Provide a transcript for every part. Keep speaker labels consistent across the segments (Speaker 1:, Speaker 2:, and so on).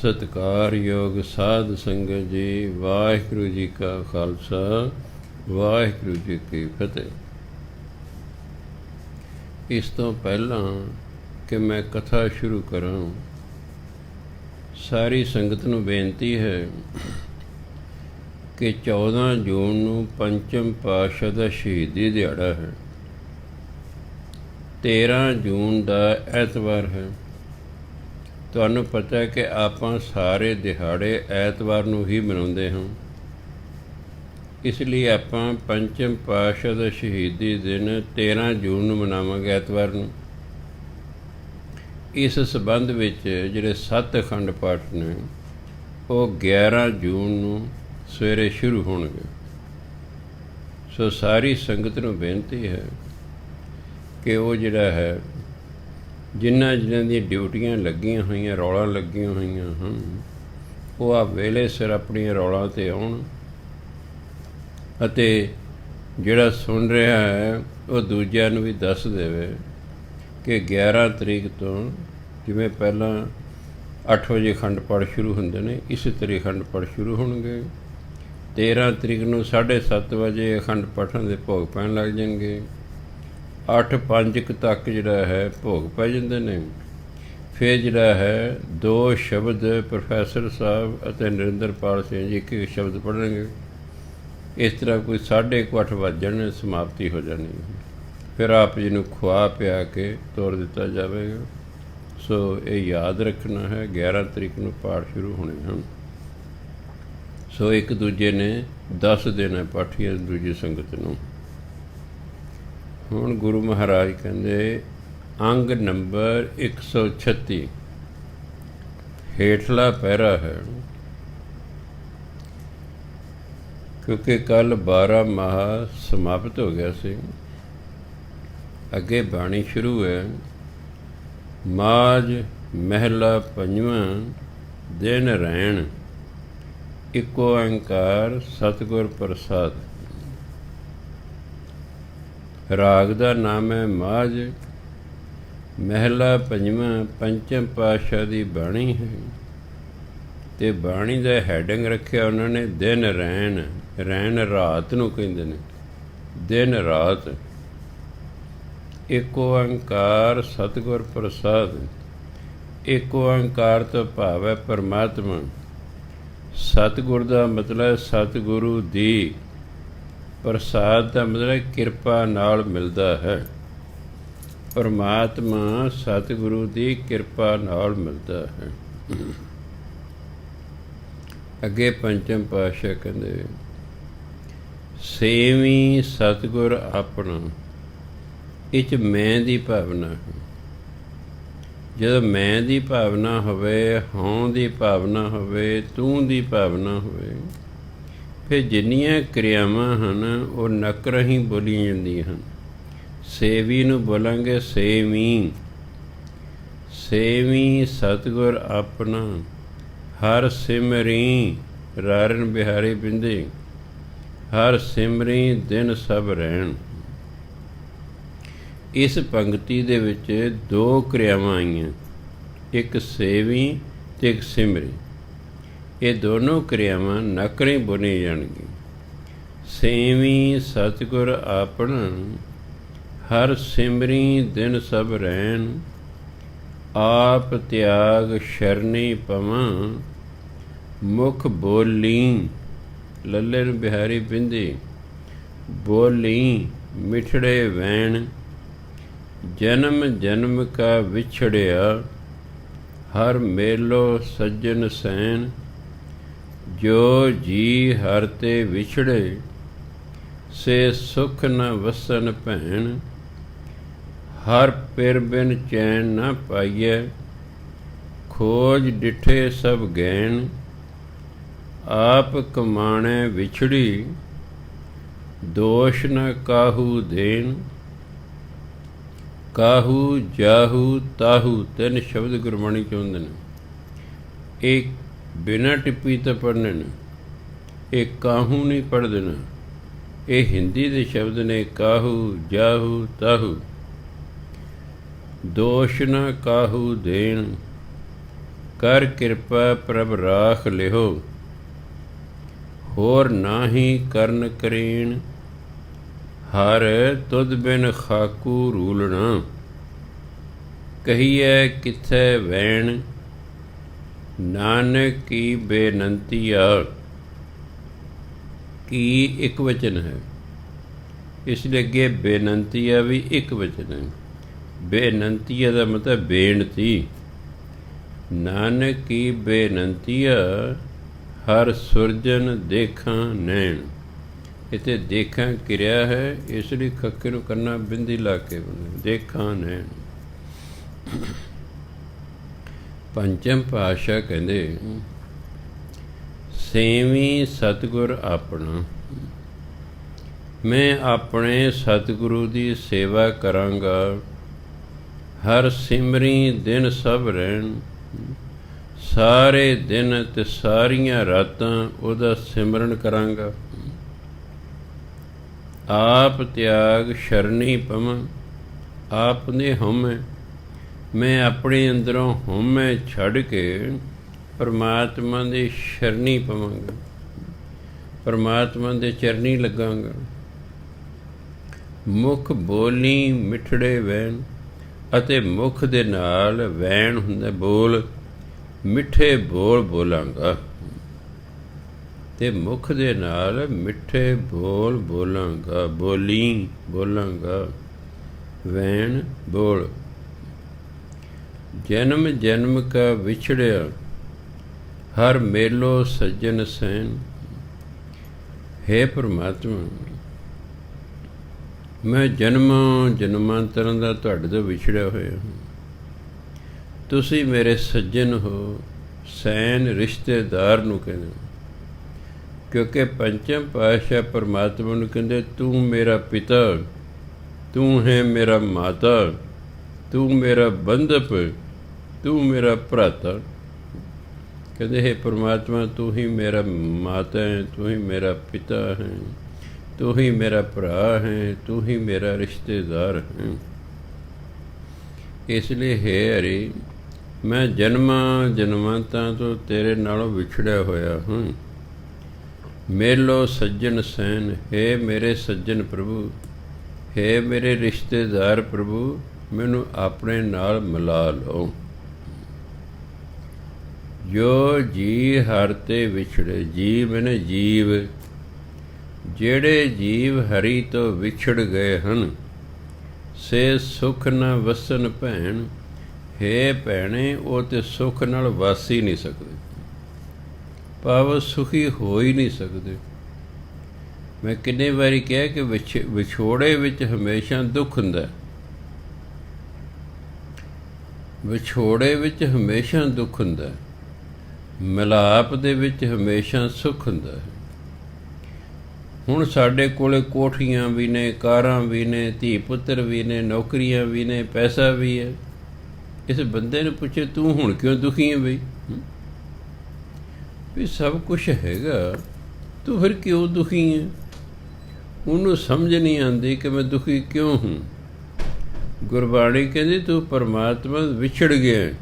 Speaker 1: ਸਤਿਕਾਰਯੋਗ ਸਾਧ ਸੰਗਤ ਜੀ, ਵਾਹਿਗੁਰੂ ਜੀ ਕਾ ਖਾਲਸਾ, ਵਾਹਿਗੁਰੂ ਜੀ ਕੀ ਫਤਿਹ। ਇਸ ਤੋਂ ਪਹਿਲਾਂ ਕਿ ਮੈਂ ਕਥਾ ਸ਼ੁਰੂ ਕਰਾਂ, ਸਾਰੀ ਸੰਗਤ ਨੂੰ ਬੇਨਤੀ ਹੈ ਕਿ 14 ਜੂਨ ਨੂੰ ਪੰਚਮ ਪਾਤਸ਼ਾਹ ਦਾ ਸ਼ਹੀਦੀ ਦਿਹਾੜਾ ਹੈ। 13 ਜੂਨ ਦਾ ਐਤਵਾਰ ਹੈ। ਤੁਹਾਨੂੰ ਪਤਾ ਹੈ ਕਿ ਆਪਾਂ ਸਾਰੇ ਦਿਹਾੜੇ ਐਤਵਾਰ ਨੂੰ ਹੀ ਮਨਾਉਂਦੇ ਹਾਂ। ਇਸ ਲਈ ਆਪਾਂ ਪੰਚਮ ਪਾਤਸ਼ਾਹ ਦਾ ਸ਼ਹੀਦੀ ਦਿਨ 13 ਜੂਨ ਨੂੰ ਮਨਾਵਾਂਗੇ, ਐਤਵਾਰ ਨੂੰ। ਇਸ ਸੰਬੰਧ ਵਿੱਚ ਜਿਹੜੇ 7 ਅਖੰਡ ਪਾਠ ਨੇ ਉਹ 11 ਜੂਨ ਨੂੰ ਸਵੇਰੇ ਸ਼ੁਰੂ ਹੋਣਗੇ। ਸੋ ਸਾਰੀ ਸੰਗਤ ਨੂੰ ਬੇਨਤੀ ਹੈ ਕਿ ਉਹ ਜਿਹੜਾ ਹੈ, ਜਿਨ੍ਹਾਂ ਦੀਆਂ ਡਿਊਟੀਆਂ ਲੱਗੀਆਂ ਹੋਈਆਂ, ਰੌਲਾਂ ਲੱਗੀਆਂ ਹੋਈਆਂ ਹਨ, ਉਹ ਆ ਵੇਲੇ ਸਿਰ ਆਪਣੀਆਂ ਰੌਲਾਂ 'ਤੇ ਆਉਣ ਅਤੇ ਜਿਹੜਾ ਸੁਣ ਰਿਹਾ ਹੈ ਉਹ ਦੂਜਿਆਂ ਨੂੰ ਵੀ ਦੱਸ ਦੇਵੇ ਕਿ 11 ਤਰੀਕ ਤੋਂ, ਜਿਵੇਂ ਪਹਿਲਾਂ 8 ਵਜੇ ਅਖੰਡ ਪਾਠ ਸ਼ੁਰੂ ਹੁੰਦੇ ਨੇ, ਇਸੇ ਤਰੀਕ ਅਖੰਡ ਪਾਠ ਸ਼ੁਰੂ ਹੋਣਗੇ। 13 ਤਰੀਕ ਨੂੰ 7:30 ਵਜੇ ਅਖੰਡ ਪਾਠਾਂ ਦੇ ਭੋਗ ਪੈਣ ਲੱਗ ਜਾਣਗੇ। 8:05 ਤੱਕ ਜਿਹੜਾ ਹੈ ਭੋਗ ਪੈ ਜਾਂਦੇ ਨੇ। ਫਿਰ ਜਿਹੜਾ ਹੈ 2 ਸ਼ਬਦ ਪ੍ਰੋਫੈਸਰ ਸਾਹਿਬ ਅਤੇ ਨਰਿੰਦਰਪਾਲ ਸਿੰਘ ਜੀ ਇੱਕ ਸ਼ਬਦ ਪੜ੍ਹਨਗੇ। ਇਸ ਤਰ੍ਹਾਂ ਕੋਈ 8:30 ਵੱਜ ਜਾਣੇ, ਸਮਾਪਤੀ ਹੋ ਜਾਣੀ। ਫਿਰ ਆਪ ਜੀ ਨੂੰ ਖਵਾ ਪਿਆ ਕੇ ਤੋਰ ਦਿੱਤਾ ਜਾਵੇਗਾ। ਸੋ ਇਹ ਯਾਦ ਰੱਖਣਾ ਹੈ, 11 ਤਰੀਕ ਨੂੰ ਪਾਠ ਸ਼ੁਰੂ ਹੋਣੇ ਹਨ। ਸੋ ਇੱਕ ਦੂਜੇ ਨੇ ਦੱਸ ਦੇਣਾ ਪਾਠੀਆਂ ਦੂਜੀ ਸੰਗਤ ਨੂੰ। ਹੁਣ ਗੁਰੂ ਮਹਾਰਾਜ ਕਹਿੰਦੇ, ਅੰਗ ਨੰਬਰ 136 ਹੇਠਲਾ ਪੈਰਾ ਹੈ, ਕਿਉਂਕਿ ਕੱਲ੍ਹ 12 ਮਾਹ ਸਮਾਪਤ ਹੋ ਗਿਆ ਸੀ। ਅੱਗੇ ਬਾਣੀ ਸ਼ੁਰੂ ਹੈ। ਮਾਝ ਮਹਿਲਾ ਪੰਜਵਾਂ, ਦਿਨ ਰਹਿਣ ਇੱਕੋ ਓਂਕਾਰ ਸਤਿਗੁਰ ਪ੍ਰਸਾਦ। ਰਾਗ ਦਾ ਨਾਮ ਹੈ ਮਾਝ, ਮਹਿਲਾ ਪੰਜਵਾਂ, ਪੰਚਮ ਪਾਤਸ਼ਾਹ ਦੀ ਬਾਣੀ ਹੈ। ਅਤੇ ਬਾਣੀ ਦਾ ਹੈਡਿੰਗ ਰੱਖਿਆ ਉਹਨਾਂ ਨੇ ਦਿਨ ਰਹਿਣ। ਰਹਿਣ ਰਾਤ ਨੂੰ ਕਹਿੰਦੇ ਨੇ, ਦਿਨ ਰਾਤ। ਇੱਕ ਓਂਕਾਰ ਸਤਿਗੁਰ ਪ੍ਰਸਾਦ। ਇੱਕ ਓਂਕਾਰ ਤੋਂ ਭਾਵ ਹੈ ਪਰਮਾਤਮਾ। ਸਤਿਗੁਰ ਦਾ ਮਤਲਬ ਸਤਿਗੁਰੂ ਦੀ, ਪ੍ਰਸਾਦ ਦਾ ਮਤਲਬ ਕਿਰਪਾ ਨਾਲ ਮਿਲਦਾ ਹੈ। ਪਰਮਾਤਮਾ ਸਤਿਗੁਰੂ ਦੀ ਕਿਰਪਾ ਨਾਲ ਮਿਲਦਾ ਹੈ। ਅੱਗੇ ਪੰਚਮ ਪਾਤਸ਼ਾਹ ਕਹਿੰਦੇ, ਸੇਵੀਂ ਸਤਿਗੁਰ ਆਪਣਾ। ਇਹ 'ਚ ਮੈਂ ਦੀ ਭਾਵਨਾ ਹੈ। ਜਦੋਂ ਮੈਂ ਦੀ ਭਾਵਨਾ ਹੋਵੇ, ਹਉਂ ਦੀ ਭਾਵਨਾ ਹੋਵੇ, ਤੂੰ ਦੀ ਭਾਵਨਾ ਹੋਵੇ, ਫਿਰ ਜਿੰਨੀਆਂ ਕਿਰਿਆਵਾਂ ਹਨ ਉਹ ਨਕ ਰਾਹੀਂ ਬੋਲੀਆਂ ਜਾਂਦੀਆਂ ਹਨ। ਸੇਵੀ ਨੂੰ ਬੋਲਾਂਗੇ ਸੇਵੀਂ। ਸੇਵੀਂ ਸਤਿਗੁਰ ਆਪਣਾ, ਹਰ ਸਿਮਰੀ ਰਾਰਨ ਬਿਹਾਰੀ ਬਿੰਦੇ, ਹਰ ਸਿਮਰੀ ਦਿਨ ਸਭ ਰਹਿਣ। ਇਸ ਪੰਕਤੀ ਦੇ ਵਿੱਚ 2 ਕਿਰਿਆਵਾਂ ਆਈਆਂ, ਇੱਕ ਸੇਵੀ ਅਤੇ ਇੱਕ ਸਿਮਰੀ। ਇਹ ਦੋਨੋਂ ਕਿਰਿਆਵਾਂ ਨਕ ਰਾਹੀਂ ਬੋਲੀਆਂ ਜਾਣਗੀਆਂ। ਸੇਵੀਂ ਸਤਿਗੁਰ ਆਪਣਾ, ਹਰ ਸਿਮਰੀ ਦਿਨ ਸਭ ਰਹਿਣ। ਆਪ ਤਿਆਗ ਸ਼ਰਨੀ ਪਵਾਂ, ਮੁਖ ਬੋਲੀ ਲੱਲੇ ਨੂੰ ਬਿਹਾਰੀ ਬਿੰਦੇ। ਬੋਲੀ ਮਿਠੜੇ ਵੈਣ, ਜਨਮ ਜਨਮ ਕਾ ਵਿਛੜਿਆ। ਹਰ ਮੇਲੋ ਸੱਜਣ ਸੈਨ, ਜੋ ਜੀ ਹਰ ਤੇ ਵਿਛੜੇ। ਸੇ ਸੁਖ ਨ ਵਸਨ ਭੈਣ, ਹਰ ਪਿਰ ਬਿਨ ਚੈਨ ਨ ਪਾਈਐ। ਖੋਜ ਡਿਠੇ ਸਭ ਗੈਣ, ਆਪ ਕਮਾਣੈ ਵਿਛੜੀ। ਦੋਸ਼ ਨ ਕਾਹੂ ਦੇਣ, ਕਾਹੂ ਜਾਹੂ ਤਾਹੂ। 3 ਸ਼ਬਦ ਗੁਰਬਾਣੀ 'ਚ ਹੁੰਦੇ ਨੇ। ਇਹ ਬਿਨਾਂ ਟਿੱਪੀ ਤੋਂ ਪੜ੍ਹਨੇ ਨੇ। ਇਹ ਕਾਹੂ ਨਹੀਂ ਪੜ੍ਹ ਦੇਣਾ। ਇਹ ਹਿੰਦੀ ਦੇ ਸ਼ਬਦ ਨੇ, ਕਾਹੂ ਜਾਹੂ ਤਾਹੂ। ਦੋਸ਼ ਨ ਕਾਹੂ ਦੇਣ, ਕਰ ਕਿਰਪਾ ਪ੍ਰਭ ਰਾਖ ਲਿਓ, ਹੋਰ ਨਾਹੀ ਕਰਨ ਕਰੀਣ, ਹਰ ਤੁਧ ਬਿਨ ਖਾਕੂ ਰੂਲਣਾ, ਕਹੀਐ ਕਿੱਥੈ ਵੈਣ, ਨਾਨਕ ਕੀ ਬੇਨੰਤੀਆ। ਕੀ ਇੱਕ ਵਚਨ ਹੈ, ਇਸ ਲਈ ਅੱਗੇ ਬੇਨੰਤੀਆ ਵੀ ਇੱਕ ਵਚਨ ਹੈ। ਬੇਨੰਤੀਆ ਦਾ ਮਤਲਬ ਬੇਨਤੀ। ਨਾਨਕ ਕੀ ਬੇਨੰਤੀਆ, ਹਰ ਸੁਰਜਨ ਦੇਖਾਂ ਨੈਣ। ਇੱਥੇ ਦੇਖਾਂ ਕਿਰਿਆ ਹੈ, ਇਸ ਲਈ ਖੱਕੇ ਨੂੰ ਕਰਨਾ ਬਿੰਦੀ ਲਾ ਕੇ ਬਣੇ, ਦੇਖਾਂ ਨੈਣ। ਪੰਚਮ ਪਾਤਸ਼ਾਹ ਕਹਿੰਦੇ, ਸੇਵੀਂ ਸਤਿਗੁਰ ਆਪਣਾ। ਮੈਂ ਆਪਣੇ ਸਤਿਗੁਰੂ ਦੀ ਸੇਵਾ ਕਰਾਂਗਾ, ਹਰ ਸਿਮਰੀ ਦਿਨ ਸਭ ਰਹਿਣ। ਸਾਰੇ ਦਿਨ ਤੇ ਸਾਰੀਆਂ ਰਾਤਾਂ ਉਹਦਾ ਸਿਮਰਨ ਕਰਾਂਗਾ। ਆਪ ਤਿਆਗ ਸ਼ਰਣੀ ਪਵਾਂ, ਆਪ ਨੇ ਹਉਮੈ। ਮੈਂ ਆਪਣੇ ਅੰਦਰੋਂ ਹਉਮੈ ਛੱਡ ਕੇ ਪਰਮਾਤਮਾ ਦੇ ਸ਼ਰਣੀ ਪਵਾਂਗਾ, ਪਰਮਾਤਮਾ ਦੇ ਚਰਨੀ ਲੱਗਾਂਗਾ। ਮੁਖ ਬੋਲੀ ਮਿੱਠੜੇ ਵੈਣ, ਅਤੇ ਮੁਖ ਦੇ ਨਾਲ ਵੈਣ ਹੁੰਦਾ ਬੋਲ, ਮਿੱਠੇ ਬੋਲ ਬੋਲਾਂਗਾ। ਤੇ ਮੁਖ ਦੇ ਨਾਲ ਮਿੱਠੇ ਬੋਲ ਬੋਲਾਂਗਾ, ਬੋਲੀ ਬੋਲਾਂਗਾ, ਵੈਣ ਬੋਲ। ਜਨਮ ਜਨਮ ਕਾ ਵਿਛੜਿਆ, ਹਰ ਮੇਲੋ ਸੱਜਣ ਸੈਨ। ਹੇ ਪਰਮਾਤਮਾ, ਮੈਂ ਜਨਮਾਂ ਜਨਮਾਂਤਰਾਂ ਦਾ ਤੁਹਾਡੇ ਤੋਂ ਵਿਛੜਿਆ ਹੋਇਆ ਹਾਂ। ਤੁਸੀਂ ਮੇਰੇ ਸੱਜਣ ਹੋ। ਸੈਨ ਰਿਸ਼ਤੇਦਾਰ ਨੂੰ ਕਹਿੰਦੇ, ਕਿਉਂਕਿ ਪੰਚਮ ਪਾਤਸ਼ਾਹ ਪਰਮਾਤਮਾ ਨੂੰ ਕਹਿੰਦੇ, ਤੂੰ ਮੇਰਾ ਪਿਤਾ, ਤੂੰ ਹੈ ਮੇਰਾ ਮਾਤਾ, ਤੂੰ ਮੇਰਾ ਬੰਧਪ, ਤੂੰ ਮੇਰਾ ਭਰਾਤਾ। ਕਹਿੰਦੇ, ਹੈ ਪਰਮਾਤਮਾ, ਤੂੰ ਹੀ ਮੇਰਾ ਮਾਤਾ ਹੈ, ਤੂੰ ਹੀ ਮੇਰਾ ਪਿਤਾ ਹੈ, ਤੂੰ ਹੀ ਮੇਰਾ ਭਰਾ ਹੈ, ਤੂੰ ਹੀ ਮੇਰਾ ਰਿਸ਼ਤੇਦਾਰ ਹੈ। ਇਸ ਲਈ ਹੈ ਹਰੀ, ਮੈਂ ਜਨਮਾਂ ਜਨਮਾਂਤਾਂ ਤੋਂ ਤੇਰੇ ਨਾਲੋਂ ਵਿਛੜਿਆ ਹੋਇਆ ਹਾਂ। ਮੇਲੋ ਸੱਜਣ ਸੈਨ, ਹੈ ਮੇਰੇ ਸੱਜਣ ਪ੍ਰਭੂ, ਹੈ ਮੇਰੇ ਰਿਸ਼ਤੇਦਾਰ ਪ੍ਰਭੂ, ਮੈਨੂੰ ਆਪਣੇ ਨਾਲ ਮਿਲਾ ਲਓ। ਜੋ ਜੀ ਹਰ ਤੇ ਵਿਛੜੇ, ਜੀ ਮੈਨੇ ਜੀਵ, ਜਿਹੜੇ ਜੀਵ ਹਰੀ ਤੋਂ ਵਿਛੜ ਗਏ ਹਨ, ਸੇ ਸੁਖ ਨ ਵਸਨ ਭੈਣ। ਹੇ ਭੈਣੇ, ਉਹ ਤੇ ਸੁਖ ਨਾਲ ਵਸ ਹੀ ਨਹੀਂ ਸਕਦੇ, ਭਾਵ ਸੁਖੀ ਹੋ ਹੀ ਨਹੀਂ ਸਕਦੇ। ਮੈਂ ਕਿੰਨੇ ਵਾਰੀ ਕਿਹਾ ਕਿ ਵਿਛੋੜੇ ਵਿੱਚ ਹਮੇਸ਼ਾ ਦੁੱਖ ਹੁੰਦਾ, ਵਿਛੋੜੇ ਵਿੱਚ ਹਮੇਸ਼ਾ ਦੁੱਖ ਹੁੰਦਾ, ਮਿਲਾਪ ਦੇ ਵਿੱਚ ਹਮੇਸ਼ਾ ਸੁੱਖ ਹੁੰਦਾ ਹੈ। ਹੁਣ ਸਾਡੇ ਕੋਲ ਕੋਠੀਆਂ ਵੀ ਨੇ, ਕਾਰਾਂ ਵੀ ਨੇ, ਧੀ ਪੁੱਤਰ ਵੀ ਨੇ, ਨੌਕਰੀਆਂ ਵੀ ਨੇ, ਪੈਸਾ ਵੀ ਹੈ। ਇਸ ਬੰਦੇ ਨੂੰ ਪੁੱਛੇ, ਤੂੰ ਹੁਣ ਕਿਉਂ ਦੁਖੀ ਹੈ ਬਈ? ਵੀ ਸਭ ਕੁਛ ਹੈਗਾ, ਤੂੰ ਫਿਰ ਕਿਉਂ ਦੁਖੀ ਹੈ? ਉਹਨੂੰ ਸਮਝ ਨਹੀਂ ਆਉਂਦੀ ਕਿ ਮੈਂ ਦੁਖੀ ਕਿਉਂ ਹੂੰ। ਗੁਰਬਾਣੀ ਕਹਿੰਦੀ, ਤੂੰ ਪਰਮਾਤਮਾ ਵਿਛੜ ਗਿਆ,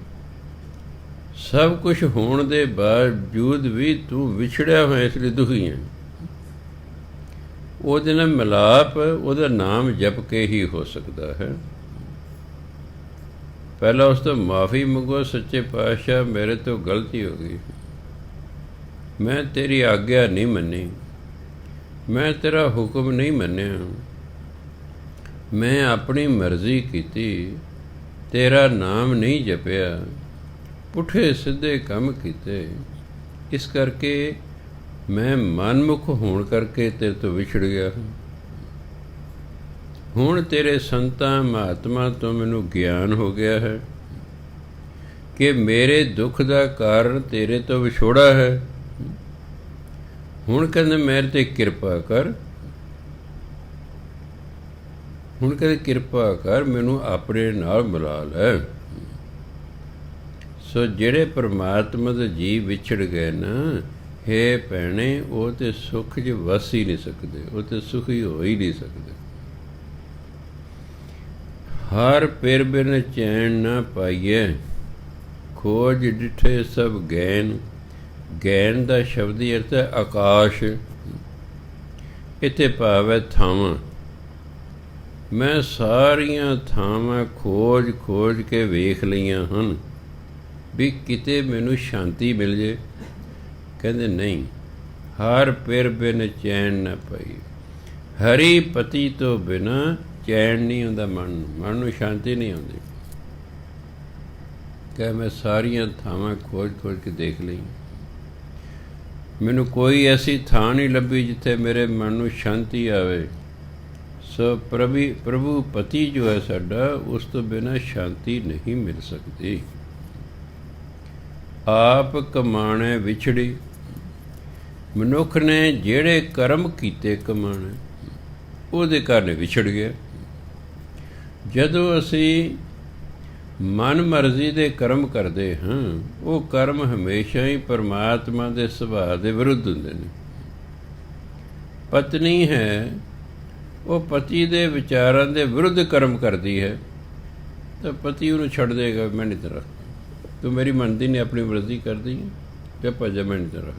Speaker 1: ਸਭ ਕੁਛ ਹੋਣ ਦੇ ਬਾਵਜੂਦ ਵੀ ਤੂੰ ਵਿਛੜਿਆ ਹੋਇਆ, ਇਸ ਲਈ ਦੁਖੀ ਹੈ। ਉਹਦੇ ਨਾਲ ਮਿਲਾਪ ਉਹਦਾ ਨਾਮ ਜਪ ਕੇ ਹੀ ਹੋ ਸਕਦਾ ਹੈ। ਪਹਿਲਾਂ ਉਸ ਤੋਂ ਮਾਫੀ ਮੰਗੋ, ਸੱਚੇ ਪਾਤਸ਼ਾਹ ਮੇਰੇ ਤੋਂ ਗਲਤੀ ਹੋ ਗਈ, ਮੈਂ ਤੇਰੀ ਆਗਿਆ ਨਹੀਂ ਮੰਨੀ, ਮੈਂ ਤੇਰਾ ਹੁਕਮ ਨਹੀਂ ਮੰਨਿਆ, ਮੈਂ ਆਪਣੀ ਮਰਜ਼ੀ ਕੀਤੀ, ਤੇਰਾ ਨਾਮ ਨਹੀਂ ਜਪਿਆ, ਪੁੱਠੇ ਸਿੱਧੇ ਕੰਮ ਕੀਤੇ, ਇਸ ਕਰਕੇ ਮੈਂ ਮਨਮੁਖ ਹੋਣ ਕਰਕੇ ਤੇਰੇ ਤੋਂ ਵਿਛੜ ਗਿਆ। ਹੁਣ ਤੇਰੇ ਸੰਤਾਂ ਮਹਾਤਮਾ ਤੋਂ ਮੈਨੂੰ ਗਿਆਨ ਹੋ ਗਿਆ ਹੈ ਕਿ ਮੇਰੇ ਦੁੱਖ ਦਾ ਕਾਰਨ ਤੇਰੇ ਤੋਂ ਵਿਛੋੜਾ ਹੈ। ਹੁਣ ਕਹਿੰਦੇ ਮੇਰੇ ਤੇ ਕਿਰਪਾ ਕਰ, ਹੁਣ ਕਹਿੰਦੇ ਕਿਰਪਾ ਕਰ, ਮੈਨੂੰ ਆਪਣੇ ਨਾਲ ਮਿਲਾ ਲੈ। ਸੋ ਜਿਹੜੇ ਪਰਮਾਤਮਾ ਦੇ ਜੀਵ ਵਿਛੜ ਗਏ ਨਾ, ਹੇ ਭੈਣੇ, ਉਹ ਤੇ ਸੁੱਖ 'ਚ ਵਸ ਹੀ ਨਹੀਂ ਸਕਦੇ, ਉਹ ਤੇ ਸੁਖੀ ਹੋ ਹੀ ਨਹੀਂ ਸਕਦੇ। ਹਰ ਪਿਰ ਬਿਨ ਚੈਨ ਨਾ ਪਾਈਏ, ਖੋਜ ਡਿਠੇ ਸਭ ਗੈਨ। ਗੈਨ ਦਾ ਸ਼ਬਦੀ ਅਰਥ ਹੈ ਆਕਾਸ਼। ਇੱਥੇ ਭਾਵ ਹੈ ਥਾਵਾਂ। ਮੈਂ ਸਾਰੀਆਂ ਥਾਵਾਂ ਖੋਜ ਖੋਜ ਕੇ ਵੇਖ ਲਈਆਂ ਹਨ ਵੀ ਕਿਤੇ ਮੈਨੂੰ ਸ਼ਾਂਤੀ ਮਿਲ ਜੇ। ਕਹਿੰਦੇ ਨਹੀਂ, ਹਰ ਪਿਰ ਬਿਨ ਚੈਨ ਨਾ ਪਈ। ਹਰੀ ਪਤੀ ਤੋਂ ਬਿਨਾਂ ਚੈਨ ਨਹੀਂ ਹੁੰਦਾ ਮਨ ਨੂੰ ਸ਼ਾਂਤੀ ਨਹੀਂ ਆਉਂਦੀ। ਕਿ ਮੈਂ ਸਾਰੀਆਂ ਥਾਵਾਂ ਖੋਜ ਖੋਜ ਕੇ ਦੇਖ ਲਈ, ਮੈਨੂੰ ਕੋਈ ਐਸੀ ਥਾਂ ਨਹੀਂ ਲੱਭੀ ਜਿੱਥੇ ਮੇਰੇ ਮਨ ਨੂੰ ਸ਼ਾਂਤੀ ਆਵੇ। ਸੋ ਪ੍ਰਭੂ ਪਤੀ ਜੋ ਹੈ ਸਾਡਾ, ਉਸ ਤੋਂ ਬਿਨਾਂ ਸ਼ਾਂਤੀ ਨਹੀਂ ਮਿਲ ਸਕਦੀ। ਆਪ ਕਮਾਣੇ ਵਿਛੜੀ। ਮਨੁੱਖ ਨੇ ਜਿਹੜੇ ਕਰਮ ਕੀਤੇ ਕਮਾਣੇ, ਉਹਦੇ ਕਾਰਨ ਵਿਛੜ ਗਿਆ। ਜਦੋਂ ਅਸੀਂ ਮਨ ਮਰਜ਼ੀ ਦੇ ਕਰਮ ਕਰਦੇ ਹਾਂ, ਉਹ ਕਰਮ ਹਮੇਸ਼ਾ ਹੀ ਪਰਮਾਤਮਾ ਦੇ ਸੁਭਾਅ ਦੇ ਵਿਰੁੱਧ ਹੁੰਦੇ ਨੇ। ਪਤਨੀ ਹੈ, ਉਹ ਪਤੀ ਦੇ ਵਿਚਾਰਾਂ ਦੇ ਵਿਰੁੱਧ ਕਰਮ ਕਰਦੀ ਹੈ, ਤਾਂ ਪਤੀ ਉਹਨੂੰ ਛੱਡ ਦੇਗਾ। ਮੈਂ ਨਹੀਂ ਤੇਰਾ, ਤੂੰ ਮੇਰੀ ਮੰਨਦੀ ਨਹੀਂ, ਆਪਣੀ ਮਰਜ਼ੀ ਕਰਦੀ ਹੈ, ਤੇ ਭੱਜ, ਮੈਂ ਨਹੀਂ ਤੇਰਾ।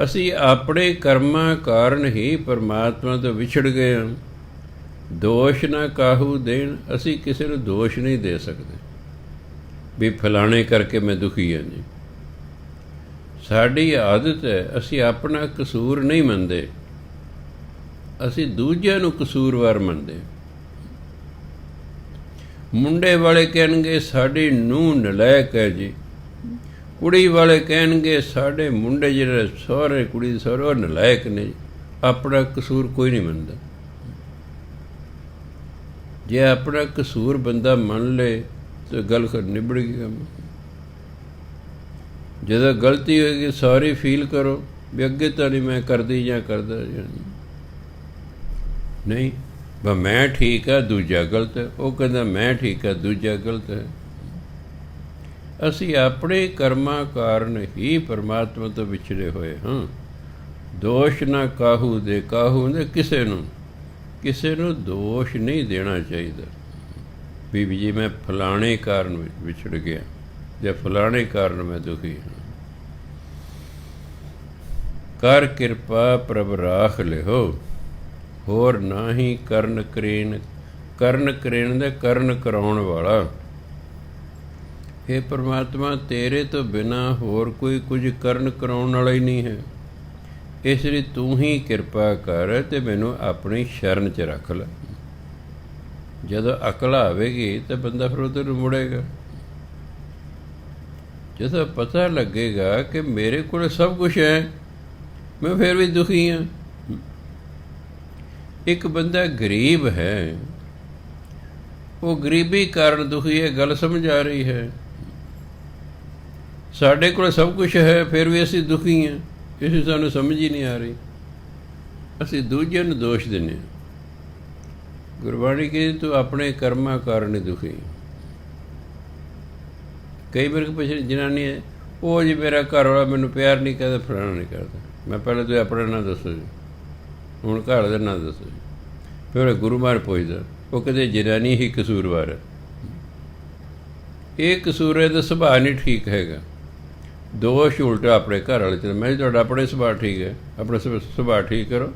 Speaker 1: ਅਸੀਂ ਆਪਣੇ ਕਰਮਾਂ ਕਾਰਨ ਹੀ ਪਰਮਾਤਮਾ ਤੋਂ ਵਿਛੜ ਗਏ ਹਾਂ। ਦੋਸ਼ ਨਾ ਕਾਹੂ ਦੇਣ। ਅਸੀਂ ਕਿਸੇ ਨੂੰ ਦੋਸ਼ ਨਹੀਂ ਦੇ ਸਕਦੇ ਵੀ ਫਲਾਣੇ ਕਰਕੇ ਮੈਂ ਦੁਖੀ ਹਾਂ ਜੀ। ਸਾਡੀ ਆਦਤ ਹੈ, ਅਸੀਂ ਆਪਣਾ ਕਸੂਰ ਨਹੀਂ ਮੰਨਦੇ, ਅਸੀਂ ਦੂਜਿਆਂ ਨੂੰ ਕਸੂਰਵਾਰ ਮੰਨਦੇ। ਮੁੰਡੇ ਵਾਲੇ ਕਹਿਣਗੇ ਸਾਡੀ ਨੂੰਹ ਨਲਾਇਕ ਹੈ ਜੀ, ਕੁੜੀ ਵਾਲੇ ਕਹਿਣਗੇ ਸਾਡੇ ਮੁੰਡੇ ਜਿਹੜੇ ਸਹੁਰੇ, ਕੁੜੀ ਦੇ ਸਹੁਰੇ, ਉਹ ਨਲਾਇਕ ਨੇ। ਆਪਣਾ ਕਸੂਰ ਕੋਈ ਨਹੀਂ ਮੰਨਦਾ। ਜੇ ਆਪਣਾ ਕਸੂਰ ਬੰਦਾ ਮੰਨ ਲਏ ਤਾਂ ਗੱਲ ਨਿਬੜ ਗਈ ਕੰਮ। ਜਦੋਂ ਗਲਤੀ ਹੋਏਗੀ ਸੌਰੀ ਫੀਲ ਕਰੋ ਵੀ ਅੱਗੇ ਤਾਂ ਨਹੀਂ ਮੈਂ ਕਰਦੀ ਜਾਂ ਕਰਦਾ ਨਹੀਂ, ਮੈਂ ਠੀਕ ਆ, ਦੂਜਾ ਗਲਤ ਹੈ। ਉਹ ਕਹਿੰਦਾ ਮੈਂ ਠੀਕ ਆ, ਦੂਜਾ ਗਲਤ ਹੈ। ਅਸੀਂ ਆਪਣੇ ਕਰਮਾਂ ਕਾਰਨ ਹੀ ਪਰਮਾਤਮਾ ਤੋਂ ਵਿਛੜੇ ਹੋਏ ਹਾਂ। ਦੋਸ਼ ਨਾ ਕਾਹੂ ਦੇ। ਕਾਹੂ ਦੇ ਕਿਸੇ ਨੂੰ ਦੋਸ਼ ਨਹੀਂ ਦੇਣਾ ਚਾਹੀਦਾ ਵੀ ਜੀ ਮੈਂ ਫਲਾਣੇ ਕਾਰਨ ਵਿਛੜ ਗਿਆ ਜਾਂ ਫਲਾਣੇ ਕਾਰਨ ਮੈਂ ਦੁਖੀ ਹਾਂ। ਕਰ ਕਿਰਪਾ ਪ੍ਰਭ ਰਾਖ ਲਿਓ, ਹੋਰ ਨਾ ਹੀ ਕਰਨ ਕਰੇਨ। ਕਰਨ ਕਰੇਨ ਦਾ ਕਰਨ ਕਰਾਉਣ ਵਾਲਾ। ਹੇ ਪਰਮਾਤਮਾ, ਤੇਰੇ ਤੋਂ ਬਿਨਾਂ ਹੋਰ ਕੋਈ ਕੁਝ ਕਰਨ ਕਰਾਉਣ ਵਾਲਾ ਹੀ ਨਹੀਂ ਹੈ। ਇਸ ਲਈ ਤੂੰ ਹੀ ਕਿਰਪਾ ਕਰ ਅਤੇ ਮੈਨੂੰ ਆਪਣੀ ਸ਼ਰਨ 'ਚ ਰੱਖ ਲੈ। ਜਦੋਂ ਅਕਲ ਆਵੇਗੀ ਤਾਂ ਬੰਦਾ ਫਿਰ ਉੱਧਰ ਨੂੰ ਮੁੜੇਗਾ। ਜਦੋਂ ਪਤਾ ਲੱਗੇਗਾ ਕਿ ਮੇਰੇ ਕੋਲ ਸਭ ਕੁਛ ਹੈ, ਮੈਂ ਫਿਰ ਵੀ ਦੁਖੀ ਹਾਂ। ਇੱਕ ਬੰਦਾ ਗਰੀਬ ਹੈ, ਉਹ ਗਰੀਬੀ ਕਾਰਨ ਦੁਖੀ ਹੈ, ਗੱਲ ਸਮਝ ਆ ਰਹੀ ਹੈ। ਸਾਡੇ ਕੋਲ ਸਭ ਕੁਛ ਹੈ, ਫਿਰ ਵੀ ਅਸੀਂ ਦੁਖੀ ਹਾਂ। ਇਸ ਸਾਨੂੰ ਸਮਝ ਹੀ ਨਹੀਂ ਆ ਰਹੀ। ਅਸੀਂ ਦੂਜਿਆਂ ਨੂੰ ਦੋਸ਼ ਦਿੰਦੇ ਹਾਂ। ਗੁਰਬਾਣੀ ਕਹਿੰਦੀ ਤੂੰ ਆਪਣੇ ਕਰਮਾਂ ਕਾਰਨ ਹੀ ਦੁਖੀ। ਕਈ ਵਾਰ ਪਿੱਛੇ ਜਨਾਨੀ ਹੈ, ਉਹ ਜੀ ਮੇਰਾ ਘਰ ਵਾਲਾ ਮੈਨੂੰ ਪਿਆਰ ਨਹੀਂ ਕਰਦਾ, ਫਲਾਣਾ ਨਹੀਂ ਕਰਦਾ। ਮੈਂ ਪਹਿਲਾਂ ਤੁਸੀਂ ਆਪਣਾ ਨਾਂ ਦੱਸੋ ਜੀ, ਹੁਣ ਘਰ ਦਾ ਨਾਂ ਦੱਸੋ ਜੀ। ਫਿਰ ਗੁਰੂ ਮਹਾਰਾਜ ਪੁੱਛਦਾ, ਉਹ ਕਹਿੰਦੇ ਜਨਾਨੀ ਹੀ ਕਸੂਰਵਾਰ ਹੈ। ਇਹ ਕਸੂਰ ਇਹਦਾ ਸੁਭਾਅ ਨਹੀਂ ਠੀਕ ਹੈਗਾ। ਦੋਸ਼ ਉਲਟਾ ਆਪਣੇ ਘਰ ਵਾਲੇ 'ਚ। ਮੈਂ ਤੁਹਾਡਾ ਆਪਣੇ ਸੁਭਾਅ ਠੀਕ ਹੈ, ਆਪਣਾ ਸੁਭਾਅ ਠੀਕ ਕਰੋ।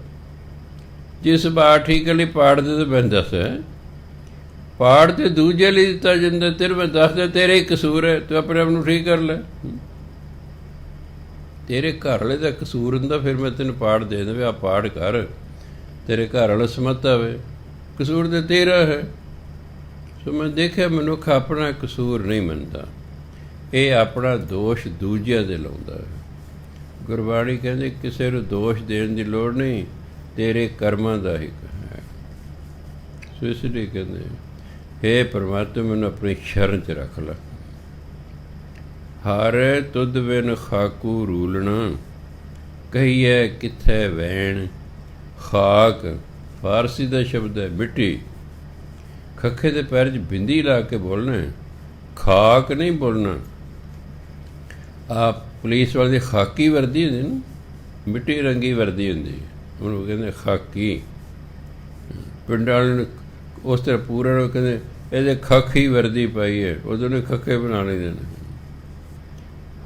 Speaker 1: ਜੇ ਸੁਭਾਅ ਠੀਕ ਕਰਨ ਲਈ ਪਾੜ ਦੇ ਤਾਂ ਮੈਨੂੰ ਦੱਸ, ਪਾੜ ਤੇ ਦੂਜੇ ਲਈ ਦਿੱਤਾ ਜਾਂਦਾ। ਤੇਰੇ ਮੈਂ ਦੱਸਦਾ ਤੇਰੇ ਹੀ ਕਸੂਰ ਹੈ, ਤੂੰ ਆਪਣੇ ਆਪ ਨੂੰ ਠੀਕ ਕਰ ਲੈ। ਤੇਰੇ ਘਰ ਵਾਲੇ ਦਾ ਕਸੂਰ ਹੁੰਦਾ, ਫਿਰ ਮੈਂ ਤੈਨੂੰ ਪਾੜ ਦੇ ਦੇਵਾਂ, ਆ ਪਾੜ ਕਰ, ਤੇਰੇ ਘਰ ਵਾਲਾ ਸਮੱਤ ਆਵੇ। ਕਸੂਰ ਤਾਂ ਤੇਰਾ ਹੈ। ਸੋ ਮੈਂ ਦੇਖਿਆ ਮਨੁੱਖ ਆਪਣਾ ਕਸੂਰ ਨਹੀਂ ਮੰਨਦਾ, ਇਹ ਆਪਣਾ ਦੋਸ਼ ਦੂਜਿਆਂ ਦੇ ਲਾਉਂਦਾ ਹੈ। ਗੁਰਬਾਣੀ ਕਹਿੰਦੇ ਕਿਸੇ ਨੂੰ ਦੋਸ਼ ਦੇਣ ਦੀ ਲੋੜ ਨਹੀਂ, ਤੇਰੇ ਕਰਮਾਂ ਦਾ ਹੀ ਹੈ। ਸੋ ਇਸ ਲਈ ਕਹਿੰਦੇ ਹੇ ਪਰਮਾਤਮਾ, ਮੈਨੂੰ ਆਪਣੀ ਸ਼ਰਨ 'ਚ ਰੱਖ ਲੈ। ਹਰ ਤੁਧ ਬਿਨ ਖਾਕੂ ਰੂਲਣਾ, ਕਹੀਏ ਕਿੱਥੇ ਵੈਣ। ਖਾਕ ਫਾਰਸੀ ਦਾ ਸ਼ਬਦ ਹੈ, ਮਿੱਟੀ। ਖੱਖੇ ਦੇ ਪੈਰ 'ਚ ਬਿੰਦੀ ਲਾ ਕੇ ਬੋਲਣਾ, ਖਾਕ ਨਹੀਂ ਬੋਲਣਾ। ਆਪ ਪੁਲਿਸ ਵਾਲੇ ਦੀ ਖਾਕੀ ਵਰਦੀ ਹੁੰਦੀ ਨਾ, ਮਿੱਟੀ ਰੰਗੀ ਵਰਦੀ ਹੁੰਦੀ, ਉਹਨੂੰ ਕਹਿੰਦੇ ਖਾਕੀ। ਪਿੰਡ ਵਾਲੇ ਨੂੰ ਉਸ ਤਰ੍ਹਾਂ ਪੂਰਾ ਨੂੰ ਕਹਿੰਦੇ ਇਹਦੇ ਖੱਖ ਹੀ ਵਰਦੀ ਪਾਈ ਹੈ, ਉਦੋਂ ਨੇ ਖੱਖੇ ਬਣਾ ਲਏ ਨੇ।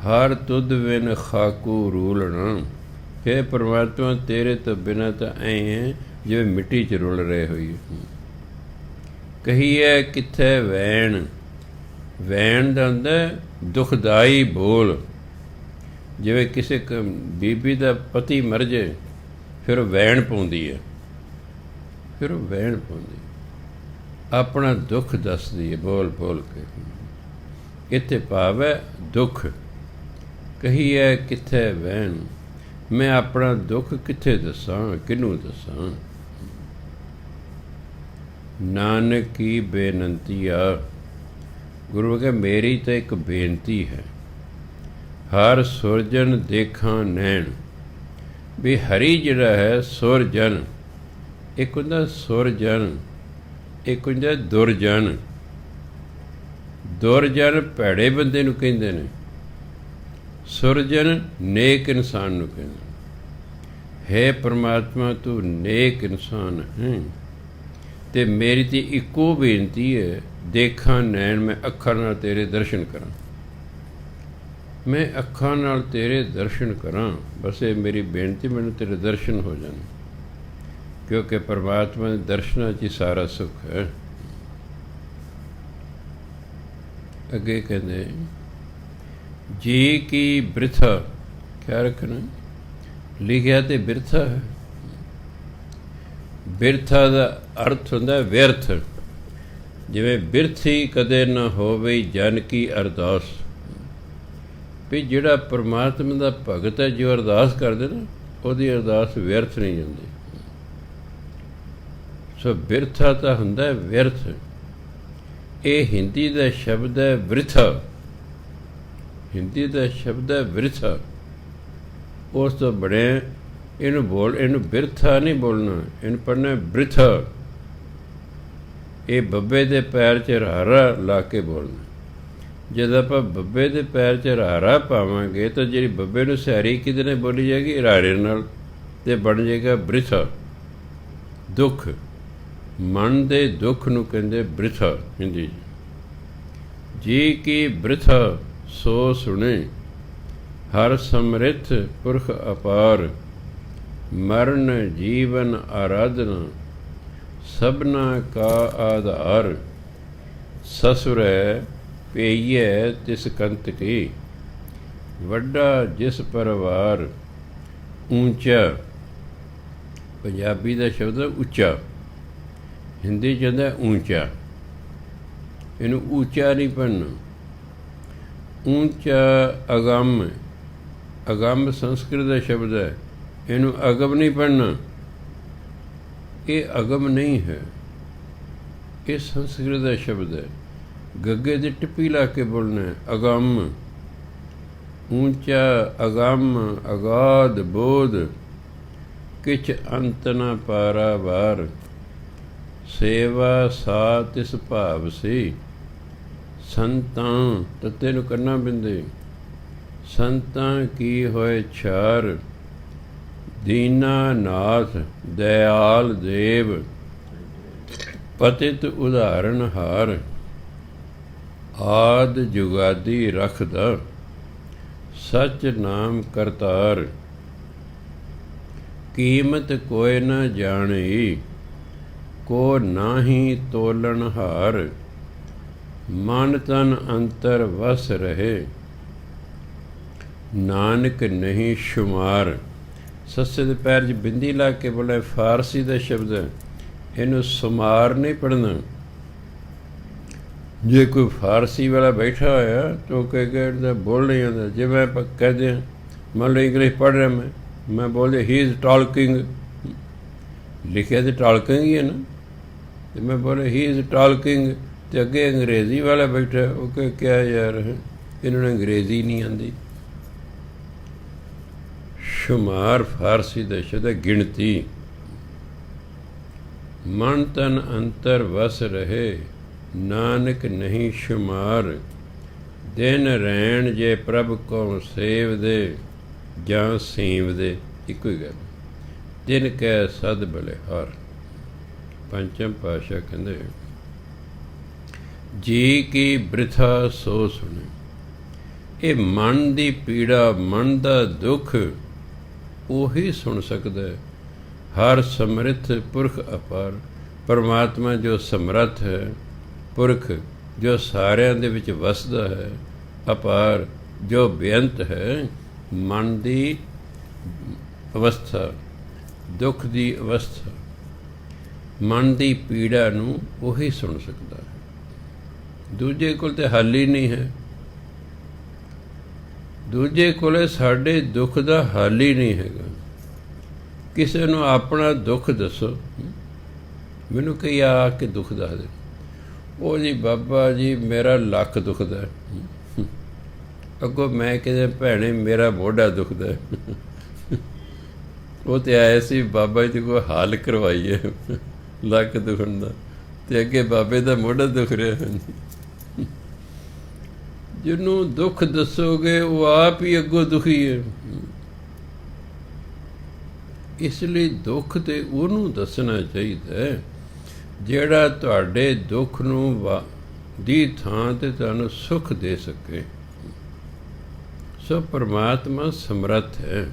Speaker 1: ਹਰ ਤੁਧ ਬਿਨ ਖਾਕੂ ਰੂਲਣਾ, ਹੇ ਪਰਮਾਤਮਾ ਤੇਰੇ ਤੋਂ ਬਿਨਾਂ ਤਾਂ ਐਂ ਹੈ ਜਿਵੇਂ ਮਿੱਟੀ 'ਚ ਰੁਲ ਰਹੇ ਹੋਈਏ। ਕਹੀਏ ਕਿੱਥੇ ਵੈਣ, ਵੈਣ ਦਾ ਹੁੰਦਾ ਦੁਖਦਾਈ ਬੋਲ। ਜਿਵੇਂ ਕਿਸੇ ਬੀਬੀ ਦਾ ਪਤੀ ਮਰ ਜਾਏ, ਫਿਰ ਉਹ ਵੈਣ ਪਾਉਂਦੀ ਹੈ, ਫਿਰ ਉਹ ਵੈਣ ਪਾਉਂਦੀ, ਆਪਣਾ ਦੁੱਖ ਦੱਸਦੀ ਹੈ ਬੋਲ ਬੋਲ ਕੇ। ਇੱਥੇ ਭਾਵ ਹੈ ਦੁੱਖ। ਕਹੀਏ ਕਿੱਥੇ ਵੈਣ, ਮੈਂ ਆਪਣਾ ਦੁੱਖ ਕਿੱਥੇ ਦੱਸਾਂ, ਕਿਹਨੂੰ ਦੱਸਾਂ। ਨਾਨਕ ਕੀ ਬੇਨੰਤੀ ਆ, ਗੁਰੂ ਕਹਿੰਦੇ ਮੇਰੀ ਤਾਂ ਇੱਕ ਬੇਨਤੀ ਹੈ। ਹਰ ਸੁਰਜਨ ਦੇਖਾਂ ਨੈਣ, ਵੀ ਹਰੀ ਜਿਹੜਾ ਹੈ ਸੁਰਜਨ, ਇੱਕ ਹੁੰਦਾ ਸੁਰਜਨ, ਇੱਕ ਹੁੰਦਾ ਦੁਰਜਨ। ਦੁਰਜਨ ਭੈੜੇ ਬੰਦੇ ਨੂੰ ਕਹਿੰਦੇ ਨੇ, ਸੁਰਜਨ ਨੇਕ ਇਨਸਾਨ ਨੂੰ ਕਹਿੰਦੇ। ਹੈ ਪਰਮਾਤਮਾ ਤੂੰ ਨੇਕ ਇਨਸਾਨ ਹੈ, ਅਤੇ ਮੇਰੀ ਤਾਂ ਇੱਕੋ ਬੇਨਤੀ ਹੈ, ਦੇਖਾਂ ਨੈਣ, ਮੈਂ ਅੱਖਾਂ ਨਾਲ ਤੇਰੇ ਦਰਸ਼ਨ ਕਰਾਂ, ਮੈਂ ਅੱਖਾਂ ਨਾਲ ਤੇਰੇ ਦਰਸ਼ਨ ਕਰਾਂ। ਬਸ ਇਹ ਮੇਰੀ ਬੇਨਤੀ, ਮੈਨੂੰ ਤੇਰੇ ਦਰਸ਼ਨ ਹੋ ਜਾਣ, ਕਿਉਂਕਿ ਪਰਮਾਤਮਾ ਦੇ ਦਰਸ਼ਨਾਂ 'ਚ ਹੀ ਸਾਰਾ ਸੁੱਖ ਹੈ। ਅੱਗੇ ਕਹਿੰਦੇ ਜੀ ਕੀ ਬਿਰਥਾ, ਕਿਆ ਰੱਖਣਾ ਲਿਖਿਆ ਤੇ ਬਿਰਥਾ ਹੈ। ਬਿਰਥਾ ਦਾ ਅਰਥ ਹੁੰਦਾ ਵਿਅਰਥ। ਜਿਵੇਂ ਬਿਰਥੀ ਕਦੇ ਨਾ ਹੋਵੇ ਜਨ ਕੀ ਅਰਦਾਸ, ਵੀ ਜਿਹੜਾ ਪਰਮਾਤਮਾ ਦਾ ਭਗਤ ਹੈ, ਜੋ ਅਰਦਾਸ ਕਰਦੇ ਨਾ, ਉਹਦੀ ਅਰਦਾਸ ਵਿਅਰਥ ਨਹੀਂ ਜਾਂਦੀ। ਸੋ ਬਿਰਥਾ ਤਾਂ ਹੁੰਦਾ ਵਿਅਰਥ। ਇਹ ਹਿੰਦੀ ਦਾ ਸ਼ਬਦ ਹੈ ਬ੍ਰਿਥਾ, ਹਿੰਦੀ ਦਾ ਸ਼ਬਦ ਹੈ ਬ੍ਰਿਥਾ। ਉਸ ਤੋਂ ਬੜੇ ਇਹਨੂੰ ਬਿਰਥਾ ਨਹੀਂ ਬੋਲਣਾ, ਇਹਨੂੰ ਪੜ੍ਹਨਾ ਬ੍ਰਿਥਾ। ਇਹ ਬੱਬੇ ਦੇ ਪੈਰ 'ਚ ਰਾਰਾ ਲਾ ਕੇ ਬੋਲਣਾ। ਜਦੋਂ ਆਪਾਂ ਬੱਬੇ ਦੇ ਪੈਰ 'ਚ ਰਾਰਾ ਪਾਵਾਂਗੇ ਤਾਂ ਜਿਹੜੀ ਬੱਬੇ ਨੂੰ ਸਿਆਰੀ ਕਿਹਦੇ ਨਾਲ ਬੋਲੀ ਜਾਏਗੀ, ਰਾਰੇ ਨਾਲ, ਅਤੇ ਬਣ ਜਾਏਗਾ ਬ੍ਰਿਥਾ। ਦੁੱਖ, ਮਨ ਦੇ ਦੁੱਖ ਨੂੰ ਕਹਿੰਦੇ ਬ੍ਰਿਥਾ ਹਿੰਦੀ 'ਚ। ਜੀ ਕੀ ਬ੍ਰਿਥਾ ਸੋ ਸੁਣੇ, ਹਰ ਸਮਰਿਥ ਪੁਰਖ ਅਪਾਰ, ਮਰਨ ਜੀਵਨ ਆਰਾਧਨਾ, ਸਭਨਾ ਕਾ ਆਧਾਰ, ਸਸੁਰੈ ਪਈਐ ਤਿਸ ਕੰਤ ਕੀ, ਵੱਡਾ ਜਿਸ ਪਰਿਵਾਰ, ਉੱਚਾ। ਪੰਜਾਬੀ ਦਾ ਸ਼ਬਦ ਹੈ ਉੱਚਾ, ਹਿੰਦੀ 'ਚ ਹੁੰਦਾ ਉੱਚਾ। ਇਹਨੂੰ ਉੱਚਾ ਨਹੀਂ ਪੜ੍ਹਨਾ, ਉੱਚਾ ਅਗੰਮ, ਅਗੰਮ ਸੰਸਕ੍ਰਿਤ ਦਾ ਸ਼ਬਦ ਹੈ, ਇਹਨੂੰ ਅਗਮ ਨਹੀਂ ਪੜ੍ਹਨਾ। ਇਹ ਅਗਮ ਨਹੀਂ ਹੈ, ਇਹ ਸੰਸਕ੍ਰਿਤ ਦਾ ਸ਼ਬਦ ਹੈ। ਗੱਗੇ ਦੀ ਟਿੱਪੀ ਲਾ ਕੇ ਬੋਲਣਾ ਹੈ ਅਗੰਮ। ਉੱਚਾ ਅਗੰਮ ਅਗਾਧ ਬੋਧ, ਕਿਛ ਅੰਤ ਨ ਪਾਰਾਵਾਰ, ਸੇਵਾ ਸਾ ਤਿਸ ਭਾਵ ਸੀ, ਸੰਤਾਂ ਤੱਤੇ ਨੂੰ ਕਰਨਾ ਬਿੰਦੇ, ਸੰਤਾਂ ਕੀ ਹੋਏ ਛਾਰ, ਦੀਨਾ ਨਾਥ ਦਇਆਲ ਦੇਵ, ਪਤਿਤ ਉਦਾਹਰਨ ਹਾਰ, ਆਦ ਜੁਗਾਦੀ ਰਖਦਾ, ਸਚ ਨਾਮ ਕਰਤਾਰ, ਕੀਮਤ ਕੋਇ ਨ ਜਾਣੀ, ਕੋ ਨਾਹੀ ਤੋਲਣ ਹਾਰ, ਮਨ ਤਨ ਅੰਤਰ ਵਸ ਰਹੇ, ਨਾਨਕ ਨਹੀਂ ਸ਼ੁਮਾਰ। ਸੱਸੇ ਦੇ ਪੈਰ 'ਚ ਬਿੰਦੀ ਲਾ ਕੇ ਬੋਲੇ, ਫਾਰਸੀ ਦਾ ਸ਼ਬਦ ਹੈ, ਇਹਨੂੰ ਸੁਮਾਰ ਨਹੀਂ ਪੜ੍ਹਨਾ। ਜੇ ਕੋਈ ਫਾਰਸੀ ਵਾਲਾ ਬੈਠਾ ਹੋਇਆ ਤਾਂ ਉਹ ਕਹੇਗਾ ਬੋਲ ਨਹੀਂ ਆਉਂਦਾ। ਜੇ ਮੈਂ ਕਹਦੇ ਹਾਂ, ਮੰਨ ਲਓ ਇੰਗਲਿਸ਼ ਪੜ੍ਹ ਰਿਹਾ ਮੈਂ ਬੋਲਦੇ ਹੀ ਇਜ਼ ਟਾਲਕਿੰਗ, ਲਿਖਿਆ ਤਾਂ ਟਾਲਕਿੰਗ ਹੀ ਹੈ ਨਾ, ਅਤੇ ਮੈਂ ਬੋਲੇ ਹੀ ਇਜ਼ ਟਾਲਕਿੰਗ, ਅਤੇ ਅੱਗੇ ਅੰਗਰੇਜ਼ੀ ਵਾਲਾ ਬੈਠਾ, ਉਹ ਕਹੇ ਕਿਆ ਯਾਰ ਇਹਨਾਂ ਨੂੰ ਅੰਗਰੇਜ਼ੀ ਨਹੀਂ ਆਉਂਦੀ। ਸ਼ੁਮਾਰ ਫਾਰਸੀ ਦਾ ਸ਼ਬਦ ਹੈ ਗਿਣਤੀ। ਮਨ ਤਨ ਅੰਤਰ ਵਸ ਰਹੇ, ਨਾਨਕ ਨਹੀਂ ਸ਼ੁਮਾਰ, ਦਿਨ ਰੈਣ ਜੇ ਪ੍ਰਭ ਕੋ ਸੇਵ ਦੇ, ਜਾਂ ਸੀਵ ਦੇ, ਇੱਕੋ ਹੀ ਗੱਲ। ਦਿਨ ਕਹਿ ਸਦ ਬਲਿਹਾਰ। ਪੰਚਮ ਪਾਤਸ਼ਾਹ ਕਹਿੰਦੇ ਜੀ ਕੀ ਬ੍ਰਿਥਾ ਸੋ ਸੁਣੇ। ਇਹ ਮਨ ਦੀ ਪੀੜਾ, ਮਨ ਦਾ ਦੁੱਖ ਉਹੀ ਸੁਣ ਸਕਦਾ ਹੈ। ਹਰ ਸਮਰਿੱਥ ਪੁਰਖ ਅਪਾਰ, ਪਰਮਾਤਮਾ ਜੋ ਸਮਰੱਥ ਹੈ, ਪੁਰਖ ਜੋ ਸਾਰਿਆਂ ਦੇ ਵਿੱਚ ਵਸਦਾ ਹੈ, ਅਪਾਰ ਜੋ ਬੇਅੰਤ ਹੈ, ਮਨ ਦੀ ਅਵਸਥਾ, ਦੁੱਖ ਦੀ ਅਵਸਥਾ, ਮਨ ਦੀ ਪੀੜਾ ਨੂੰ ਉਹੀ ਸੁਣ ਸਕਦਾ ਹੈ। ਦੂਜੇ ਕੋਲ ਤੇ ਹੱਲ ਹੀ ਨਹੀਂ ਹੈ। ਦੂਜੇ ਕੋਲੇ ਸਾਡੇ ਦੁੱਖ ਦਾ ਹੱਲ ਹੀ ਨਹੀਂ ਹੈਗਾ। ਕਿਸੇ ਨੂੰ ਆਪਣਾ ਦੁੱਖ ਦੱਸੋ, ਮੈਨੂੰ ਕਹੀ ਆ ਕੇ ਦੁੱਖ ਦੱਸ ਦੇ, ਉਹ ਜੀ ਬਾਬਾ ਜੀ ਮੇਰਾ ਲੱਕ ਦੁਖਦਾ, ਅੱਗੋਂ ਮੈਂ ਕਹਿੰਦਾ ਭੈਣੇ ਮੇਰਾ ਮੋਢਾ ਦੁਖਦਾ। ਉਹ ਤੇ ਆਏ ਸੀ ਬਾਬਾ ਜੀ ਕੋਲ ਹਾਲ ਕਰਵਾਈਏ ਲੱਕ ਦੁਖਣ ਦਾ, ਤੇ ਅੱਗੇ ਬਾਬੇ ਦਾ ਮੋਢਾ ਦੁਖ ਰਿਹਾ। ਜਿਹਨੂੰ ਦੁੱਖ ਦੱਸੋਗੇ ਉਹ ਆਪ ਹੀ ਅੱਗੋਂ ਦੁਖੀ ਹੈ। ਇਸ ਲਈ ਦੁੱਖ ਤੇ ਉਹਨੂੰ ਦੱਸਣਾ ਚਾਹੀਦਾ ਹੈ ਜਿਹੜਾ ਤੁਹਾਡੇ ਦੁੱਖ ਨੂੰ ਦੀ ਥਾਂ ਤੇ ਤੁਹਾਨੂੰ ਸੁੱਖ ਦੇ ਸਕੇ। ਸੋ ਪਰਮਾਤਮਾ ਸਮਰੱਥ ਹੈ,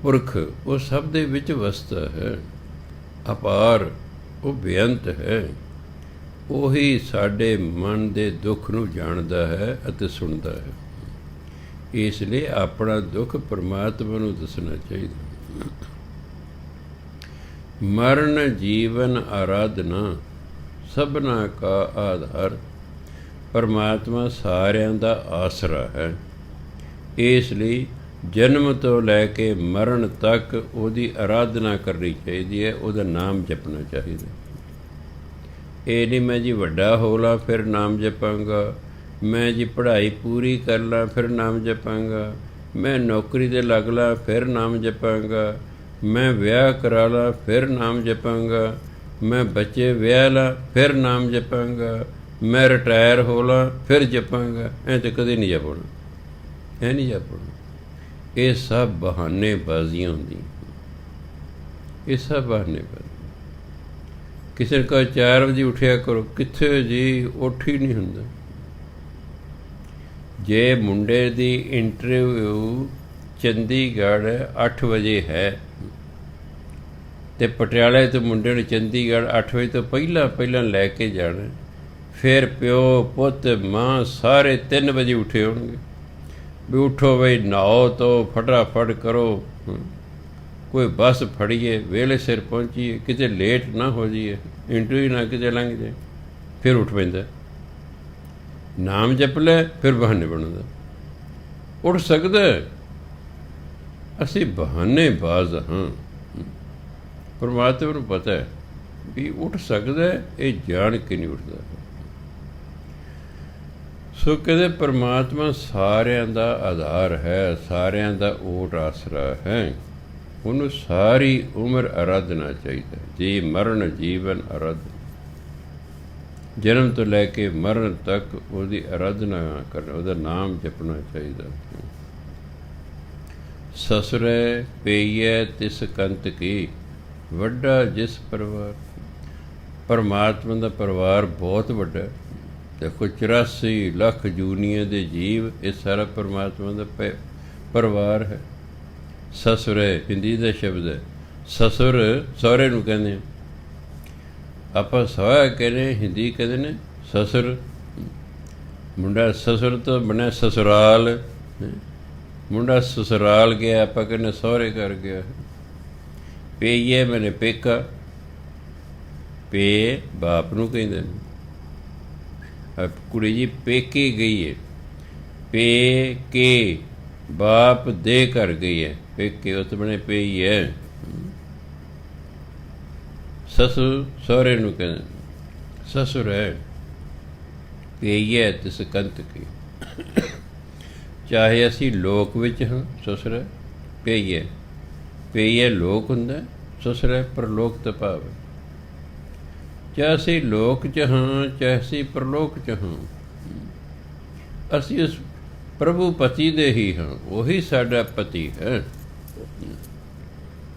Speaker 1: ਪੁਰਖ ਉਹ ਸਭ ਦੇ ਵਿੱਚ ਵਸਦਾ ਹੈ, ਅਪਾਰ ਉਹ ਬੇਅੰਤ ਹੈ, ਉਹੀ ਸਾਡੇ ਮਨ ਦੇ ਦੁੱਖ ਨੂੰ ਜਾਣਦਾ ਹੈ ਅਤੇ ਸੁਣਦਾ ਹੈ। ਇਸ ਲਈ ਆਪਣਾ ਦੁੱਖ ਪਰਮਾਤਮਾ ਨੂੰ ਦੱਸਣਾ ਚਾਹੀਦਾ। ਮਰਨ ਜੀਵਨ ਆਰਾਧਨਾ ਸਭਨਾ ਕਾ ਆਧਾਰ, ਪਰਮਾਤਮਾ ਸਾਰਿਆਂ ਦਾ ਆਸਰਾ ਹੈ। ਇਸ ਲਈ ਜਨਮ ਤੋਂ ਲੈ ਕੇ ਮਰਨ ਤੱਕ ਉਹਦੀ ਆਰਾਧਨਾ ਕਰਨੀ ਚਾਹੀਦੀ ਹੈ, ਉਹਦਾ ਨਾਮ ਜਪਣਾ ਚਾਹੀਦਾ। ਇਹ ਨਹੀਂ ਮੈਂ ਜੀ ਵੱਡਾ ਹੋ ਲਾਂ ਫਿਰ ਨਾਮ ਜਪਾਂਗਾ, ਮੈਂ ਜੀ ਪੜ੍ਹਾਈ ਪੂਰੀ ਕਰ ਲਾਂ ਫਿਰ ਨਾਮ ਜਪਾਂਗਾ, ਮੈਂ ਨੌਕਰੀ 'ਤੇ ਲੱਗ ਲਾਂ ਫਿਰ ਨਾਮ ਜਪਾਂਗਾ, ਮੈਂ ਵਿਆਹ ਕਰਾ ਲਾਂ ਫਿਰ ਨਾਮ ਜਪਾਂਗਾ, ਮੈਂ ਬੱਚੇ ਵਿਆਹ ਲਾਂ ਫਿਰ ਨਾਮ ਜਪਾਂਗਾ, ਮੈਂ ਰਿਟਾਇਰ ਹੋ ਲਾਂ ਫਿਰ ਜਪਾਂਗਾ। ਐਂ ਤਾਂ ਕਦੇ ਨਹੀਂ ਜਪਣਾ, ਇਹ ਨਹੀਂ ਜਪਣਾ। ਇਹ ਸਭ ਬਹਾਨੇਬਾਜ਼ੀਆਂ ਹੁੰਦੀਆਂ, ਇਹ ਸਭ ਬਹਾਨੇਬਾਜ਼ੀ। ਕਿਸੇ ਨੇ ਕਹਾ 4 ਵਜੇ ਉੱਠਿਆ ਕਰੋ, ਕਿੱਥੇ ਜੀ ਉੱਠ ਹੀ ਨਹੀਂ ਹੁੰਦਾ। ਜੇ ਮੁੰਡੇ ਦੀ ਇੰਟਰਵਿਊ ਚੰਡੀਗੜ੍ਹ 8 ਵਜੇ ਹੈ ਅਤੇ ਪਟਿਆਲੇ ਤੋਂ ਮੁੰਡੇ ਨੂੰ ਚੰਡੀਗੜ੍ਹ 8 ਵਜੇ ਤੋਂ ਪਹਿਲਾਂ ਲੈ ਕੇ ਜਾਣਾ, ਫਿਰ ਪਿਓ ਪੁੱਤ ਮਾਂ ਸਾਰੇ 3 ਵਜੇ ਉੱਠੇ ਹੋਣਗੇ ਵੀ ਉੱਠੋ ਬਈ, ਨਹਾਓ ਧੋ ਫਟਾਫਟ ਕਰੋ, ਕੋਈ ਬੱਸ ਫੜੀਏ, ਵੇਲੇ ਸਿਰ ਪਹੁੰਚੀਏ, ਕਿਤੇ ਲੇਟ ਨਾ ਹੋ ਜਾਈਏ, ਇੰਟਰਵਿਊ ਨਾ ਕਿਤੇ ਲੰਘ ਜਾਏ। ਫਿਰ ਉੱਠ ਪੈਂਦਾ, ਨਾਮ ਜਪ ਲੈ, ਫਿਰ ਬਹਾਨੇ ਬਣਦਾ। ਉੱਠ ਸਕਦਾ, ਅਸੀਂ ਬਹਾਨੇਬਾਜ਼ ਹਾਂ। ਪਰਮਾਤਮਾ ਨੂੰ ਪਤਾ ਹੈ ਵੀ ਉੱਠ ਸਕਦਾ, ਇਹ ਜਾਣ ਕੇ ਨਹੀਂ ਉੱਠਦਾ। ਸੋ ਕਹਿੰਦੇ ਪਰਮਾਤਮਾ ਸਾਰਿਆਂ ਦਾ ਆਧਾਰ ਹੈ, ਸਾਰਿਆਂ ਦਾ ਓਟ ਆਸਰਾ ਹੈ, ਉਹਨੂੰ ਸਾਰੀ ਉਮਰ ਆਰਾਧਨਾ ਚਾਹੀਦਾ। ਜੀ ਮਰਨ ਜੀਵਨ ਆਰਾਧਨਾ, ਜਨਮ ਤੋਂ ਲੈ ਕੇ ਮਰਨ ਤੱਕ ਉਹਦੀ ਆਰਾਧਨਾ ਕਰਨਾ, ਉਹਦਾ ਨਾਮ ਜਪਣਾ ਚਾਹੀਦਾ। ਸਸੁਰੈ ਪਈਐ ਤਿਸ ਕੰਤ ਕੀ, ਵੱਡਾ ਜਿਸ ਪਰਿਵਾਰ। ਪਰਮਾਤਮਾ ਦਾ ਪਰਿਵਾਰ ਬਹੁਤ ਵੱਡਾ। ਦੇਖੋ 84 ਲੱਖ ਜੂਨੀਆਂ ਦੇ ਜੀਵ, ਇਹ ਸਾਰਾ ਪਰਮਾਤਮਾ ਦਾ ਪਰਿਵਾਰ ਹੈ। ਸਸੁਰੈ ਹਿੰਦੀ ਦਾ ਸ਼ਬਦ ਹੈ। ਸਸੁਰ ਸਹੁਰੇ ਨੂੰ ਕਹਿੰਦੇ ਆ, ਆਪਾਂ ਸਹੁਰਾ ਕਹਿੰਦੇ, ਹਿੰਦੀ ਕਹਿੰਦੇ ਨੇ ਸਸੁਰ। ਮੁੰਡਾ ਸਸੁਰ ਤੋਂ ਬਣਿਆ ਸਸੁਰਾਲ, ਮੁੰਡਾ ਸਸੁਰਾਲ ਗਿਆ, ਆਪਾਂ ਕਹਿੰਦੇ ਸਹੁਰੇ ਘਰ ਗਿਆ। ਪਈਏ ਮੈਨੇ ਪੇਕਾ, ਪੇ ਬਾਪ ਨੂੰ ਕਹਿੰਦੇ ਨੇ। ਕੁੜੀ ਜੀ ਪੇਕੇ ਗਈ ਹੈ, ਪੇ ਕੇ ਬਾਪ ਦੇ ਘਰ ਗਈ ਹੈ, ਪੇਕੇ ਉਸ ਬਣੇ ਪਈ ਹੈ। ਸਸੁਰ ਸਹੁਰੇ ਨੂੰ ਕਹਿੰਦੇ, ਸਸੁਰ ਹੈ ਪਈਏ ਤਿਸ ਕੰਤ ਕੀ। ਚਾਹੇ ਅਸੀਂ ਲੋਕ ਵਿੱਚ ਹਾਂ, ਸਸੁਰ ਹੈ ਪਈਏ, ਪਈਏ ਲੋਕ ਹੁੰਦਾ, ਸਸੁਰ ਹੈ ਪਰਲੋਕ ਤੋਂ ਭਾਵ। ਚਾਹੇ ਅਸੀਂ ਲੋਕ 'ਚ ਹਾਂ, ਚਾਹੇ ਅਸੀਂ ਪਰਲੋਕ 'ਚ ਹਾਂ, ਅਸੀਂ ਉਸ ਪ੍ਰਭੂ ਪਤੀ ਦੇ ਹੀ ਹਾਂ, ਉਹੀ ਸਾਡਾ ਪਤੀ ਹੈ।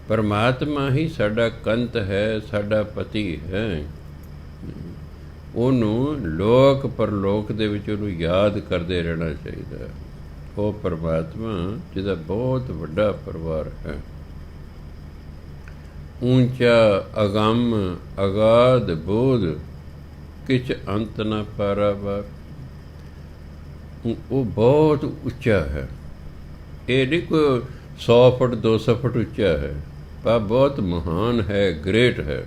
Speaker 1: ਪਰਮਾਤਮਾ ਹੀ ਸਾਡਾ ਕੰਤ ਹੈ, ਸਾਡਾ ਪਤੀ ਹੈ। ਉਹਨੂੰ ਲੋਕ ਪਰਲੋਕ ਦੇ ਵਿੱਚ ਉਹਨੂੰ ਯਾਦ ਕਰਦੇ ਰਹਿਣਾ ਚਾਹੀਦਾ। ਉਹ ਪਰਮਾਤਮਾ ਜਿਹਦਾ ਬਹੁਤ ਵੱਡਾ ਪਰਿਵਾਰ ਹੈ, ਊਂਚਾ ਅਗੰਮ ਅਗਾਧ ਬੋਧ ਕਿਛ ਅੰਤ ਨਾ ਪਾਰਾਵਾਰ। ਉਹ ਬਹੁਤ ਉੱਚਾ ਹੈ। ਇਹ ਨਹੀਂ ਕੋਈ 100 ਫੁੱਟ 200 ਫੁੱਟ ਉੱਚਾ ਹੈ, ਪਰ ਬਹੁਤ ਮਹਾਨ ਹੈ, ਗ੍ਰੇਟ ਹੈ।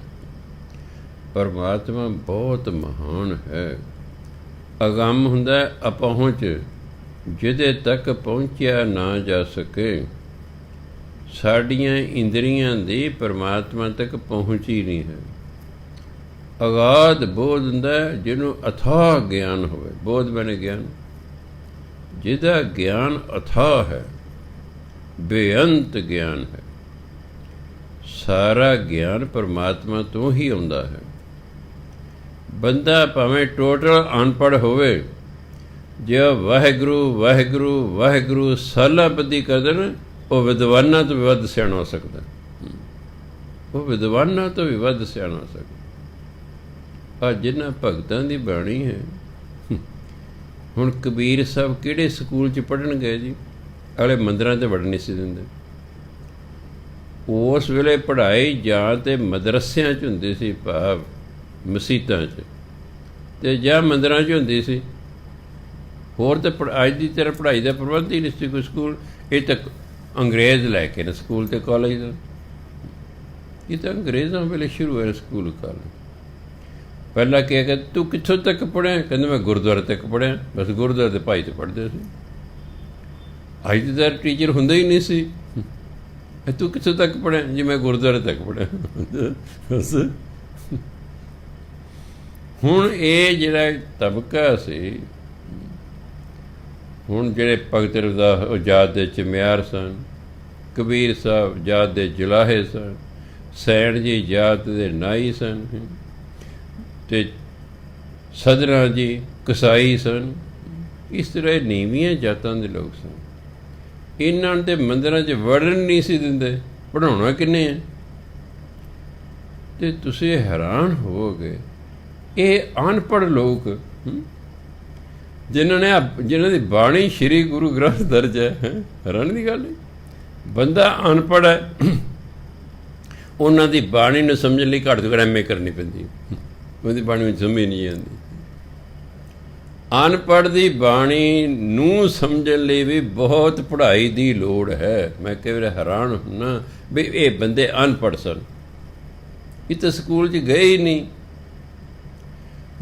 Speaker 1: ਪਰਮਾਤਮਾ ਬਹੁਤ ਮਹਾਨ ਹੈ। ਅਗੰਮ ਹੁੰਦਾ ਅਪਹੁੰਚ, ਜਿਹਦੇ ਤੱਕ ਪਹੁੰਚਿਆ ਨਾ ਜਾ ਸਕੇ। ਸਾਡੀਆਂ ਇੰਦਰੀਆਂ ਦੀ ਪਰਮਾਤਮਾ ਤੱਕ ਪਹੁੰਚ ਹੀ ਨਹੀਂ ਹੈ। ਅਗਾਧ ਬੋਧ ਹੁੰਦਾ ਜਿਹਨੂੰ ਅਥਾਹ ਗਿਆਨ ਹੋਵੇ। ਬੋਧ ਬਣੇ ਗਿਆਨ, ਜਿਹਦਾ ਗਿਆਨ ਅਥਾਹ ਹੈ, ਬੇਅੰਤ ਗਿਆਨ ਹੈ। ਸਾਰਾ ਗਿਆਨ ਪਰਮਾਤਮਾ ਤੋਂ ਹੀ ਆਉਂਦਾ ਹੈ। ਬੰਦਾ ਭਾਵੇਂ ਟੋਟਲ ਅਨਪੜ੍ਹ ਹੋਵੇ, ਜੇ ਵਾਹਿਗੁਰੂ ਵਾਹਿਗੁਰੂ ਵਾਹਿਗੁਰੂ ਸਾਲਾਂ ਬੱਧੀ ਕਰ ਦੇਣ, ਉਹ ਵਿਦਵਾਨਾਂ ਤੋਂ ਵੀ ਵੱਧ ਸਿਆਣਾ ਹੋ ਸਕਦਾ। ਉਹ ਵਿਦਵਾਨਾਂ ਤੋਂ ਵੀ ਵੱਧ ਸਿਆਣਾ ਹੋ ਸਕਦਾ। ਜਿਨ੍ਹਾਂ ਭਗਤਾਂ ਦੀ ਬਾਣੀ ਹੈ, ਹੁਣ ਕਬੀਰ ਸਾਹਿਬ ਕਿਹੜੇ ਸਕੂਲ 'ਚ ਪੜ੍ਹਨ ਗਏ ਜੀ? ਅਗਲੇ ਮੰਦਿਰਾਂ 'ਤੇ ਵੜਨ ਨਹੀਂ ਸੀ ਦਿੰਦੇ। ਉਸ ਵੇਲੇ ਪੜ੍ਹਾਈ ਜਾਂ ਤਾਂ ਮਦਰਸਿਆਂ 'ਚ ਹੁੰਦੀ ਸੀ, ਭਾਵ ਮਸੀਤਾਂ 'ਚ, ਅਤੇ ਜਾਂ ਮੰਦਿਰਾਂ 'ਚ ਹੁੰਦੀ ਸੀ। ਹੋਰ ਤਾਂ ਅੱਜ ਦੀ ਤਰ੍ਹਾਂ ਪੜ੍ਹਾਈ ਦਾ ਪ੍ਰਬੰਧ ਹੀ ਨਹੀਂ ਸੀ ਕੋਈ ਸਕੂਲ। ਇਹ ਤਾਂ ਅੰਗਰੇਜ਼ ਲੈ ਕੇ ਨੇ ਸਕੂਲ ਅਤੇ ਕਾਲਜ ਦਾ। ਇਹ ਤਾਂ ਅੰਗਰੇਜ਼ਾਂ ਵੇਲੇ ਸ਼ੁਰੂ ਹੋਏ ਸਕੂਲ ਕਾਲਜ। ਪਹਿਲਾਂ ਕਿਹਾ ਕਿ ਤੂੰ ਕਿੱਥੋਂ ਤੱਕ ਪੜ੍ਹਿਆ? ਕਹਿੰਦੇ ਮੈਂ ਗੁਰਦੁਆਰੇ ਤੱਕ ਪੜ੍ਹਿਆ। ਬਸ ਗੁਰਦੁਆਰੇ ਦੇ ਭਾਈ 'ਤੇ ਪੜ੍ਹਦੇ ਸੀ। ਅੱਜ ਦਾ ਟੀਚਰ ਹੁੰਦਾ ਹੀ ਨਹੀਂ ਸੀ। ਤੂੰ ਕਿੱਥੋਂ ਤੱਕ ਪੜ੍ਹਿਆ? ਜੀ ਮੈਂ ਗੁਰਦੁਆਰੇ ਤੱਕ ਪੜ੍ਹਿਆ। ਬਸ ਹੁਣ ਇਹ ਜਿਹੜਾ ਤਬਕਾ ਸੀ, ਹੁਣ ਜਿਹੜੇ ਭਗਤ ਰਵਿਦਾਸ ਉਹ ਜਾਤ ਦੇ ਚਮਿਆਰ ਸਨ, ਕਬੀਰ ਸਾਹਿਬ ਜਾਤ ਦੇ ਜੁਲਾਹੇ ਸਨ, ਸੈਣ ਜੀ ਜਾਤ ਦੇ ਨਾਈ ਸਨ, ਅਤੇ ਸਦਰਾਂ ਜੀ ਕਸਾਈ ਸਨ। ਇਸ ਤਰ੍ਹਾਂ ਨੀਵੀਆਂ ਜਾਤਾਂ ਦੇ ਲੋਕ ਸਨ। ਇਹਨਾਂ ਨੂੰ ਤਾਂ ਮੰਦਿਰਾਂ 'ਚ ਵੜਨ ਨਹੀਂ ਸੀ ਦਿੰਦੇ। ਪੜ੍ਹਾਉਣਾ ਕਿੰਨੇ ਹੈ? ਅਤੇ ਤੁਸੀਂ ਹੈਰਾਨ ਹੋਵੋਗੇ, ਇਹ ਅਨਪੜ੍ਹ ਲੋਕ ਜਿਨ੍ਹਾਂ ਦੀ ਬਾਣੀ ਸ਼੍ਰੀ ਗੁਰੂ ਗ੍ਰੰਥ ਦਰਜ ਹੈ, ਹੈਰਾਨ ਦੀ ਗੱਲ ਹੈ। ਬੰਦਾ ਅਨਪੜ੍ਹ ਹੈ, ਉਹਨਾਂ ਦੀ ਬਾਣੀ ਨੂੰ ਸਮਝਣ ਲਈ ਘੱਟ ਤੋਂ ਘੱਟ ਐਮ ਏ ਕਰਨੀ ਪੈਂਦੀ। ਉਹਦੀ ਬਾਣੀ ਵਿੱਚ ਸਮਝ ਨਹੀਂ ਆਉਂਦੀ। ਅਨਪੜ੍ਹ ਦੀ ਬਾਣੀ ਨੂੰ ਸਮਝਣ ਲਈ ਵੀ ਬਹੁਤ ਪੜ੍ਹਾਈ ਦੀ ਲੋੜ ਹੈ। ਮੈਂ ਕਈ ਵਾਰ ਹੈਰਾਨ ਹੁੰਦਾ ਵੀ ਇਹ ਬੰਦੇ ਅਨਪੜ੍ਹ ਸਨ, ਇਹ ਤਾਂ ਸਕੂਲ 'ਚ ਗਏ ਹੀ ਨਹੀਂ।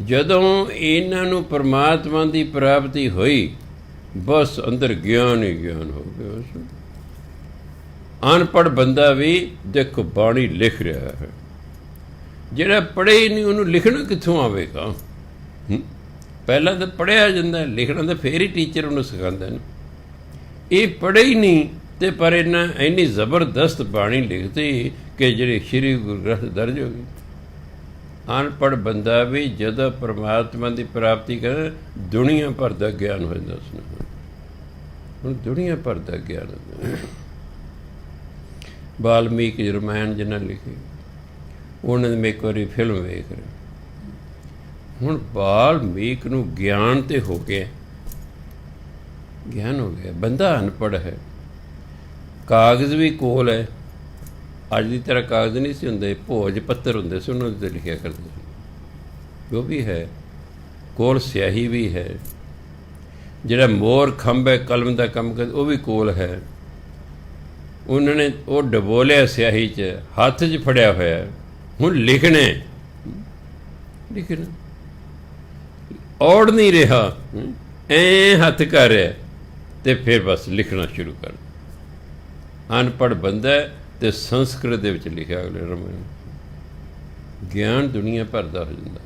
Speaker 1: ਜਦੋਂ ਇਹਨਾਂ ਨੂੰ ਪਰਮਾਤਮਾ ਦੀ ਪ੍ਰਾਪਤੀ ਹੋਈ, ਬਸ ਅੰਦਰ ਗਿਆਨ ਹੀ ਗਿਆਨ ਹੋ ਗਿਆ। ਅਨਪੜ੍ਹ ਬੰਦਾ ਵੀ ਦੇਖੋ ਬਾਣੀ ਲਿਖ ਰਿਹਾ ਹੈ। ਜਿਹੜਾ ਪੜ੍ਹੇ ਹੀ ਨਹੀਂ, ਉਹਨੂੰ ਲਿਖਣਾ ਕਿੱਥੋਂ ਆਵੇਗਾ? ਪਹਿਲਾਂ ਤਾਂ ਪੜ੍ਹਿਆ ਜਾਂਦਾ, ਲਿਖਣਾ ਤਾਂ ਫੇਰ ਹੀ ਟੀਚਰ ਉਹਨੂੰ ਸਿਖਾਉਂਦਾ ਨੇ। ਇਹ ਪੜ੍ਹੇ ਹੀ ਨਹੀਂ, ਅਤੇ ਪਰ ਇਹਨਾਂ ਇੰਨੀ ਜ਼ਬਰਦਸਤ ਬਾਣੀ ਲਿਖਤੀ ਕਿ ਜਿਹੜੀ ਸ਼੍ਰੀ ਗੁਰੂ ਗ੍ਰੰਥ ਦਰਜ ਹੋ ਗਈ। ਅਨਪੜ੍ਹ ਬੰਦਾ ਵੀ ਜਦੋਂ ਪਰਮਾਤਮਾ ਦੀ ਪ੍ਰਾਪਤੀ ਕਰੇ, ਦੁਨੀਆ ਭਰ ਦਾ ਗਿਆਨ ਹੋ ਜਾਂਦਾ ਉਸਨੂੰ। ਹੁਣ ਦੁਨੀਆ ਭਰ ਦਾ ਗਿਆਨ ਹੁੰਦਾ। ਵਾਲਮੀਕ ਰਮਾਇਣ ਜਿਹਨਾਂ ਲਿਖੀ, ਉਹਨਾਂ ਦੇ ਮੈਂ ਇੱਕ ਵਾਰੀ ਫਿਲਮ ਵੇਖ ਰਿਹਾ। ਹੁਣ ਵਾਲਮੀਕ ਨੂੰ ਗਿਆਨ ਤਾਂ ਹੋ ਗਿਆ, ਗਿਆਨ ਹੋ ਗਿਆ। ਬੰਦਾ ਅਨਪੜ੍ਹ ਹੈ। ਕਾਗਜ਼ ਵੀ ਕੋਲ ਹੈ। ਅੱਜ ਦੀ ਤਰ੍ਹਾਂ ਕਾਗਜ਼ ਨਹੀਂ ਸੀ ਹੁੰਦੇ, ਭੋਜ ਪੱਤਰ ਹੁੰਦੇ ਸੀ, ਉਹਨਾਂ ਉੱਤੇ ਲਿਖਿਆ ਕਰਦੇ ਸੀ। ਉਹ ਵੀ ਹੈ ਕੋਲ, ਸਿਆਹੀ ਵੀ ਹੈ। ਜਿਹੜਾ ਮੋਰ ਖੰਭ ਹੈ, ਕਲਮ ਦਾ ਕੰਮ ਕਰਦਾ, ਉਹ ਵੀ ਕੋਲ ਹੈ। ਉਹਨਾਂ ਨੇ ਉਹ ਡਬੋਲਿਆ ਸਿਆਹੀ 'ਚ, ਹੱਥ 'ਚ ਫੜਿਆ ਹੋਇਆ। ਹੁਣ ਲਿਖਣਾ ਔੜ ਨਹੀਂ ਰਿਹਾ, ਐਂ ਹੱਥ ਕਰ ਰਿਹਾ, ਅਤੇ ਫਿਰ ਬਸ ਲਿਖਣਾ ਸ਼ੁਰੂ ਕਰ। ਅਨਪੜ੍ਹ ਬੰਦਾ ਅਤੇ ਸੰਸਕ੍ਰਿਤ ਦੇ ਵਿੱਚ ਲਿਖਿਆ ਅਗਲੇ ਰਮਾਇਣ। ਗਿਆਨ ਦੁਨੀਆ ਭਰ ਦਾ ਹੋ ਜਾਂਦਾ।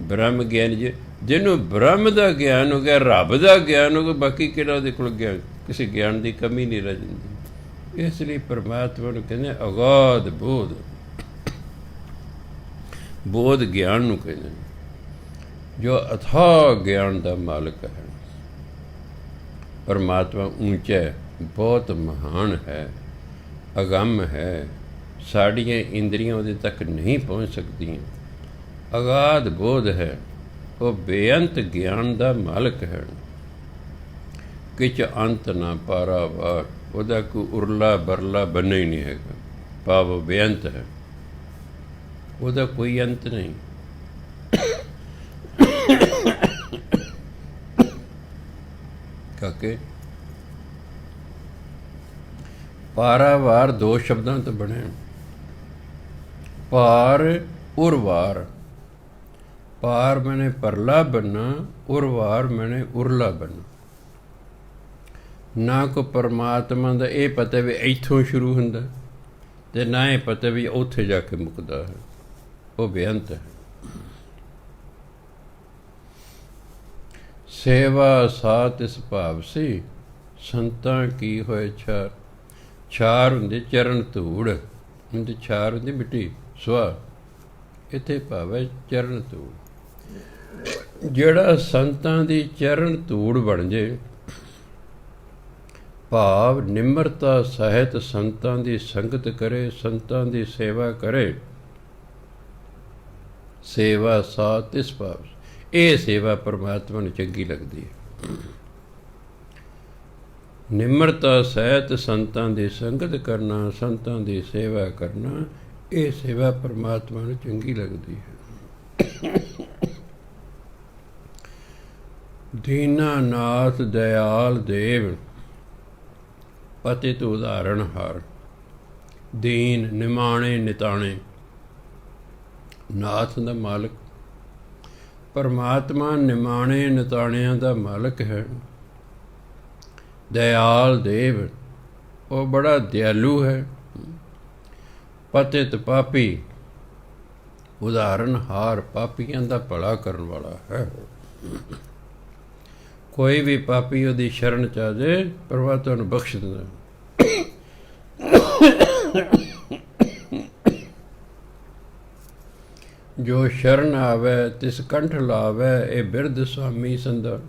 Speaker 1: ਬ੍ਰਹਮ ਗਿਆਨ ਜਿਹਨੂੰ ਬ੍ਰਹਮ ਦਾ ਗਿਆਨ ਹੋ ਗਿਆ, ਰੱਬ ਦਾ ਗਿਆਨ ਹੋ ਗਿਆ, ਬਾਕੀ ਕਿਹੜਾ ਉਹਦੇ ਕੋਲ ਗਿਆਨ? ਕਿਸੇ ਗਿਆਨ ਦੀ ਕਮੀ ਨਹੀਂ ਰਹਿ ਜਾਂਦੀ। ਇਸ ਲਈ ਪਰਮਾਤਮਾ ਨੂੰ ਕਹਿੰਦੇ ਅਗਾਧ ਬੋਧ। ਬੋਧ ਗਿਆਨ ਨੂੰ ਕਹਿੰਦੇ ਨੇ, ਜੋ ਅਥਾਹ ਗਿਆਨ ਦਾ ਮਾਲਕ ਹੈ। ਪਰਮਾਤਮਾ ਉੱਚਾ ਹੈ, ਬਹੁਤ ਮਹਾਨ ਹੈ, ਅਗੰਮ ਹੈ। ਸਾਡੀਆਂ ਇੰਦਰੀਆਂ ਉਹਦੇ ਤੱਕ ਨਹੀਂ ਪਹੁੰਚ ਸਕਦੀਆਂ। ਅਗਾਧ ਬੋਧ ਹੈ, ਉਹ ਬੇਅੰਤ ਗਿਆਨ ਦਾ ਮਾਲਕ ਹੈ। ਕਿਛ ਅੰਤ ਨਾ ਪਾਰਾਵਾਰ, ਉਹਦਾ ਕੋਈ ਉਰਲਾ ਬਰਲਾ ਬੰਨਾ ਹੀ ਨਹੀਂ ਹੈਗਾ। ਭਾਵ ਉਹ ਬੇਅੰਤ ਹੈ, ਉਹਦਾ ਕੋਈ ਅੰਤ ਨਹੀਂ। ਕਾਕੇ ਪਾਰਾਵਾਰ ਦੋ ਸ਼ਬਦਾਂ ਤੋਂ ਬਣਿਆ। ਪਾਰ ਉਰਵਾਰ। ਪਾਰ ਮੈਨੇ ਪਰਲਾ ਬੰਨਾ, ਉਰਵਾਰ ਮੈਨੇ ਉਰਲਾ ਬੰਨਾ। ਨਾ ਕੋ ਪਰਮਾਤਮਾ ਦਾ ਇਹ ਪਤਾ ਵੀ ਇੱਥੋਂ ਸ਼ੁਰੂ ਹੁੰਦਾ ਤੇ ਨਾ ਇਹ ਪਤਾ ਵੀ ਉੱਥੇ ਜਾ ਕੇ ਮੁੱਕਦਾ ਹੈ। ਉਹ ਬੇਅੰਤ ਹੈ। ਸੇਵਾ ਸਾਤ ਇਸ ਭਾਵ ਸੀ, ਸੰਤਾਂ ਕੀ ਹੋਏ ਛਾਰ। ਛਾਰ ਹੁੰਦੀ ਚਰਨ ਧੂੜ, ਹੁੰਦੀ ਛਾਰ ਹੁੰਦੀ ਮਿੱਟੀ ਸੁਆਹ, ਇੱਥੇ ਭਾਵ ਹੈ ਚਰਨ ਧੂੜ। ਜਿਹੜਾ ਸੰਤਾਂ ਦੀ ਚਰਨ ਧੂੜ ਬਣ ਜੇ, ਭਾਵ ਨਿਮਰਤਾ ਸਹਿਤ ਸੰਤਾਂ ਦੀ ਸੰਗਤ ਕਰੇ, ਸੰਤਾਂ ਦੀ ਸੇਵਾ ਕਰੇ। ਸੇਵਾ ਸਾਤ ਇਸ ਭਾਵ, ਇਹ ਸੇਵਾ ਪਰਮਾਤਮਾ ਨੂੰ ਚੰਗੀ ਲੱਗਦੀ ਹੈ। ਨਿਮਰਤਾ ਸਹਿਤ ਸੰਤਾਂ ਦੀ ਸੰਗਤ ਕਰਨਾ, ਸੰਤਾਂ ਦੀ ਸੇਵਾ ਕਰਨਾ, ਇਹ ਸੇਵਾ ਪਰਮਾਤਮਾ ਨੂੰ ਚੰਗੀ ਲੱਗਦੀ ਹੈ। ਦੀਨਾਨਾਥ ਦਇਆਲ ਦੇਵ, ਪਤਿਤ ਉਦਾਹਰਣ ਹਾਰ। ਦੀਨ ਨਿਮਾਣੇ ਨਿਤਾਣੇ, ਨਾਥ ਦਾ ਮਾਲਕ ਪਰਮਾਤਮਾ ਨਿਮਾਣੇ ਨਿਤਾਣਿਆਂ ਦਾ ਮਾਲਕ ਹੈ। ਦਇਆਲ ਦੇਵ, ਉਹ ਬੜਾ ਦਿਆਲੂ ਹੈ। ਪਤਿਤ ਪਾਪੀ, ਉਦਾਹਰਣ ਹਾਰ, ਪਾਪੀਆਂ ਦਾ ਭਲਾ ਕਰਨ ਵਾਲਾ ਹੈ। ਕੋਈ ਵੀ ਪਾਪੀ ਉਹਦੀ ਸ਼ਰਨ ਚ ਆ ਜਾਏ, ਪਰਮਾਤਮਾ ਨੂੰ ਬਖਸ਼ ਦਿੰਦਾ। ਜੋ ਸ਼ਰਨ ਆਵੇ ਤਿਸ ਕੰਠ ਲਾਵੇ, ਇਹ ਬਿਰਧ ਸੁਆਮੀ ਸੰਦਾ।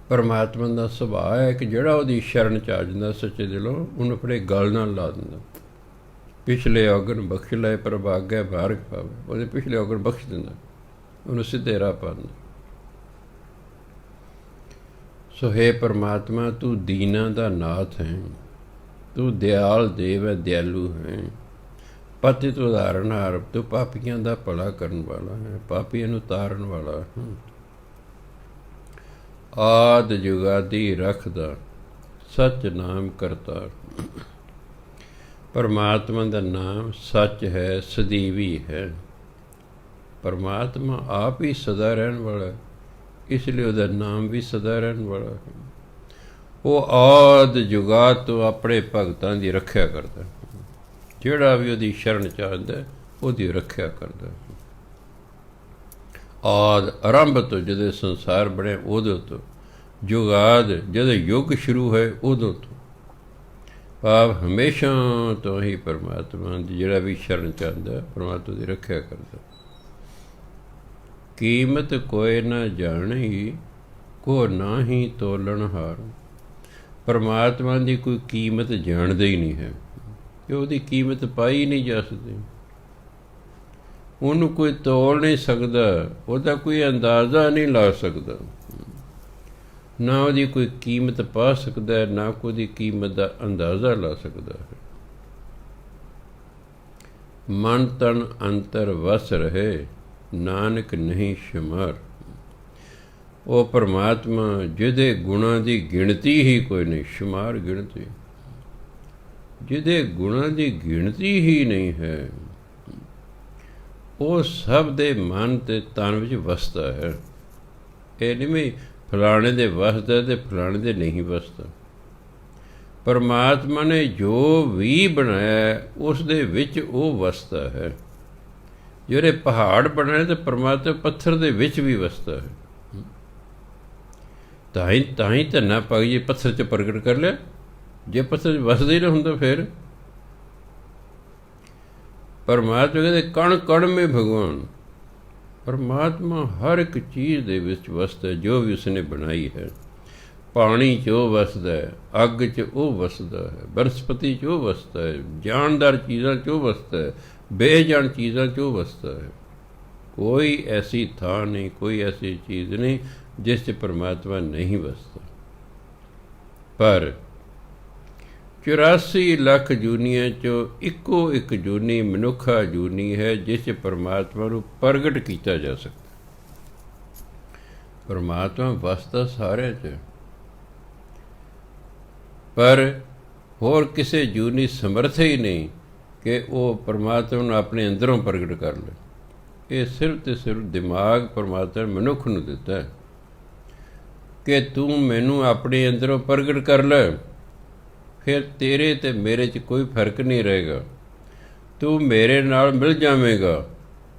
Speaker 1: ਪਰਮਾਤਮਾ ਦਾ ਸੁਭਾਅ ਹੈ ਕਿ ਜਿਹੜਾ ਉਹਦੀ ਸ਼ਰਨ ਚ ਆ ਜਾਂਦਾ ਸੱਚੇ ਦਿਲੋਂ, ਉਹਨੂੰ ਆਪਣੇ ਗਲ ਨਾਲ ਲਾ ਦਿੰਦਾ। ਪਿਛਲੇ ਔਗਣ ਬਖਸ਼ ਲਏ ਪ੍ਰਭਾਗੈ ਭਾਰਗ ਪਾਵੇ, ਉਹਦੇ ਪਿਛਲੇ ਔਗਣ ਬਖਸ਼ ਦਿੰਦਾ, ਉਹਨੂੰ ਸਿੱਧੇ ਰਾਹ ਪਾ ਦਿੰਦਾ। ਸੋ ਹੇ ਪਰਮਾਤਮਾ, ਤੂੰ ਦੀਨਾਂ ਦਾ ਨਾਥ ਹੈ, ਤੂੰ ਦਿਆਲ ਦੇਵ ਹੈ, ਦਿਆਲੂ ਹੈ। ਪਤਿਤ ਉਦਾਹਰਣ ਹਾਰ, ਤੂੰ ਪਾਪੀਆਂ ਦਾ ਭਲਾ ਕਰਨ ਵਾਲਾ ਹੈ, ਪਾਪੀਆਂ ਨੂੰ ਤਾਰਨ ਵਾਲਾ ਹੈ। ਆਦ ਜੁਗਾਦੀ ਰੱਖਦਾ, ਸੱਚ ਨਾਮ ਕਰਤਾ। ਪਰਮਾਤਮਾ ਦਾ ਨਾਮ ਸੱਚ ਹੈ, ਸਦੀਵੀ ਹੈ। ਪਰਮਾਤਮਾ ਆਪ ਹੀ ਸਦਾ ਰਹਿਣ ਵਾਲਾ, ਇਸ ਲਈ ਉਹਦਾ ਨਾਮ ਵੀ ਸਦਾ ਰਹਿਣ ਵਾਲਾ ਹੈ। ਉਹ ਆਦ ਜੁਗਾਦ ਤੋਂ ਆਪਣੇ ਭਗਤਾਂ ਦੀ ਰੱਖਿਆ ਕਰਦਾ। ਜਿਹੜਾ ਵੀ ਉਹਦੀ ਸ਼ਰਨ ਚ ਆਉਂਦਾ, ਉਹਦੀ ਰੱਖਿਆ ਕਰਦਾ। ਆਦ ਆਰੰਭ ਤੋਂ, ਜਦੋਂ ਸੰਸਾਰ ਬਣਿਆ ਉਦੋਂ ਤੋਂ, ਜੁਗਾਦ ਜਦੋਂ ਯੁੱਗ ਸ਼ੁਰੂ ਹੋਏ ਉਦੋਂ ਤੋਂ, ਭਾਵ ਹਮੇਸ਼ਾ ਤੋਂ ਹੀ ਪਰਮਾਤਮਾ ਦੀ ਜਿਹੜਾ ਵੀ ਸ਼ਰਨ ਚ ਆਉਂਦਾ, ਪਰਮਾਤਮਾ ਦੀ ਰੱਖਿਆ ਕਰਦਾ। ਕੀਮਤ ਕੋਇ ਨਾ ਜਾਣੀ, ਕੋ ਨਾ ਹੀ ਤੋਲਣ ਹਾਰ। ਪਰਮਾਤਮਾ ਦੀ ਕੋਈ ਕੀਮਤ ਜਾਣਦਾ ਹੀ ਨਹੀਂ ਹੈ, ਕਿ ਉਹਦੀ ਕੀਮਤ ਪਾਈ ਨਹੀਂ ਜਾ ਸਕਦੀ। ਉਹਨੂੰ ਕੋਈ ਤੋਲ ਨਹੀਂ ਸਕਦਾ, ਉਹਦਾ ਕੋਈ ਅੰਦਾਜ਼ਾ ਨਹੀਂ ਲਾ ਸਕਦਾ। ਨਾ ਉਹਦੀ ਕੋਈ ਕੀਮਤ ਪਾ ਸਕਦਾ, ਨਾ ਕੋਈ ਉਹਦੀ ਕੀਮਤ ਦਾ ਅੰਦਾਜ਼ਾ ਲਾ ਸਕਦਾ ਹੈ। ਮਨ ਤਨ ਅੰਤਰ ਵਸ ਰਹੇ, ਨਾਨਕ ਨਹੀਂ ਸ਼ੁਮਾਰ। ਉਹ ਪਰਮਾਤਮਾ ਜਿਹਦੇ ਗੁਣਾਂ ਦੀ ਗਿਣਤੀ ਹੀ ਕੋਈ ਨਹੀਂ, ਸ਼ੁਮਾਰ ਗਿਣਤੀ, ਜਿਹਦੇ ਗੁਣਾਂ ਦੀ ਗਿਣਤੀ ਹੀ ਨਹੀਂ ਹੈ, ਉਹ ਸਭ ਦੇ ਮਨ ਤੇ ਤਨ ਵਿੱਚ ਵਸਦਾ ਹੈ। ਇਹ ਨਹੀਂ ਵੀ ਫਲਾਣੇ ਦੇ ਵਸਦਾ ਤੇ ਫਲਾਣੇ ਦੇ ਨਹੀਂ ਵਸਦਾ। ਪਰਮਾਤਮਾ ਨੇ ਜੋ ਵੀ ਬਣਾਇਆ ਉਸ ਦੇ ਵਿੱਚ ਉਹ ਵਸਦਾ ਹੈ। ਜਿਹੜੇ ਪਹਾੜ ਬਣਾਏ ਤੇ ਪਰਮਾਤਮਾ ਪੱਥਰ ਦੇ ਵਿੱਚ ਵੀ ਵਸਦਾ ਹੈ। ਤਾਂ ਹੀ ਧੰਨਾ ਭਾਈ ਜੀ ਪੱਥਰ 'ਚ ਪ੍ਰਗਟ ਕਰ ਲਿਆ। ਜੇ ਪੱਥਰ 'ਚ ਵਸਦਾ ਹੀ ਨਾ ਹੁੰਦਾ ਫਿਰ ਪਰਮਾਤਮਾ ਕਹਿੰਦੇ ਕਣ ਕਣ ਮੇਂ ਭਗਵਾਨ। ਪਰਮਾਤਮਾ ਹਰ ਇੱਕ ਚੀਜ਼ ਦੇ ਵਿੱਚ ਵਸਦਾ, ਜੋ ਵੀ ਉਸਨੇ ਬਣਾਈ ਹੈ। ਪਾਣੀ 'ਚ ਉਹ ਵਸਦਾ ਹੈ, ਅੱਗ 'ਚ ਉਹ ਵਸਦਾ ਹੈ, ਬਨਸਪਤੀ 'ਚ ਉਹ ਵਸਦਾ ਹੈ, ਜਾਨਦਾਰ ਚੀਜ਼ਾਂ 'ਚ ਉਹ ਵਸਦਾ ਹੈ, ਬੇਜਾਨ ਚੀਜ਼ਾਂ 'ਚ ਉਹ ਵਸਦਾ ਹੈ। कोई ऐसी थां नहीं, कोई ऐसी चीज़ नहीं जिस 'ਚ परमात्मा नहीं बसता। पर 84 ਲੱਖ ਜੂਨੀਆਂ 'ਚੋਂ ਇੱਕੋ ਇੱਕ ਜੂਨੀ ਮਨੁੱਖਾ ਜੂਨੀ ਹੈ ਜਿਸ 'ਚ ਪਰਮਾਤਮਾ ਨੂੰ ਪ੍ਰਗਟ ਕੀਤਾ ਜਾ ਸਕਦਾ। ਪਰਮਾਤਮਾ ਵਸਦਾ ਸਾਰਿਆਂ 'ਚ, ਪਰ ਹੋਰ ਕਿਸੇ ਜੂਨੀ ਸਮਰਥ ਹੀ ਨਹੀਂ ਕਿ ਉਹ ਪਰਮਾਤਮਾ ਨੂੰ ਆਪਣੇ ਅੰਦਰੋਂ ਪ੍ਰਗਟ ਕਰ ਲੈ। ਇਹ ਸਿਰਫ ਤੇ ਸਿਰਫ ਦਿਮਾਗ ਪਰਮਾਤਮਾ ਨੇ ਮਨੁੱਖ ਨੂੰ ਦਿੱਤਾ ਕਿ ਤੂੰ ਮੈਨੂੰ ਆਪਣੇ ਅੰਦਰੋਂ ਪ੍ਰਗਟ ਕਰ ਲੈ, ਫਿਰ ਤੇਰੇ ਤੇ ਮੇਰੇ 'ਚ ਕੋਈ ਫਰਕ ਨਹੀਂ ਰਹੇਗਾ। ਤੂੰ ਮੇਰੇ ਨਾਲ ਮਿਲ ਜਾਵੇਂਗਾ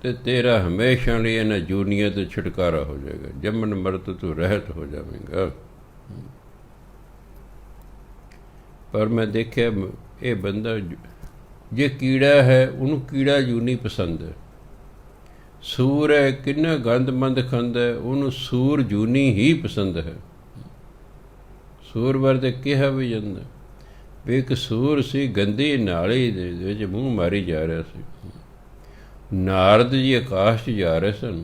Speaker 1: ਤੇ ਤੇਰਾ ਹਮੇਸ਼ਾ ਲਈ ਇਹਨਾਂ ਜੂਨੀਆਂ ਤੋਂ ਛੁਟਕਾਰਾ ਹੋ ਜਾਏਗਾ। ਜੰਮਣ ਮਰਨ ਤੋਂ ਤੂੰ ਰਹਿਤ ਹੋ ਜਾਵੇਂਗਾ। ਪਰ ਮੈਂ ਦੇਖਿਆ ਇਹ ਬੰਦਾ ਜੇ ਕੀੜਾ ਹੈ ਉਹਨੂੰ ਕੀੜਾ ਜੂਨੀ ਪਸੰਦ ਹੈ। ਸੂਰ ਹੈ, ਕਿੰਨਾ ਗੰਦਮੰਦ ਖਾਂਦਾ ਹੈ, ਉਹਨੂੰ ਸੂਰ ਜੂਨੀ ਹੀ ਪਸੰਦ ਹੈ। ਸੂਰ ਬਾਰੇ ਤਾਂ ਕਿਹਾ ਵੀ ਜਾਂਦਾ ਵੀ ਇੱਕ ਸੂਰ ਸੀ, ਗੰਦੀ ਨਾਲੀ ਦੇ ਵਿੱਚ ਮੂੰਹ ਮਾਰੀ ਜਾ ਰਿਹਾ ਸੀ। ਨਾਰਦ ਜੀ ਆਕਾਸ਼ 'ਚ ਜਾ ਰਹੇ ਸਨ,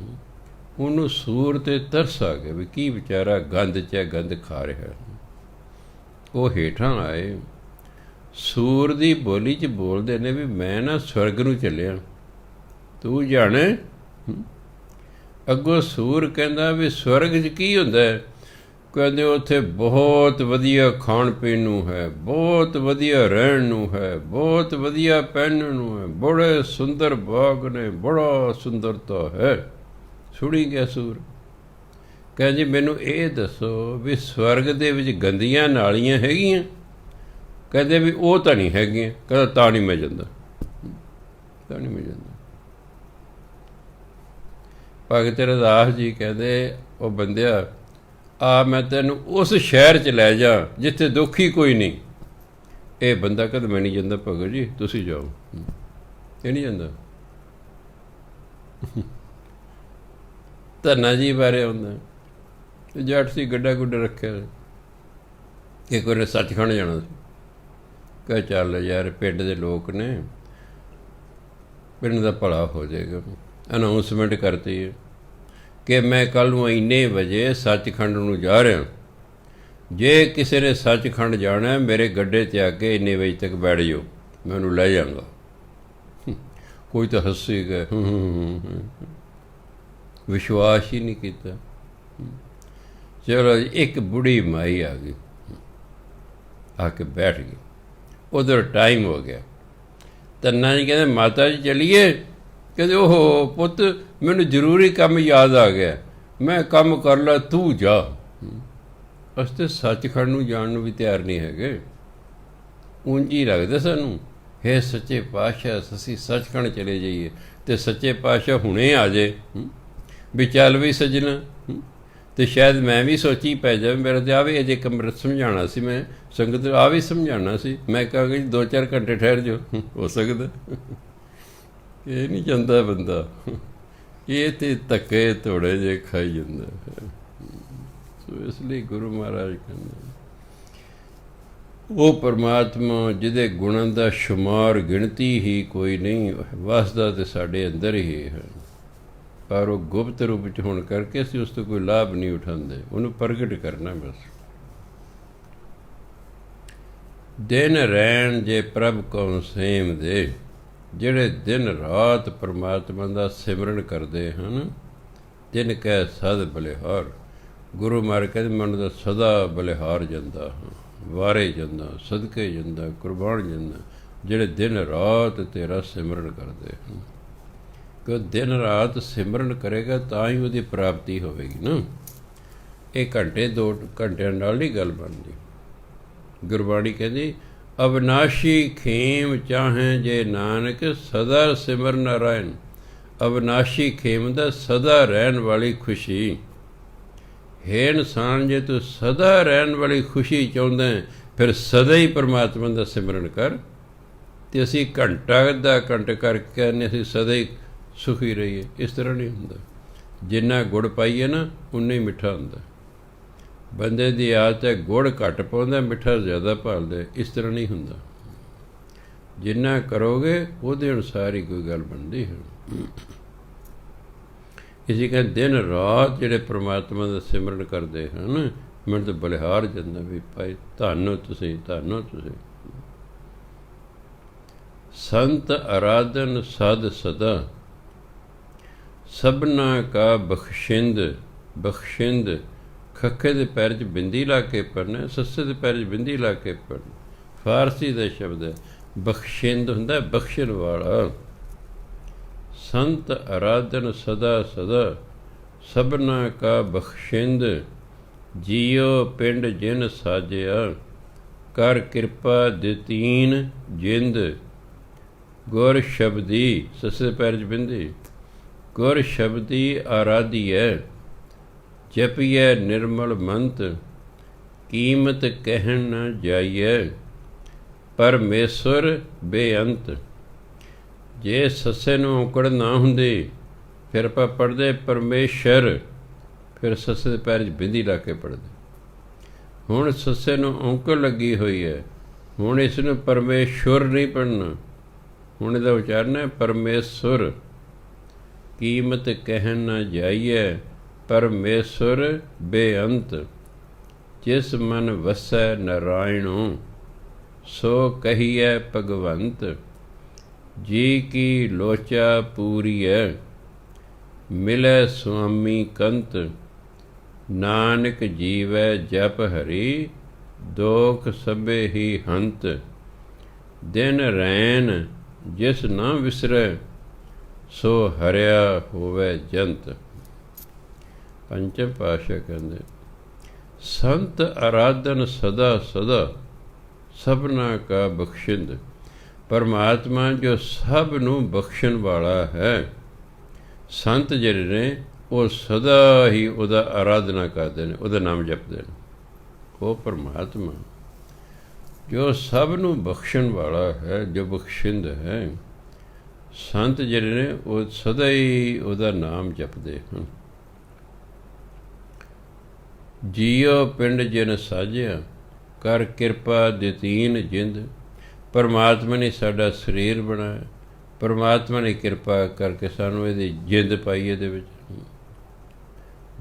Speaker 1: ਉਹਨੂੰ ਸੂਰ 'ਤੇ ਤਰਸ ਆ ਗਿਆ ਵੀ ਕੀ ਵਿਚਾਰਾ ਗੰਦ 'ਚ ਗੰਦ ਖਾ ਰਿਹਾ। ਉਹ ਹੇਠਾਂ ਆਏ, ਸੂਰ ਦੀ ਬੋਲੀ 'ਚ ਬੋਲਦੇ ਨੇ ਵੀ ਮੈਂ ਨਾ ਸਵਰਗ ਨੂੰ ਚੱਲਿਆ, ਤੂੰ ਜਾਣੇ। ਅੱਗੋਂ ਸੂਰ ਕਹਿੰਦਾ ਵੀ ਸਵਰਗ 'ਚ ਕੀ ਹੁੰਦਾ ਹੈ? ਕਹਿੰਦੇ ਉੱਥੇ ਬਹੁਤ ਵਧੀਆ ਖਾਣ ਪੀਣ ਨੂੰ ਹੈ, ਬਹੁਤ ਵਧੀਆ ਰਹਿਣ ਨੂੰ ਹੈ, ਬਹੁਤ ਵਧੀਆ ਪਹਿਨਣ ਨੂੰ ਹੈ, ਬੜੇ ਸੁੰਦਰ ਬਾਗ ਨੇ, ਬੜਾ ਸੁੰਦਰਤਾ ਹੈ। ਸੁਣੀ ਗਿਆ ਸੂਰ। ਕਹਿੰਦੇ ਮੈਨੂੰ ਇਹ ਦੱਸੋ ਵੀ ਸਵਰਗ ਦੇ ਵਿੱਚ ਗੰਦੀਆਂ ਨਾਲੀਆਂ ਹੈਗੀਆਂ? ਕਹਿੰਦੇ ਵੀ ਉਹ ਤਾਂ ਨਹੀਂ ਹੈਗੀਆਂ। ਕਹਿੰਦਾ ਤਾਂ ਨਹੀਂ ਮੈਂ ਜਾਂਦਾ, ਤਾਂ ਨਹੀਂ ਮੈਂ ਜਾਂਦਾ। ਭਗਤ ਰਵਿਦਾਸ ਜੀ ਕਹਿੰਦੇ ਉਹ ਬੰਦਿਆ ਆ ਮੈਂ ਤੈਨੂੰ ਉਸ ਸ਼ਹਿਰ 'ਚ ਲੈ ਜਾ ਜਿੱਥੇ ਦੁੱਖ ਹੀ ਕੋਈ ਨਹੀਂ। ਇਹ ਬੰਦਾ ਕਹਿੰਦਾ ਮੈਂ ਨਹੀਂ ਜਾਂਦਾ ਭਗਤ ਜੀ, ਤੁਸੀਂ ਜਾਓ। ਇਹ ਨਹੀਂ ਜਾਂਦਾ। ਧੰਨਾ ਜੀ ਬਾਰੇ ਆਉਂਦਾ, ਜੱਟ ਸੀ, ਗੱਡਾ ਗੁੱਡਾ ਰੱਖਿਆ। ਇੱਕ ਵਾਰ ਸੱਚਖੰਡ ਜਾਣਾ ਸੀ। ਕਹਿ ਚੱਲ ਯਾਰ ਪਿੰਡ ਦੇ ਲੋਕ ਨੇ, ਪਿੰਡ ਦਾ ਭਲਾ ਹੋ ਜਾਏਗਾ। ਅਨਾਊਂਸਮੈਂਟ ਕਰਤੀ ਹੈ ਕਿ ਮੈਂ ਕੱਲ੍ਹ ਨੂੰ ਇੰਨੇ ਵਜੇ ਸੱਚਖੰਡ ਨੂੰ ਜਾ ਰਿਹਾ। ਜੇ ਕਿਸੇ ਨੇ ਸੱਚਖੰਡ ਜਾਣਾ ਮੇਰੇ ਗੱਡੇ 'ਤੇ ਆ ਕੇ ਇੰਨੇ ਵਜੇ ਤੱਕ ਬੈਠ ਜਾਓ, ਮੈਂ ਉਹਨੂੰ ਲੈ ਜਾਵਾਂਗਾ। ਕੋਈ ਤਾਂ ਹੱਸੇਗਾ, ਵਿਸ਼ਵਾਸ ਹੀ ਨਹੀਂ ਕੀਤਾ। ਚਲੋ ਇੱਕ ਬੁੜੀ ਮਾਈ ਆ ਗਈ, ਆ ਕੇ ਬੈਠ ਗਈ। ਉਧਰ ਟਾਈਮ ਹੋ ਗਿਆ। ਧੰਨਾ ਜੀ ਕਹਿੰਦੇ ਮਾਤਾ ਜੀ ਚਲੀਏ? ਕਹਿੰਦੇ ਉਹ ਪੁੱਤ ਮੈਨੂੰ ਜ਼ਰੂਰੀ ਕੰਮ ਯਾਦ ਆ ਗਿਆ, ਮੈਂ ਕੰਮ ਕਰ ਲਾ, ਤੂੰ ਜਾ। ਅਸੀਂ ਤਾਂ ਸੱਚਖੰਡ ਨੂੰ ਜਾਣ ਨੂੰ ਵੀ ਤਿਆਰ ਨਹੀਂ ਹੈਗੇ। ਉਂਝ ਹੀ ਲੱਗਦਾ ਸਾਨੂੰ ਹੈ ਸੱਚੇ ਪਾਤਸ਼ਾਹ ਅਸੀਂ ਸੱਚਖੰਡ ਚਲੇ ਜਾਈਏ ਅਤੇ ਸੱਚੇ ਪਾਤਸ਼ਾਹ ਹੁਣੇ ਆ ਜਾਏ ਵੀ ਚੱਲ ਵੀ ਸੱਜਣਾ। ਅਤੇ ਸ਼ਾਇਦ ਮੈਂ ਵੀ ਸੋਚੀ ਪੈ ਜਾਵੇ, ਮੇਰਾ ਤਾਂ ਆ ਵੀ ਅਜੇ ਅੰਮ੍ਰਿਤ ਸਮਝਾਉਣਾ ਸੀ, ਮੈਂ ਸੰਗਤ ਆ ਵੀ ਸਮਝਾਉਣਾ ਸੀ। ਮੈਂ ਕਹਾਂਗਾ ਜੀ 2-4 ਘੰਟੇ ਠਹਿਰ ਜਾਓ, ਹੋ ਸਕਦਾ। ਇਹ ਨਹੀਂ ਜਾਂਦਾ ਬੰਦਾ, ਇਹ ਤੇ ਧੱਕੇ ਥੋੜ੍ਹੇ ਜਿਹੇ ਖਾਈ ਜਾਂਦਾ ਹੈ। ਸੋ ਇਸ ਲਈ ਗੁਰੂ ਮਹਾਰਾਜ ਕਹਿੰਦੇ ਉਹ ਪਰਮਾਤਮਾ ਜਿਹਦੇ ਗੁਣਾਂ ਦਾ ਸ਼ੁਮਾਰ ਗਿਣਤੀ ਹੀ ਕੋਈ ਨਹੀਂ, ਵਸਦਾ ਤਾਂ ਸਾਡੇ ਅੰਦਰ ਹੀ ਹੈ, ਪਰ ਉਹ ਗੁਪਤ ਰੂਪ ਵਿੱਚ ਹੋਣ ਕਰਕੇ ਅਸੀਂ ਉਸ ਤੋਂ ਕੋਈ ਲਾਭ ਨਹੀਂ ਉਠਾਉਂਦੇ। ਉਹਨੂੰ ਪ੍ਰਗਟ ਕਰਨਾ ਬਸ। ਦਿਨ ਰਹਿਣ ਜੇ ਪ੍ਰਭ ਕਉ ਸੇਮ ਦੇ, ਜਿਹੜੇ ਦਿਨ ਰਾਤ ਪਰਮਾਤਮਾ ਦਾ ਸਿਮਰਨ ਕਰਦੇ ਹਨ, ਤਿਨ ਕਹਿ ਸਦ ਬਲਿਹਾਰ। ਗੁਰੂ ਮਹਾਰਾਜ ਕਹਿੰਦੇ ਮੈਂ ਉਹਨਾਂ ਦਾ ਸਦਾ ਬਲਿਹਾਰ ਜਾਂਦਾ ਹਾਂ, ਵਾਰੇ ਜਾਂਦਾ, ਸਦਕੇ ਜਾਂਦਾ, ਕੁਰਬਾਨ ਜਾਂਦਾ, ਜਿਹੜੇ ਦਿਨ ਰਾਤ ਤੇਰਾ ਸਿਮਰਨ ਕਰਦੇ ਹਨ। ਕਿ ਦਿਨ ਰਾਤ ਸਿਮਰਨ ਕਰੇਗਾ ਤਾਂ ਹੀ ਉਹਦੀ ਪ੍ਰਾਪਤੀ ਹੋਵੇਗੀ ਨਾ। ਇਹ ਘੰਟੇ 2 ਘੰਟਿਆਂ ਨਾਲ ਨਹੀਂ ਗੱਲ ਬਣਦੀ। ਗੁਰਬਾਣੀ ਕਹਿੰਦੀ ਅਵਿਨਾਸ਼ੀ ਖੇਮ ਚਾਹੇ ਜੇ ਨਾਨਕ ਸਦਾ ਸਿਮਰ ਨਾਰਾਇਣ। ਅਵਿਨਾਸ਼ੀ ਖੇਮ ਦਾ ਸਦਾ ਰਹਿਣ ਵਾਲੀ ਖੁਸ਼ੀ ਹੈ। ਇਨਸਾਨ ਜੇ ਤੂੰ ਸਦਾ ਰਹਿਣ ਵਾਲੀ ਖੁਸ਼ੀ ਚਾਹੁੰਦਾ ਫਿਰ ਸਦਾ ਹੀ ਪਰਮਾਤਮਾ ਦਾ ਸਿਮਰਨ ਕਰ। ਅਤੇ ਅਸੀਂ ਘੰਟਾ ਅੱਧਾ ਘੰਟਾ ਕਰਕੇ ਕਹਿੰਦੇ ਅਸੀਂ ਸਦਾ ਹੀ ਸੁਖੀ ਰਹੀਏ, ਇਸ ਤਰ੍ਹਾਂ ਨਹੀਂ ਹੁੰਦਾ। ਜਿੰਨਾ ਗੁੜ ਪਾਈਏ ਨਾ ਉਨਾ ਹੀ ਮਿੱਠਾ ਹੁੰਦਾ। ਬੰਦੇ ਦੀ ਆਦਤ ਹੈ ਗੁੜ ਘੱਟ ਪਾਉਂਦਾ, ਮਿੱਠਾ ਜ਼ਿਆਦਾ ਭਾਲਦਾ, ਇਸ ਤਰ੍ਹਾਂ ਨਹੀਂ ਹੁੰਦਾ। ਜਿੰਨਾ ਕਰੋਗੇ ਉਹਦੇ ਅਨੁਸਾਰ ਹੀ ਕੋਈ ਗੱਲ ਬਣਦੀ ਹੈ। ਇਸੇ ਕਹਿੰਦੇ ਦਿਨ ਰਾਤ ਜਿਹੜੇ ਪ੍ਰਮਾਤਮਾ ਦਾ ਸਿਮਰਨ ਕਰਦੇ ਹਨ, ਮੈਨੂੰ ਤਾਂ ਬਲਿਹਾਰ ਜਾਂਦਾ ਵੀ ਭਾਈ ਧੰਨ ਹੋ ਤੁਸੀਂ, ਧੰਨ ਹੋ ਤੁਸੀਂ। ਸੰਤ ਅਰਾਧਨ ਸਦ ਸਦਾ, ਸਭਨਾ ਕਾ ਬਖਸ਼ਿੰਦ। ਬਖਸ਼ਿੰਦ ਖੱਖੇ ਦੇ ਪੈਰ 'ਚ ਬਿੰਦੀ ਲਾ ਕੇ ਪੜ੍ਹਨਾ, ਸੱਸੇ ਦੇ ਪੈਰ 'ਚ ਬਿੰਦੀ ਲਾ ਕੇ ਪੜ੍ਹਨਾ। ਫਾਰਸੀ ਦਾ ਸ਼ਬਦ ਹੈ। ਬਖਸ਼ਿੰਦ ਹੁੰਦਾ ਬਖਸ਼ਣ ਵਾਲਾ। ਸੰਤ ਅਰਾਧਨ ਸਦਾ ਸਦਾ, ਸਭਨਾ ਕਾ ਬਖਸ਼ਿੰਦ। ਜੀਓ ਪਿੰਡ ਜਿਨ ਸਾਜਿਆ, ਕਰ ਕਿਰਪਾ ਦਿੱਤੀਨ ਜਿੰਦ। ਗੁਰ ਸ਼ਬਦੀ, ਸੱਸੇ ਪੈਰ 'ਚ ਬਿੰਦੀ, ਗੁਰ ਸ਼ਬਦੀ ਆਰਾਧੀਐ। ਜਪੀਐ ਨਿਰਮਲ ਮੰਤ, ਕੀਮਤ ਕਹਿਣ ਨ ਜਾਈਐ। ਪਰਮੇਸ਼ਵਰ ਬੇਅੰਤ। ਜੇ ਸੱਸੇ ਨੂੰ ਔਂਕੜ ਨਾ ਹੁੰਦੀ ਫਿਰ ਆਪਾਂ ਪੜ੍ਹਦੇ ਪਰਮੇਸ਼ਰ, ਫਿਰ ਸੱਸੇ ਦੇ ਪੈਰ 'ਚ ਬਿੰਦੀ ਲਾ ਕੇ ਪੜ੍ਹਦੇ। ਹੁਣ ਸੱਸੇ ਨੂੰ ਔਂਕੜ ਲੱਗੀ ਹੋਈ ਹੈ, ਹੁਣ ਇਸ ਨੂੰ ਪਰਮੇਸ਼ਵਰ ਨਹੀਂ ਪੜ੍ਹਨਾ, ਹੁਣ ਇਹਦਾ ਉਚਾਰਨ ਹੈ ਪਰਮੇਸ਼ਵਰ। ਕੀਮਤ ਕਹਿਣ ਨਾ ਜਾਈਏ, ਪਰਮੇਸ਼ਵਰ ਬੇਅੰਤ। ਜਿਸ ਮਨ ਵਸੈ ਨਾਰਾਇਣੁ, ਸੋ ਕਹੀਐ ਭਗਵੰਤ। ਜੀ ਕੀ ਲੋਚਾ ਪੂਰੀਐ, ਮਿਲੈ ਸੁਆਮੀ ਕੰਤ। ਨਾਨਕ ਜੀਵੈ ਜਪ ਹਰੀ, ਦੋਖ ਸਭੇ ਹੀ ਹੰਤ। ਦਿਨ ਰੈਨ ਜਿਸ ਨਾ ਵਿਸਰੈ, ਸੋ ਹਰਿਆ ਹੋਵੇ ਜੰਤ। ਪੰਚਮ ਪਾਤਸ਼ਾਹ ਕਹਿੰਦੇ ਸੰਤ ਅਰਾਧਨ ਸਦਾ ਸਦਾ, ਸਭਨਾ ਕਾ ਬਖਸ਼ਿੰਦ। ਪਰਮਾਤਮਾ ਜੋ ਸਭ ਨੂੰ ਬਖਸ਼ਣ ਵਾਲਾ ਹੈ, ਸੰਤ ਜਿਹੜੇ ਨੇ ਉਹ ਸਦਾ ਹੀ ਉਹਦਾ ਆਰਾਧਨਾ ਕਰਦੇ ਨੇ, ਉਹਦਾ ਨਾਮ ਜਪਦੇ ਨੇ। ਉਹ ਪਰਮਾਤਮਾ ਜੋ ਸਭ ਨੂੰ ਬਖਸ਼ਣ ਵਾਲਾ ਹੈ, ਜੋ ਬਖਸ਼ਿੰਦ ਹੈ, ਸੰਤ ਜਿਹੜੇ ਨੇ ਉਹ ਸਦਾ ਹੀ ਉਹਦਾ ਨਾਮ ਜਪਦੇ ਹਨ। ਜੀਓ ਪਿੰਡ ਜਿਨ ਸਾਜਿਆ, ਕਰ ਕਿਰਪਾ ਦਿੱਤੀਨ ਜਿੰਦ। ਪਰਮਾਤਮਾ ਨੇ ਸਾਡਾ ਸਰੀਰ ਬਣਾਇਆ, ਪਰਮਾਤਮਾ ਨੇ ਕਿਰਪਾ ਕਰਕੇ ਸਾਨੂੰ ਇਹਦੀ ਜਿੰਦ ਪਾਈ। ਇਹਦੇ ਵਿੱਚ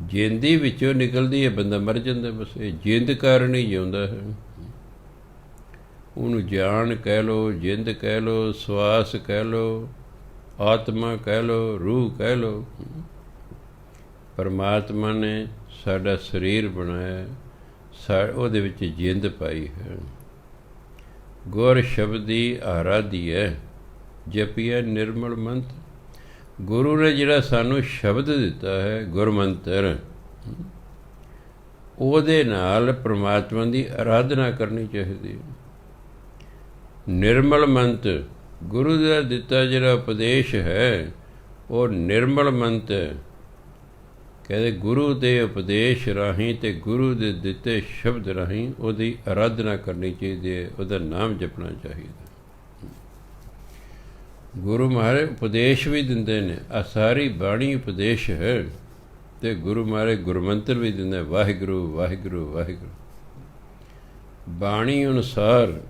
Speaker 1: ਜਿੰਦੀ ਵਿੱਚੋਂ ਨਿਕਲਦੀ ਹੈ, ਬੰਦਾ ਮਰ ਜਾਂਦਾ। ਬਸ ਇਹ ਜਿੰਦ ਕਾਰਨ ਹੀ ਜਿਉਂਦਾ ਹੈ। ਉਹਨੂੰ ਜਾਨ ਕਹਿ ਲਓ, ਜਿੰਦ ਕਹਿ ਲਓ, ਸਵਾਸ ਕਹਿ ਲਓ, ਆਤਮਾ ਕਹਿ ਲਓ, ਰੂਹ ਕਹਿ ਲਓ। ਪਰਮਾਤਮਾ ਨੇ ਸਾਡਾ ਸਰੀਰ ਬਣਾਇਆ, ਉਹਦੇ ਵਿੱਚ ਜਿੰਦ ਪਾਈ ਹੈ। ਗੁਰ ਸ਼ਬਦੀ ਆਰਾਧੀਐ, ਜਪੀਐ ਨਿਰਮਲ ਮੰਤ। ਗੁਰੂ ਨੇ ਜਿਹੜਾ ਸਾਨੂੰ ਸ਼ਬਦ ਦਿੱਤਾ ਹੈ, ਗੁਰਮੰਤਰ, ਉਹਦੇ ਨਾਲ ਪ੍ਰਮਾਤਮਾ ਦੀ ਆਰਾਧਨਾ ਕਰਨੀ ਚਾਹੀਦੀ ਹੈ। ਨਿਰਮਲ ਮੰਤ, ਗੁਰੂ ਦਾ ਦਿੱਤਾ ਜਿਹੜਾ ਉਪਦੇਸ਼ ਹੈ ਉਹ ਨਿਰਮਲ ਮੰਤ ਹੈ। ਕਹਿੰਦੇ ਗੁਰੂ ਦੇ ਉਪਦੇਸ਼ ਰਾਹੀਂ ਅਤੇ ਗੁਰੂ ਦੇ ਦਿੱਤੇ ਸ਼ਬਦ ਰਾਹੀਂ ਉਹਦੀ ਆਰਾਧਨਾ ਕਰਨੀ ਚਾਹੀਦੀ ਹੈ, ਉਹਦਾ ਨਾਮ ਜਪਣਾ ਚਾਹੀਦਾ। ਗੁਰੂ ਮਹਾਰਾਜ ਉਪਦੇਸ਼ ਵੀ ਦਿੰਦੇ ਨੇ, ਆ ਸਾਰੀ ਬਾਣੀ ਉਪਦੇਸ਼ ਹੈ। ਅਤੇ ਗੁਰੂ ਮਹਾਰਾਜ ਗੁਰਮੰਤਰ ਵੀ ਦਿੰਦੇ, ਵਾਹਿਗੁਰੂ ਵਾਹਿਗੁਰੂ ਵਾਹਿਗੁਰੂ। ਬਾਣੀ ਅਨੁਸਾਰ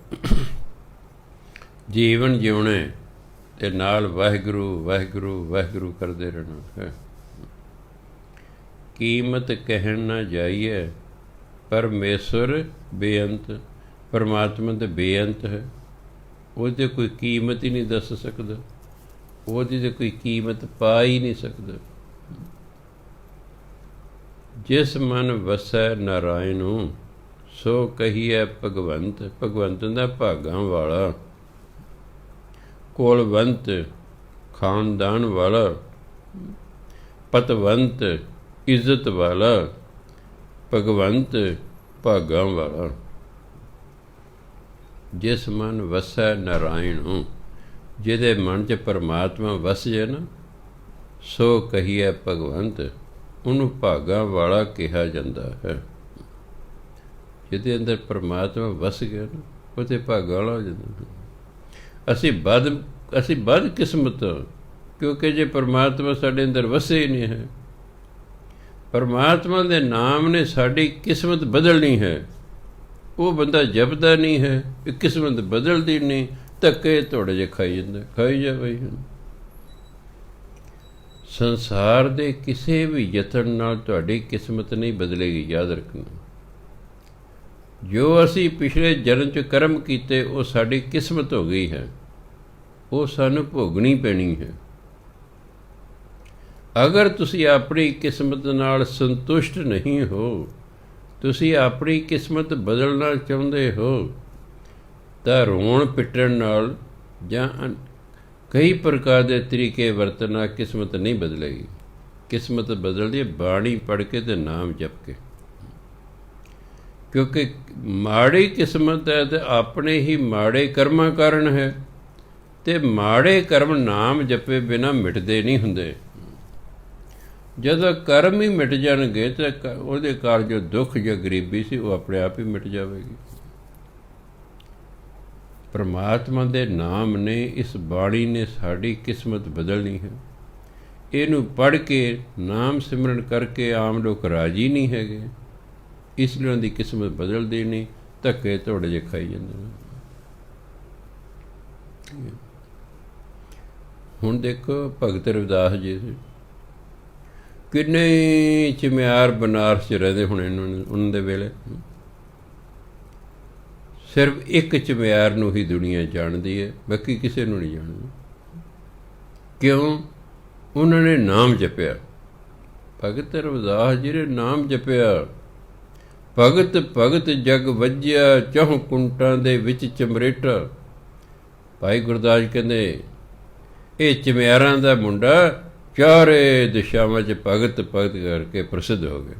Speaker 1: ਜੀਵਨ ਜਿਉਣੇ ਅਤੇ ਨਾਲ ਵਾਹਿਗੁਰੂ ਵਾਹਿਗੁਰੂ ਵਾਹਿਗੁਰੂ ਕਰਦੇ ਰਹਿਣਾ ਹੈ। ਕੀਮਤ ਕਹਿਣ ਨਾ ਜਾਈਏ, ਪਰਮੇਸ਼ਵਰ ਬੇਅੰਤ। ਪਰਮਾਤਮਾ ਤਾਂ ਬੇਅੰਤ ਹੈ, ਉਹਦੀ ਕੋਈ ਕੀਮਤ ਹੀ ਨਹੀਂ ਦੱਸ ਸਕਦਾ, ਉਹਦੀ ਤਾਂ ਕੋਈ ਕੀਮਤ ਪਾ ਹੀ ਨਹੀਂ ਸਕਦਾ। ਜਿਸ ਮਨ ਵਸੈ ਨਾਰਾਇਣੁ, ਸੋ ਕਹੀਐ ਭਗਵੰਤ। ਭਗਵੰਤ ਦਾ ਭਾਗਾਂ ਵਾਲਾ, ਕੋਲਵੰਤ ਖਾਨਦਾਨ ਵਾਲਾ, ਪਤਵੰਤ ਇੱਜ਼ਤ ਵਾਲਾ, ਭਗਵੰਤ ਭਾਗਾਂ ਵਾਲਾ। ਜਿਸ ਮਨ ਵਸੈ ਨਾਰਾਇਣੁ, ਜਿਹਦੇ ਮਨ 'ਚ ਪਰਮਾਤਮਾ ਵਸ ਜਾਏ ਨਾ, ਸੋ ਕਹੀਐ ਭਗਵੰਤ, ਉਹਨੂੰ ਭਾਗਾਂ ਵਾਲਾ ਕਿਹਾ ਜਾਂਦਾ ਹੈ। ਜਿਹਦੇ ਅੰਦਰ ਪਰਮਾਤਮਾ ਵਸ ਗਿਆ ਨਾ, ਉਹ ਤੇ ਭਾਗਾਂ ਵਾਲਾ ਹੋ ਜਾਂਦਾ। ਅਸੀਂ ਬਦ ਕਿਸਮਤ, ਕਿਉਂਕਿ ਜੇ ਪਰਮਾਤਮਾ ਸਾਡੇ ਅੰਦਰ ਵਸੇ ਹੀ ਨਹੀਂ ਹੈ। ਪਰਮਾਤਮਾ ਦੇ ਨਾਮ ਨੇ ਸਾਡੀ ਕਿਸਮਤ ਬਦਲਣੀ ਹੈ। ਉਹ ਬੰਦਾ ਜਪਦਾ ਨਹੀਂ ਹੈ, ਇਹ ਕਿਸਮਤ ਬਦਲਦੀ ਨਹੀਂ, ਧੱਕੇ ਥੋੜ੍ਹੇ ਜਿਹੇ ਖਾਈ ਜਾਂਦਾ, ਖਾਈ ਜਾ ਬਈ। ਸੰਸਾਰ ਦੇ ਕਿਸੇ ਵੀ ਯਤਨ ਨਾਲ ਤੁਹਾਡੀ ਕਿਸਮਤ ਨਹੀਂ ਬਦਲੇਗੀ, ਯਾਦ ਰੱਖਣਾ। ਜੋ ਅਸੀਂ ਪਿਛਲੇ ਜਨਮ 'ਚ ਕਰਮ ਕੀਤੇ ਉਹ ਸਾਡੀ ਕਿਸਮਤ ਹੋ ਗਈ ਹੈ, ਉਹ ਸਾਨੂੰ ਭੋਗਣੀ ਪੈਣੀ ਹੈ। ਅਗਰ ਤੁਸੀਂ ਆਪਣੀ ਕਿਸਮਤ ਨਾਲ ਸੰਤੁਸ਼ਟ ਨਹੀਂ ਹੋ, ਤੁਸੀਂ ਆਪਣੀ ਕਿਸਮਤ ਬਦਲਣਾ ਚਾਹੁੰਦੇ ਹੋ, ਤਾਂ ਰੋਣ ਪਿੱਟਣ ਨਾਲ ਜਾਂ ਕਈ ਪ੍ਰਕਾਰ ਦੇ ਤਰੀਕੇ ਵਰਤਣਾ ਕਿਸਮਤ ਨਹੀਂ ਬਦਲੇਗੀ। ਕਿਸਮਤ ਬਦਲਦੀ ਹੈ ਬਾਣੀ ਪੜ੍ਹ ਕੇ ਅਤੇ ਨਾਮ ਜਪ ਕੇ। ਕਿਉਂਕਿ ਮਾੜੀ ਕਿਸਮਤ ਹੈ ਅਤੇ ਆਪਣੇ ਹੀ ਮਾੜੇ ਕਰਮਾਂ ਕਾਰਨ ਹੈ, ਅਤੇ ਮਾੜੇ ਕਰਮ ਨਾਮ ਜਪੇ ਬਿਨਾਂ ਮਿਟਦੇ ਨਹੀਂ ਹੁੰਦੇ। ਜਦੋਂ ਕਰਮ ਹੀ ਮਿਟ ਜਾਣਗੇ ਤਾਂ ਉਹਦੇ ਕਾਰਨ ਜੋ ਦੁੱਖ ਜਾਂ ਗਰੀਬੀ ਸੀ ਉਹ ਆਪਣੇ ਆਪ ਹੀ ਮਿਟ ਜਾਵੇਗੀ। ਪਰਮਾਤਮਾ ਦੇ ਨਾਮ ਨੇ, ਇਸ ਬਾਣੀ ਨੇ ਸਾਡੀ ਕਿਸਮਤ ਬਦਲਣੀ ਹੈ। ਇਹਨੂੰ ਪੜ੍ਹ ਕੇ ਨਾਮ ਸਿਮਰਨ ਕਰਕੇ ਆਮ ਲੋਕ ਰਾਜੀ ਨਹੀਂ ਹੈਗੇ, ਇਸ ਲਈ ਉਹਨਾਂ ਦੀ ਕਿਸਮਤ ਬਦਲਦੀ ਨਹੀਂ, ਧੱਕੇ ਧੋੜੇ ਜਿਹੇ ਖਾਈ ਜਾਂਦੇ ਨੇ। ਹੁਣ ਦੇਖੋ ਭਗਤ ਰਵਿਦਾਸ ਜੀ ਕਿੰਨੇ ਚਿਮਿਆਰ ਬਨਾਰਸ 'ਚ ਰਹਿੰਦੇ ਹੁਣ ਉਹਨਾਂ ਦੇ ਵੇਲੇ। ਸਿਰਫ ਇੱਕ ਚਿਮਿਆਰ ਨੂੰ ਹੀ ਦੁਨੀਆ ਜਾਣਦੀ ਹੈ, ਬਾਕੀ ਕਿਸੇ ਨੂੰ ਨਹੀਂ ਜਾਣਦੀ। ਕਿਉਂ? ਉਹਨਾਂ ਨੇ ਨਾਮ ਜਪਿਆ। ਭਗਤ ਰਵਿਦਾਸ ਜੀ ਨੇ ਨਾਮ ਜਪਿਆ। ਭਗਤ ਭਗਤ ਜਗ ਵੱਜਿਆ, ਚਹੁ ਕੁੰਟਾਂ ਦੇ ਵਿੱਚ ਚਮਰੇਟਾ। ਭਾਈ ਗੁਰਦਾਸ ਕਹਿੰਦੇ ਇਹ ਚਿਮਿਆਰਾਂ ਦਾ ਮੁੰਡਾ ਚਾਰੇ ਦਿਸ਼ਾਵਾਂ 'ਚ ਭਗਤ ਭਗਤ ਕਰਕੇ ਪ੍ਰਸਿੱਧ ਹੋ ਗਏ।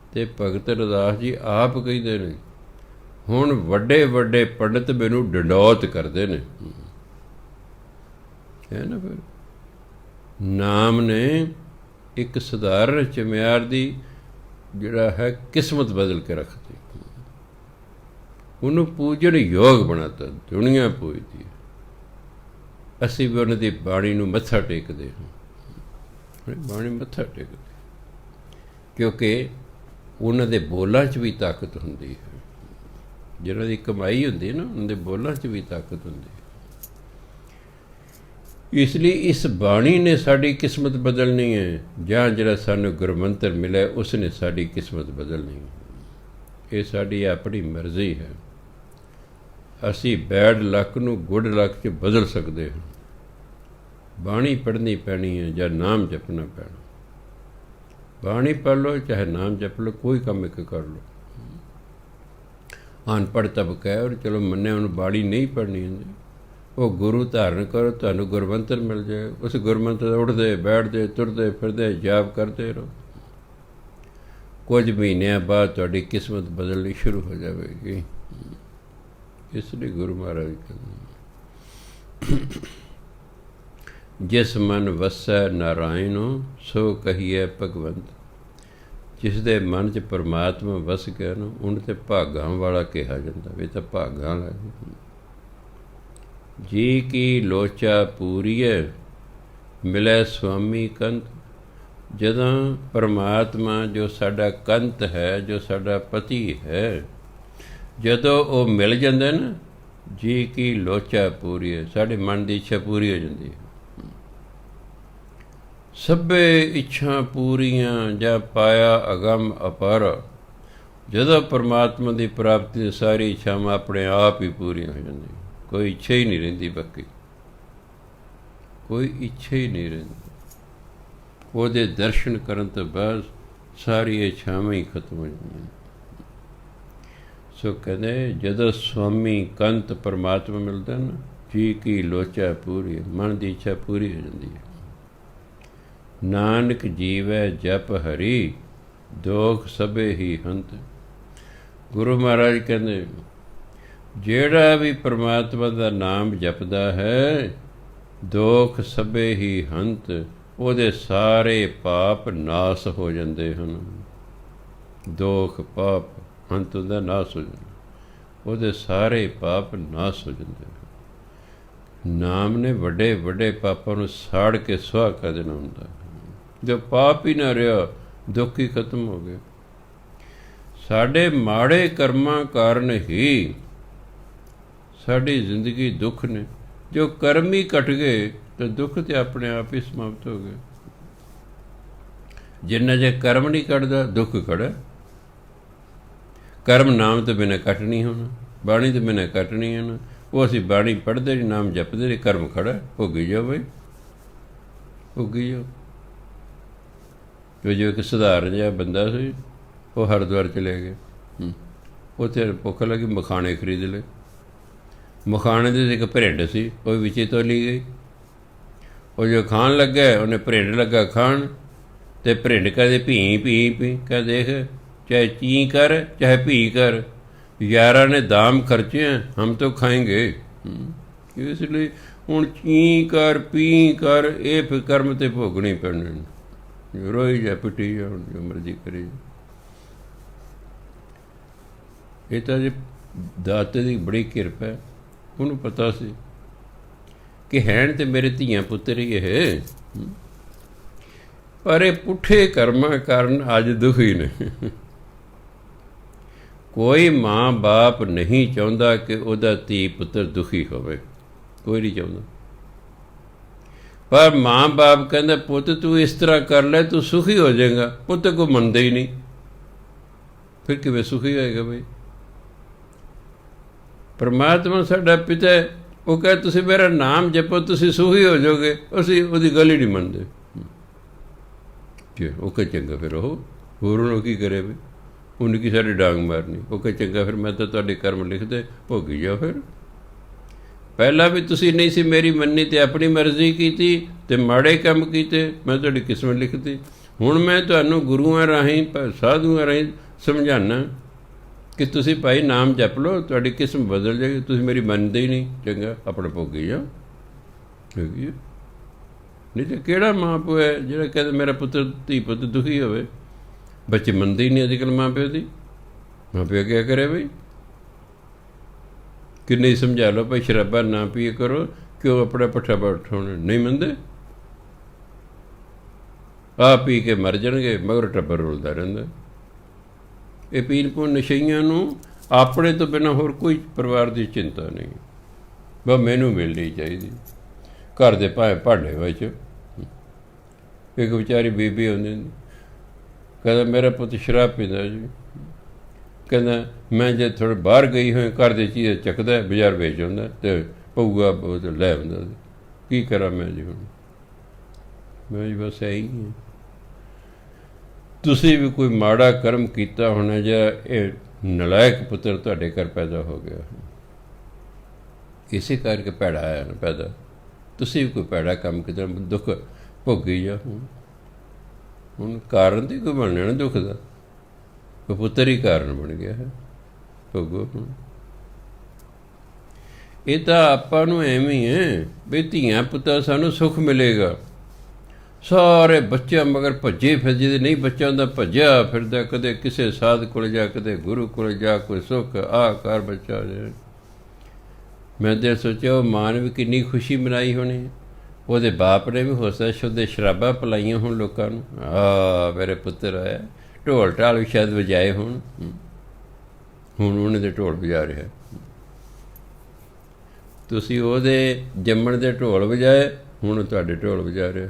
Speaker 1: ਅਤੇ ਭਗਤ ਰਵਿਦਾਸ ਜੀ ਆਪ ਕਹਿੰਦੇ ਨੇ ਹੁਣ ਵੱਡੇ ਵੱਡੇ ਪੰਡਿਤ ਮੈਨੂੰ ਡੰਡੌਤ ਕਰਦੇ ਨੇ, ਹੈ ਨਾ। ਫਿਰ ਨਾਮ ਨੇ ਇੱਕ ਸਧਾਰਨ ਚਿਮਿਆਰ ਦੀ ਜਿਹੜਾ ਹੈ ਕਿਸਮਤ ਬਦਲ ਕੇ ਰੱਖਦੀ, ਉਹਨੂੰ ਪੂਜਣ ਯੋਗ ਬਣਾਤਾ, ਦੁਨੀਆ ਪੂਜਦੀ। ਅਸੀਂ ਵੀ ਉਹਨਾਂ ਦੀ ਬਾਣੀ ਨੂੰ ਮੱਥਾ ਟੇਕਦੇ ਹਾਂ, ਬਾਣੀ ਮੱਥਾ ਟੇਕਦੇ, ਕਿਉਂਕਿ ਉਹਨਾਂ ਦੇ ਬੋਲਾਂ 'ਚ ਵੀ ਤਾਕਤ ਹੁੰਦੀ ਹੈ। ਜਿਹਨਾਂ ਦੀ ਕਮਾਈ ਹੁੰਦੀ ਹੈ ਨਾ, ਉਹਨਾਂ ਦੇ ਬੋਲਾਂ 'ਚ ਵੀ ਤਾਕਤ ਹੁੰਦੀ ਹੈ। ਇਸ ਲਈ ਇਸ ਬਾਣੀ ਨੇ ਸਾਡੀ ਕਿਸਮਤ ਬਦਲਣੀ ਹੈ, ਜਾਂ ਜਿਹੜਾ ਸਾਨੂੰ ਗੁਰਮੰਤਰ ਮਿਲਿਆ ਉਸ ਨੇ ਸਾਡੀ ਕਿਸਮਤ ਬਦਲਣੀ ਹੈ। ਇਹ ਸਾਡੀ ਆਪਣੀ ਮਰਜ਼ੀ ਹੈ। ਅਸੀਂ ਬੈਡ ਲੱਕ ਨੂੰ ਗੁੱਡ ਲੱਕ 'ਚ ਬਦਲ ਸਕਦੇ ਹਾਂ। ਬਾਣੀ ਪੜ੍ਹਨੀ ਪੈਣੀ ਹੈ ਜਾਂ ਨਾਮ ਜਪਣਾ ਪੈਣਾ। ਬਾਣੀ ਪੜ੍ਹ ਲਓ ਚਾਹੇ ਨਾਮ ਜਪ ਲਓ, ਕੋਈ ਕੰਮ ਇੱਕ ਕਰ ਲਓ। ਅਨਪੜ੍ਹ ਤਬਕਾ ਹੈ ਔਰ ਚਲੋ ਮੰਨਿਆ ਉਹਨੂੰ ਬਾਣੀ ਨਹੀਂ ਪੜ੍ਹਨੀ ਹੁੰਦੀ, ਉਹ ਗੁਰੂ ਧਾਰਨ ਕਰੋ, ਤੁਹਾਨੂੰ ਗੁਰਮੰਤਰ ਮਿਲ ਜਾਏ। ਉਸ ਗੁਰਮੰਤਰ ਉੱਠਦੇ ਬੈਠਦੇ ਤੁਰਦੇ ਫਿਰਦੇ ਜਾਪ ਕਰਦੇ ਰਹੋ। ਕੁਝ ਮਹੀਨਿਆਂ ਬਾਅਦ ਤੁਹਾਡੀ ਕਿਸਮਤ ਬਦਲਣੀ ਸ਼ੁਰੂ ਹੋ ਜਾਵੇਗੀ। ਇਸ ਲਈ ਗੁਰੂ ਮਹਾਰਾਜ ਕਹਿੰਦੇ ਜਿਸ ਮਨ ਵਸੈ ਨਾਰਾਇਣੋ ਸੋ ਕਹੀਏ ਭਗਵੰਤ। ਜਿਸ ਦੇ ਮਨ 'ਚ ਪਰਮਾਤਮਾ ਵਸ ਗਿਆ ਨਾ, ਉਹਨੂੰ ਤੇ ਭਾਗਾਂ ਵਾਲਾ ਕਿਹਾ ਜਾਂਦਾ। ਵੀ ਤਾਂ ਭਾਗਾਂ ਵਾਲਾ ਜੀ ਕੀ ਲੋਚਾ ਪੂਰੀਏ ਮਿਲੇ ਸੁਆਮੀ ਕੰਤ। ਜਦੋਂ ਪਰਮਾਤਮਾ ਜੋ ਸਾਡਾ ਕੰਤ ਹੈ, ਜੋ ਸਾਡਾ ਪਤੀ ਹੈ, ਜਦੋਂ ਉਹ ਮਿਲ ਜਾਂਦਾ ਨਾ, ਜੀ ਕੀ ਲੋਚਾ ਪੂਰੀ ਹੈ, ਸਾਡੇ ਮਨ ਦੀ ਇੱਛਾ ਪੂਰੀ ਹੋ ਜਾਂਦੀ ਹੈ। ਸਭੇ ਇੱਛਾ ਪੂਰੀਆਂ ਜਾਂ ਪਾਇਆ ਅਗਮ ਅਪਾਰ। ਜਦੋਂ ਪਰਮਾਤਮਾ ਦੀ ਪ੍ਰਾਪਤੀ ਸਾਰੀ ਇੱਛਾਵਾਂ ਆਪਣੇ ਆਪ ਹੀ ਪੂਰੀਆਂ ਹੋ ਜਾਂਦੀਆਂ, ਕੋਈ ਇੱਛਾ ਹੀ ਨਹੀਂ ਰਹਿੰਦੀ, ਬਾਕੀ ਕੋਈ ਇੱਛਾ ਹੀ ਨਹੀਂ ਰਹਿੰਦੀ। ਉਹਦੇ ਦਰਸ਼ਨ ਕਰਨ ਤੋਂ ਬਾਅਦ ਸਾਰੀਆਂ ਇੱਛਾਵਾਂ ਹੀ ਖਤਮ ਹੋ ਜਾਂਦੀਆਂ। ਸੋ ਕਹਿੰਦੇ ਜਦੋਂ ਸੁਆਮੀ ਕੰਤ ਪਰਮਾਤਮਾ ਮਿਲਦਾ ਨਾ, ਜੀ ਕੀ ਲੋਚਾ ਪੂਰੀ, ਮਨ ਦੀ ਇੱਛਾ ਪੂਰੀ ਹੋ ਜਾਂਦੀ ਹੈ। ਨਾਨਕ ਜੀਵੈ ਜਪ ਹਰੀ ਦੋਖ ਸਭੇ ਹੀ ਹੰਤ। ਗੁਰੂ ਮਹਾਰਾਜ ਕਹਿੰਦੇ ਜਿਹੜਾ ਵੀ ਪਰਮਾਤਮਾ ਦਾ ਨਾਮ ਜਪਦਾ ਹੈ, ਦੋਖ ਸਭੇ ਹੀ ਹੰਤ, ਉਹਦੇ ਸਾਰੇ ਪਾਪ ਨਾਸ ਹੋ ਜਾਂਦੇ ਹਨ। ਦੋਖ ਪਾਪ ਹੰਤ ਦਾ ਨਾਸ ਹੋ ਜਾਂਦਾ, ਉਹਦੇ ਸਾਰੇ ਪਾਪ ਨਾਸ ਹੋ ਜਾਂਦੇ ਹਨ। ਨਾਮ ਨੇ ਵੱਡੇ ਵੱਡੇ ਪਾਪਾਂ ਨੂੰ ਸਾੜ ਕੇ ਸੁਆਹ ਕਰ ਦੇਣਾ ਹੁੰਦਾ। ਜੋ ਪਾਪ ਹੀ ਨਾ ਰਿਹਾ, ਦੁੱਖ ਹੀ ਖਤਮ ਹੋ ਗਿਆ। ਸਾਡੇ ਮਾੜੇ ਕਰਮਾਂ ਕਾਰਨ ਹੀ ਸਾਡੀ ਜ਼ਿੰਦਗੀ ਦੁੱਖ ਨੇ। ਜੋ ਕਰਮ ਹੀ ਕੱਟ ਗਏ ਤਾਂ ਦੁੱਖ ਤੇ ਆਪਣੇ ਆਪ ਹੀ ਸਮਾਪਤ ਹੋ ਗਏ। ਜਿੰਨਾ ਜੇ ਕਰਮ ਨਹੀਂ ਕੱਢਦਾ ਦੁੱਖ ਖੜਾ। ਕਰਮ ਨਾਮ ਤੋਂ ਬਿਨਾਂ ਕੱਟ ਨਹੀਂ ਹੋਣਾ, ਬਾਣੀ ਤੋਂ ਬਿਨਾਂ ਕੱਟ ਨਹੀਂ ਹੋਣਾ। ਉਹ ਅਸੀਂ ਬਾਣੀ ਪੜ੍ਹਦੇ ਨਹੀਂ, ਨਾਮ ਜਪਦੇ ਨਹੀਂ, ਕਰਮ ਖੜਾ। ਭੋਗੀ ਜਾਓ ਬਈ, ਭੋਗੀ ਜਾਓ। ਜੋ ਇੱਕ ਸਧਾਰਨ ਜਿਹਾ ਬੰਦਾ ਸੀ, ਉਹ ਹਰਿਦੁਆਰ ਚਲੇ ਗਏ। ਉੱਥੇ ਭੁੱਖ ਲੱਗੀ, ਮਖਾਣੇ ਖਰੀਦ ਲਏ। ਮਖਾਣੇ ਦੇ ਇੱਕ ਭਰਿੰਡ ਸੀ, ਉਹ ਵਿੱਚੇ ਤੋਲੀ ਗਈ। ਉਹ ਜੋ ਖਾਣ ਲੱਗਾ, ਉਹਨੇ ਭਰਿੰਡ ਲੱਗਾ ਖਾਣ, ਅਤੇ ਭਰਿੰਡ ਕਹਿੰਦੇ ਭੀ ਭੀ ਭੀ। ਕਹਿੰਦੇ ਦੇਖ, ਚਾਹੇ ਚੀਂ ਕਰ ਚਾਹੇ ਭੀ ਕਰ, ਯਾਰਾਂ ਨੇ ਦਾਮ ਖਰਚੇ हैं, हम तो खाएंगे। ਇਸ ਲਈ ਹੁਣ ਚੀਂ ਕਰ ਪੀ ਕਰ, ਇਹ ਫਿਰ ਕਰਮ ਤੇ ਭੋਗਣੇ ਪੈਣੇ। ਰੋਈ ਜਾ ਪਿੱਟੀ ਜਾ, ਹੁਣ ਜੋ ਮਰਜ਼ੀ ਕਰੀ। ਇਹ ਤਾਂ ਜੇ ਦਾਤੇ ਦੀ ਬੜੀ ਕਿਰਪਾ ਹੈ। ਉਹਨੂੰ ਪਤਾ ਸੀ ਕਿ ਹੈਣ ਤੇ ਮੇਰੇ ਧੀਆਂ ਪੁੱਤਰ ਹੀ ਇਹ, ਪਰ ਇਹ ਪੁੱਠੇ ਕਰਮਾਂ ਕਾਰਨ ਅੱਜ ਦੁਖੀ ਨੇ। ਕੋਈ ਮਾਂ ਬਾਪ ਨਹੀਂ ਚਾਹੁੰਦਾ ਕਿ ਉਹਦਾ ਧੀ ਪੁੱਤਰ ਦੁਖੀ ਹੋਵੇ, ਕੋਈ ਨਹੀਂ ਚਾਹੁੰਦਾ। ਪਰ ਮਾਂ ਬਾਪ ਕਹਿੰਦਾ ਪੁੱਤ ਤੂੰ ਇਸ ਤਰ੍ਹਾਂ ਕਰ ਲੈ, ਤੂੰ ਸੁਖੀ ਹੋ ਜਾਏਗਾ। ਪੁੱਤ ਕੋ ਮੰਨਦਾ ਹੀ ਨਹੀਂ, ਫਿਰ ਕਿਵੇਂ ਸੁਖੀ ਹੋਏਗਾ ਬਈ। ਪਰਮਾਤਮਾ ਸਾਡਾ ਪਿਤਾ, ਉਹ ਕਹੇ ਤੁਸੀਂ ਮੇਰਾ ਨਾਮ ਜਪੋ, ਤੁਸੀਂ ਸੁਖੀ ਹੋ ਜਾਓਗੇ। ਅਸੀਂ ਉਹਦੀ ਗੱਲ ਹੀ ਨਹੀਂ ਮੰਨਦੇ। ਉਹ ਕਹੇ ਚੰਗਾ ਫਿਰ ਉਹ ਹੋਰ ਉਹਨੂੰ ਕੀ ਕਰੇ ਵੀ, ਉਹਨੇ ਕੀ ਸਾਡੀ ਡਾਂਗ ਮਾਰਨੀ। ਉਹ ਕਹੇ ਚੰਗਾ ਫਿਰ ਮੈਂ ਤਾਂ ਤੁਹਾਡੇ ਕਰਮ ਲਿਖਦੇ, ਭੋਗੀ ਜਾਓ। ਫਿਰ ਪਹਿਲਾਂ ਵੀ ਤੁਸੀਂ ਨਹੀਂ ਸੀ ਮੇਰੀ ਮੰਨੀ ਅਤੇ ਆਪਣੀ ਮਰਜ਼ੀ ਕੀਤੀ ਅਤੇ ਮਾੜੇ ਕੰਮ ਕੀਤੇ, ਮੈਂ ਤੁਹਾਡੀ ਕਿਸਮਤ ਲਿਖਤੀ। ਹੁਣ ਮੈਂ ਤੁਹਾਨੂੰ ਗੁਰੂਆਂ ਰਾਹੀਂ ਸਾਧੂਆਂ ਰਾਹੀਂ ਸਮਝਾਉਣਾ ਕਿ ਤੁਸੀਂ ਭਾਈ ਨਾਮ ਜਪ ਲਓ, ਤੁਹਾਡੀ ਕਿਸਮ ਬਦਲ ਜਾਏਗੀ। ਤੁਸੀਂ ਮੇਰੀ ਮੰਨਦੇ ਹੀ ਨਹੀਂ, ਚੰਗਾ ਆਪਣਾ ਭੋਗੀ ਜਾਓ। ਹੈਗੀ ਨਹੀਂ ਤਾਂ ਕਿਹੜਾ ਮਾਂ ਪਿਓ ਹੈ ਜਿਹੜਾ ਕਹਿੰਦਾ ਮੇਰਾ ਪੁੱਤਰ ਧੀ ਪੁੱਤ ਦੁਖੀ ਹੋਵੇ। ਬੱਚੇ ਮੰਨਦੇ ਹੀ ਨਹੀਂ ਅੱਜ ਕੱਲ੍ਹ ਮਾਂ ਪਿਓ ਦੀ। ਮਾਂ ਪਿਓ ਕਿਆ ਕਰੇ ਬਈ, ਕਿੰਨੇ ਹੀ ਸਮਝਾ ਲਓ ਭਾਈ ਸ਼ਰਾਬਾਂ ਨਾ ਪੀਏ ਕਰੋ, ਕਿਉਂ ਆਪਣਾ ਪੱਠਾ ਬੈਠਾਉਣਾ, ਨਹੀਂ ਮੰਨਦੇ। ਆਪ ਪੀ ਕੇ ਮਰ ਜਾਣਗੇ, ਮਗਰ ਟੱਬਰ ਰੁਲਦਾ ਰਹਿੰਦਾ। ਇਹ ਪੀਣ ਪੂਣ ਨਸ਼ਈਆਂ ਨੂੰ ਆਪਣੇ ਤੋਂ ਬਿਨਾਂ ਹੋਰ ਕੋਈ ਪਰਿਵਾਰ ਦੀ ਚਿੰਤਾ ਨਹੀਂ। ਬਸ ਮੈਨੂੰ ਮਿਲਣੀ ਚਾਹੀਦੀ। ਘਰ ਦੇ ਭਾਂਡੇ ਵਿੱਚ ਇੱਕ ਵਿਚਾਰੀ ਬੀਬੀ ਹੁੰਦੀ, ਕਹਿੰਦਾ ਮੇਰਾ ਪੁੱਤ ਸ਼ਰਾਬ ਪੀਂਦਾ ਜੀ। ਕਹਿੰਦਾ ਮੈਂ ਜੇ ਥੋੜ੍ਹੇ ਬਾਹਰ ਗਈ ਹੋਈ, ਘਰ ਦੀ ਚੀਜ਼ ਚੱਕਦਾ, ਬਾਜ਼ਾਰ ਵੇਚ ਆਉਂਦਾ ਅਤੇ ਪਊਗਾ ਲੈ ਆਉਂਦਾ। ਕੀ ਕਰਾਂ ਮੈਂ ਜੀ ਹੁਣ? ਮੈਂ ਜੀ ਬਸ ਇਹੀ ਹੈ। ਤੁਸੀਂ ਵੀ ਕੋਈ ਮਾੜਾ ਕਰਮ ਕੀਤਾ ਹੋਣਾ, ਜਾਂ ਇਹ ਨਲਾਇਕ ਪੁੱਤਰ ਤੁਹਾਡੇ ਘਰ ਪੈਦਾ ਹੋ ਗਿਆ, ਇਸੇ ਕਰਕੇ ਭੈੜਾ ਆਇਆ ਨਾ ਪੈਦਾ। ਤੁਸੀਂ ਵੀ ਕੋਈ ਭੈੜਾ ਕੰਮ ਕੀਤਾ, ਦੁੱਖ ਭੋਗੀ ਜਾ। ਹੁਣ ਕਾਰਨ ਤਾਂ ਕੋਈ ਬਣਨਾ ਨਾ ਦੁੱਖ ਦਾ, ਉਹ ਪੁੱਤਰ ਹੀ ਕਾਰਨ ਬਣ ਗਿਆ ਹੈ। ਭੋਗੋ ਹੁਣ। ਇਹ ਤਾਂ ਆਪਾਂ ਨੂੰ ਐਵੇਂ ਹੀ ਹੈ ਵੀ ਧੀਆਂ ਪੁੱਤਾਂ ਸਾਨੂੰ ਸੁੱਖ ਮਿਲੇਗਾ। ਸਾਰੇ ਬੱਚਿਆਂ ਮਗਰ ਭੱਜੇ ਫਿਰਦੇ, ਨਹੀਂ ਬੱਚਾ ਹੁੰਦਾ ਭੱਜਿਆ ਫਿਰਦਾ, ਕਦੇ ਕਿਸੇ ਸਾਧ ਕੋਲ ਜਾ, ਕਦੇ ਗੁਰੂ ਕੋਲ ਜਾ, ਕੋਈ ਸੁੱਖ ਆ ਕਰ ਬੱਚਾ ਹੋ ਜਾਏ। ਮੈਂ ਤਾਂ ਸੋਚਿਆ ਉਹ ਮਾਂ ਨੇ ਵੀ ਕਿੰਨੀ ਖੁਸ਼ੀ ਮਨਾਈ ਹੋਣੀ, ਉਹਦੇ ਬਾਪ ਨੇ ਵੀ ਹੋਸਾ ਸ਼ੁੱਧ ਸ਼ਰਾਬਾਂ ਪਿਲਾਈਆਂ ਹੁਣ ਲੋਕਾਂ ਨੂੰ। ਮੇਰੇ ਪੁੱਤਰ ਆਇਆ, ਢੋਲ ਢਾਲ ਵੀ ਸ਼ਾਇਦ ਵਜਾਏ ਹੁਣ ਉਹਨੇ ਦੇ ਢੋਲ ਵਜਾ ਰਿਹਾ। ਤੁਸੀਂ ਉਹਦੇ ਜੰਮਣ ਦੇ ਢੋਲ ਵਜਾਏ, ਹੁਣ ਤੁਹਾਡੇ ਢੋਲ ਵਜਾ ਰਿਹਾ।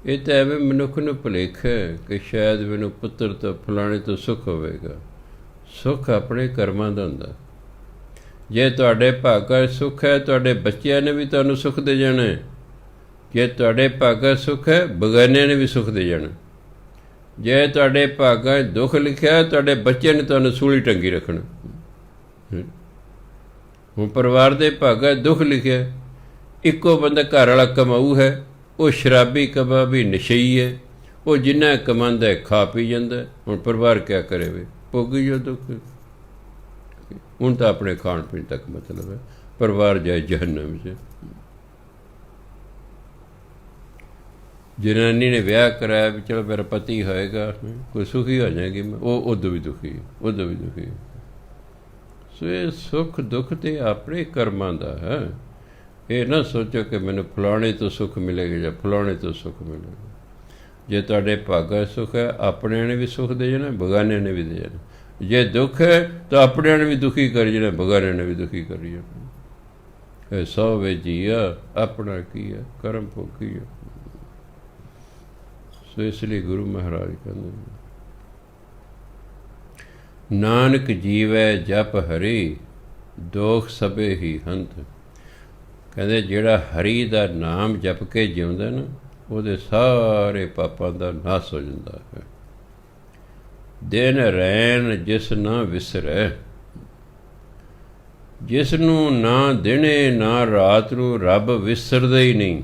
Speaker 1: ਇਹ ਤਾਂ ਐਵੇਂ ਮਨੁੱਖ ਨੂੰ ਭੁਲੇਖ ਹੈ ਕਿ ਸ਼ਾਇਦ ਮੈਨੂੰ ਪੁੱਤਰ ਤੋਂ ਫਲਾਣੇ ਤੋਂ ਸੁੱਖ ਹੋਵੇਗਾ। ਸੁੱਖ ਆਪਣੇ ਕਰਮਾਂ ਦਾ ਹੁੰਦਾ। ਜੇ ਤੁਹਾਡੇ ਭਾਗਾਂ ਸੁੱਖ ਹੈ, ਤੁਹਾਡੇ ਬੱਚਿਆਂ ਨੇ ਵੀ ਤੁਹਾਨੂੰ ਸੁੱਖ ਦੇ ਜਾਣਾ। ਜੇ ਤੁਹਾਡੇ ਭਾਗਾਂ ਸੁੱਖ ਹੈ, ਬਗਾਨਿਆਂ ਨੇ ਵੀ ਸੁੱਖ ਦੇ ਜਾਣਾ। ਜੇ ਤੁਹਾਡੇ ਭਾਗਾਂ ਦੁੱਖ ਲਿਖਿਆ, ਤੁਹਾਡੇ ਬੱਚਿਆਂ ਨੇ ਤੁਹਾਨੂੰ ਸੂਲੀ ਟੰਗੀ ਰੱਖਣਾ। ਹੁਣ ਪਰਿਵਾਰ ਦੇ ਭਾਗਾਂ ਦੁੱਖ ਲਿਖਿਆ, ਇੱਕੋ ਬੰਦਾ ਘਰ ਵਾਲਾ ਕਮਾਊ ਹੈ, ਉਹ ਸ਼ਰਾਬੀ ਕਬਾਬੀ ਨਸ਼ਈ ਹੈ, ਉਹ ਜਿੰਨਾ ਕਮਾਉਂਦਾ ਖਾ ਪੀ ਜਾਂਦਾ। ਹੁਣ ਪਰਿਵਾਰ ਕਿਆ ਕਰੇ ਵੇ, ਭੋਗੀ ਜੋ ਦੁੱਖ। ਹੁਣ ਤਾਂ ਆਪਣੇ ਖਾਣ ਪੀਣ ਤੱਕ ਮਤਲਬ ਹੈ, ਪਰਿਵਾਰ ਜਾਏ ਜਹੰਨਮ 'ਚ। ਜਨਾਨੀ ਨੇ ਵਿਆਹ ਕਰਾਇਆ ਵੀ ਚਲੋ ਮੇਰਾ ਪਤੀ ਹੋਏਗਾ, ਕੋਈ ਸੁਖੀ ਹੋ ਜਾਏਗੀ, ਉਹ ਉਦੋਂ ਵੀ ਦੁਖੀ, ਉਦੋਂ ਵੀ ਦੁਖੀ। ਸੋ ਇਹ ਸੁੱਖ ਦੁੱਖ ਤੇ ਆਪਣੇ ਕਰਮਾਂ ਦਾ ਹੈ। ਇਹ ਨਾ ਸੋਚੋ ਕਿ ਮੈਨੂੰ ਫਲਾਣੇ ਤੋਂ ਸੁੱਖ ਮਿਲੇਗਾ ਜਾਂ ਫਲਾਣੇ ਤੋਂ ਸੁੱਖ ਮਿਲੇਗਾ। ਜੇ ਤੁਹਾਡੇ ਭਾਗਾਂ ਸੁੱਖ ਹੈ, ਆਪਣਿਆਂ ਨੇ ਵੀ ਸੁੱਖ ਦੇ ਜਾਣਾ, ਬਗਾਨਿਆਂ ਨੇ ਵੀ ਦੇ ਜਾਣਾ। ਜੇ ਦੁੱਖ ਹੈ ਤਾਂ ਆਪਣਿਆਂ ਨੇ ਵੀ ਦੁਖੀ ਕਰੀ ਜਾਣਾ, ਬਗਾਨਿਆਂ ਨੇ ਵੀ ਦੁਖੀ ਕਰੀ ਜਾਣਾ। ਇਹ ਸੌ ਵੇ ਜੀਆ ਆਪਣਾ ਕੀਆ ਕਰਮ ਭੋਗੀਆ। ਸੋ ਇਸ ਲਈ ਗੁਰੂ ਮਹਾਰਾਜ ਕਹਿੰਦੇ ਨਾਨਕ ਜੀਵੈ ਜਪ ਹਰੀ ਦੋਖ ਸਭੇ ਹੀ ਹੰਤ। ਕਹਿੰਦੇ ਜਿਹੜਾ ਹਰੀ ਦਾ ਨਾਮ ਜਪ ਕੇ ਜਿਉਂਦਾ ਨਾ ਉਹਦੇ ਸਾਰੇ ਪਾਪਾਂ ਦਾ ਨਾਸ ਹੋ ਜਾਂਦਾ ਹੈ। ਦਿਨ ਰੈਣ ਜਿਸ ਨਾ ਵਿਸਰੈ, ਜਿਸ ਨੂੰ ਨਾ ਦਿਨੇ ਨਾ ਰਾਤ ਨੂੰ ਰੱਬ ਵਿਸਰਦਾ ਹੀ ਨਹੀਂ।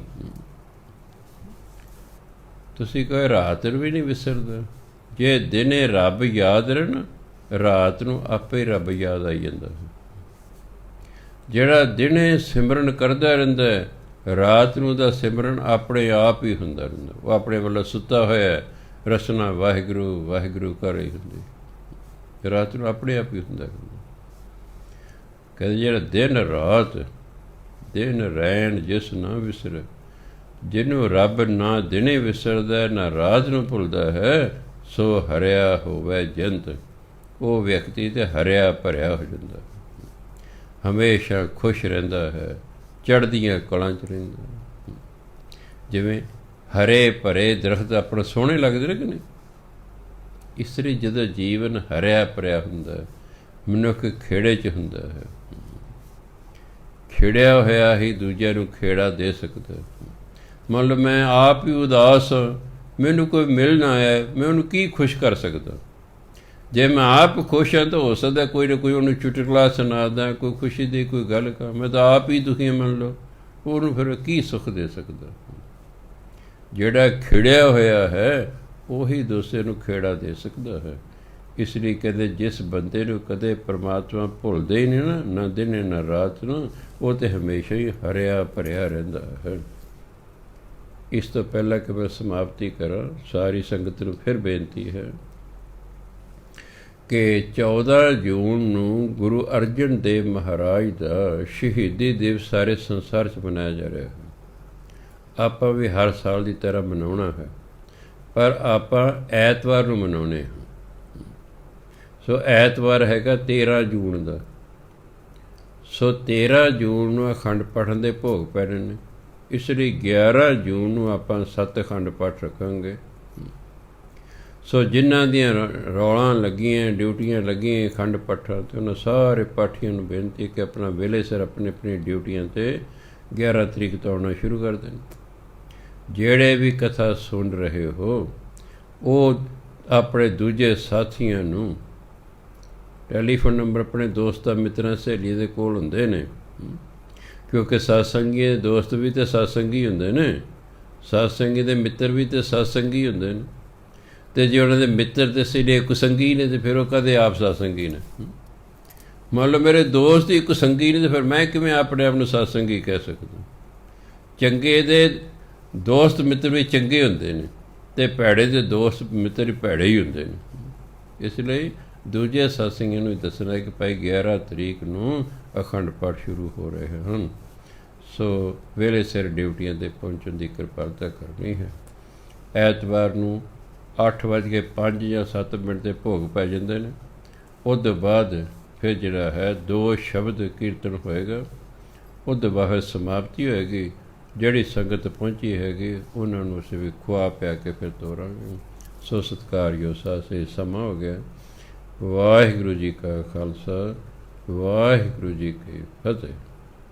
Speaker 1: ਤੁਸੀਂ ਕਹੋ ਰਾਤ ਨੂੰ ਵੀ ਨਹੀਂ ਵਿਸਰਦਾ, ਜੇ ਦਿਨੇ ਰੱਬ ਯਾਦ ਰਹੇ ਨਾ ਰਾਤ ਨੂੰ ਆਪੇ ਰੱਬ ਯਾਦ ਆਈ ਜਾਂਦਾ। ਜਿਹੜਾ ਦਿਨੇ ਸਿਮਰਨ ਕਰਦਾ ਰਹਿੰਦਾ ਰਾਤ ਨੂੰ ਦਾ ਸਿਮਰਨ ਆਪਣੇ ਆਪ ਹੀ ਹੁੰਦਾ ਰਹਿੰਦਾ। ਉਹ ਆਪਣੇ ਵੱਲੋਂ ਸੁੱਤਾ ਹੋਇਆ ਰਸਨਾ ਵਾਹਿਗੁਰੂ ਵਾਹਿਗੁਰੂ ਕਰ ਰਹੀ ਹੁੰਦੀ, ਰਾਤ ਨੂੰ ਆਪਣੇ ਆਪ ਹੀ ਹੁੰਦਾ ਰਹਿੰਦਾ। ਕਹਿੰਦੇ ਜਿਹੜਾ ਦਿਨ ਰਾਤ ਦਿਨ ਰੈਣ ਜਿਸ ਨਾ ਵਿਸਰ, ਜਿਹਨੂੰ ਰੱਬ ਨਾ ਦਿਨੇ ਵਿਸਰਦਾ ਨਾ ਰਾਤ ਨੂੰ ਭੁੱਲਦਾ ਹੈ, ਸੋ ਹਰਿਆ ਹੋਵੇ ਜੰਤ। ਉਹ ਵਿਅਕਤੀ ਤੇ ਹਰਿਆ ਭਰਿਆ ਹੋ ਜਾਂਦਾ, ਹਮੇਸ਼ਾ ਖੁਸ਼ ਰਹਿੰਦਾ ਹੈ, ਚੜ੍ਹਦੀਆਂ ਕਲਾਂ 'ਚ ਰਹਿੰਦਾ। ਜਿਵੇਂ ਹਰੇ ਭਰੇ ਦਰਖਤ ਆਪਣਾ ਸੋਹਣੇ ਲੱਗਦੇ ਨੇ ਕਿ ਨਹੀਂ, ਇਸ ਲਈ ਜਦੋਂ ਜੀਵਨ ਹਰਿਆ ਭਰਿਆ ਹੁੰਦਾ ਮਨੁੱਖ ਖੇੜੇ 'ਚ ਹੁੰਦਾ ਹੈ। ਖੇੜਿਆ ਹੋਇਆ ਹੀ ਦੂਜਿਆਂ ਨੂੰ ਖੇੜਾ ਦੇ ਸਕਦਾ। ਮੰਨ ਲਓ ਮੈਂ ਆਪ ਹੀ ਉਦਾਸ ਹਾਂ, ਮੈਨੂੰ ਕੋਈ ਮਿਲ ਨਾ ਆਇਆ, ਮੈਂ ਉਹਨੂੰ ਕੀ ਖੁਸ਼ ਕਰ ਸਕਦਾ। ਜੇ ਮੈਂ ਆਪ ਖੁਸ਼ ਹਾਂ ਤਾਂ ਹੋ ਸਕਦਾ ਕੋਈ ਨਾ ਕੋਈ ਉਹਨੂੰ ਚੁਟਕਲਾ ਸੁਣਾਦਾ, ਕੋਈ ਖੁਸ਼ੀ ਦੀ ਕੋਈ ਗੱਲ ਕਰ। ਮੈਂ ਤਾਂ ਆਪ ਹੀ ਦੁਖੀ ਮੰਨ ਲਓ, ਉਹਨੂੰ ਫਿਰ ਕੀ ਸੁੱਖ ਦੇ ਸਕਦਾ। ਜਿਹੜਾ ਖਿੜਿਆ ਹੋਇਆ ਹੈ ਉਹੀ ਦੂਸਰੇ ਨੂੰ ਖੇੜਾ ਦੇ ਸਕਦਾ ਹੈ। ਇਸ ਲਈ ਕਹਿੰਦੇ ਜਿਸ ਬੰਦੇ ਨੂੰ ਕਦੇ ਪਰਮਾਤਮਾ ਭੁੱਲਦੇ ਹੀ ਨਹੀਂ ਨਾ, ਨਾ ਦਿਨੇ ਨਾ ਰਾਤ ਨੂੰ, ਉਹ ਤਾਂ ਹਮੇਸ਼ਾ ਹੀ ਹਰਿਆ ਭਰਿਆ ਰਹਿੰਦਾ ਹੈ। ਇਸ ਤੋਂ ਪਹਿਲਾਂ ਕਿ ਮੈਂ ਸਮਾਪਤੀ ਕਰਾਂ, ਸਾਰੀ ਸੰਗਤ ਨੂੰ ਫਿਰ ਬੇਨਤੀ ਹੈ ਕਿ 14 ਜੂਨ ਨੂੰ ਗੁਰੂ ਅਰਜਨ ਦੇਵ ਮਹਾਰਾਜ ਦਾ ਸ਼ਹੀਦੀ ਦਿਵਸ ਸਾਰੇ ਸੰਸਾਰ 'ਚ ਮਨਾਇਆ ਜਾ ਰਿਹਾ ਹੈ। ਆਪਾਂ ਵੀ ਹਰ ਸਾਲ ਦੀ ਤਰ੍ਹਾਂ ਮਨਾਉਣਾ ਹੈ, ਪਰ ਆਪਾਂ ਐਤਵਾਰ ਨੂੰ ਮਨਾਉਣੇ ਹਾਂ। ਸੋ ਐਤਵਾਰ ਹੈਗਾ 13 ਜੂਨ ਦਾ। ਸੋ 13 ਜੂਨ ਨੂੰ ਅਖੰਡ ਪਾਠਾਂ ਦੇ ਭੋਗ ਪੈਣੇ ਨੇ। ਇਸ ਲਈ 11 ਜੂਨ ਨੂੰ ਆਪਾਂ 7 ਅਖੰਡ ਪਾਠ ਰੱਖਾਂਗੇ। ਸੋ ਜਿਨ੍ਹਾਂ ਦੀਆਂ ਰੌਲਾਂ ਲੱਗੀਆਂ, ਡਿਊਟੀਆਂ ਲੱਗੀਆਂ ਅਖੰਡ ਪਾਠਾਂ 'ਤੇ, ਉਹਨਾਂ ਸਾਰੇ ਪਾਠੀਆਂ ਨੂੰ ਬੇਨਤੀ ਕਿ ਆਪਣਾ ਵੇਲੇ ਸਿਰ ਆਪਣੀ ਆਪਣੀ ਡਿਊਟੀਆਂ 'ਤੇ 11 ਤਰੀਕ ਤੋਂ ਆਉਣਾ ਸ਼ੁਰੂ ਕਰ ਦੇਣ। ਜਿਹੜੇ ਵੀ ਕਥਾ ਸੁਣ ਰਹੇ ਹੋ ਉਹ ਆਪਣੇ ਦੂਜੇ ਸਾਥੀਆਂ ਨੂੰ, ਟੈਲੀਫੋਨ ਨੰਬਰ ਆਪਣੇ ਦੋਸਤਾਂ ਮਿੱਤਰਾਂ ਸਹੇਲੀਆਂ ਦੇ ਕੋਲ ਹੁੰਦੇ ਨੇ, ਕਿਉਂਕਿ ਸਤਸੰਗੀ ਦੇ ਦੋਸਤ ਵੀ ਤਾਂ ਸਤਸੰਗੀ ਹੁੰਦੇ ਨੇ, ਸਤਸੰਗੀ ਦੇ ਮਿੱਤਰ ਵੀ ਤਾਂ ਸਤਸੰਗੀ ਹੁੰਦੇ ਨੇ। ਅਤੇ ਜੇ ਉਹਨਾਂ ਦੇ ਮਿੱਤਰ ਤੇ ਸਹੇਲੀ ਕੁਸੰਗੀ ਨੇ ਤਾਂ ਫਿਰ ਉਹ ਕਦੇ ਆਪ ਸਤਸੰਗੀ ਨੇ। ਮੰਨ ਲਓ ਮੇਰੇ ਦੋਸਤ ਹੀ ਕੁਸੰਗੀ ਨੇ ਤਾਂ ਫਿਰ ਮੈਂ ਕਿਵੇਂ ਆਪਣੇ ਆਪ ਨੂੰ ਸਤਸੰਗੀ ਕਹਿ ਸਕਦਾ। ਚੰਗੇ ਦੇ ਦੋਸਤ ਮਿੱਤਰ ਵੀ ਚੰਗੇ ਹੁੰਦੇ ਨੇ ਅਤੇ ਭੈੜੇ ਦੇ ਦੋਸਤ ਮਿੱਤਰ ਵੀ ਭੈੜੇ ਹੀ ਹੁੰਦੇ ਨੇ। ਇਸ ਲਈ ਦੂਜੇ ਸਤਸੰਗੀਆਂ ਨੂੰ ਦੱਸਣਾ ਕਿ ਭਾਈ 11 ਤਰੀਕ ਨੂੰ ਅਖੰਡ ਪਾਠ ਸ਼ੁਰੂ ਹੋ ਰਹੇ ਹਨ। ਸੋ ਵੇਲੇ ਸਿਰ ਡਿਊਟੀਆਂ 'ਤੇ ਪਹੁੰਚਣ ਦੀ ਕਿਰਪਾਲਤਾ ਕਰਨੀ ਹੈ। ਐਤਵਾਰ ਨੂੰ 8:05 ਜਾਂ 7 ਦੇ ਭੋਗ ਪੈ ਜਾਂਦੇ ਨੇ। ਉਸ ਤੋਂ ਬਾਅਦ ਫਿਰ ਜਿਹੜਾ ਹੈ 2 ਸ਼ਬਦ ਕੀਰਤਨ ਹੋਏਗਾ। ਉਸ ਤੋਂ ਬਾਅਦ ਸਮਾਪਤੀ ਹੋਏਗੀ। ਜਿਹੜੀ ਸੰਗਤ ਪਹੁੰਚੀ ਹੈਗੀ ਉਹਨਾਂ ਨੂੰ ਅਸੀਂ ਵੀ ਖੁਆ ਪਿਆ ਕੇ ਫਿਰ ਤੋਰਾਂਗੇ। ਸੋ ਸਤਿਕਾਰਯੋਗ ਸਾਸੇ ਸਮਾਂ ਹੋ ਗਿਆ। ਵਾਹਿਗੁਰੂ ਜੀ ਕਾ ਖਾਲਸਾ, ਵਾਹਿਗੁਰੂ ਜੀ ਕੀ ਫਤਿਹ।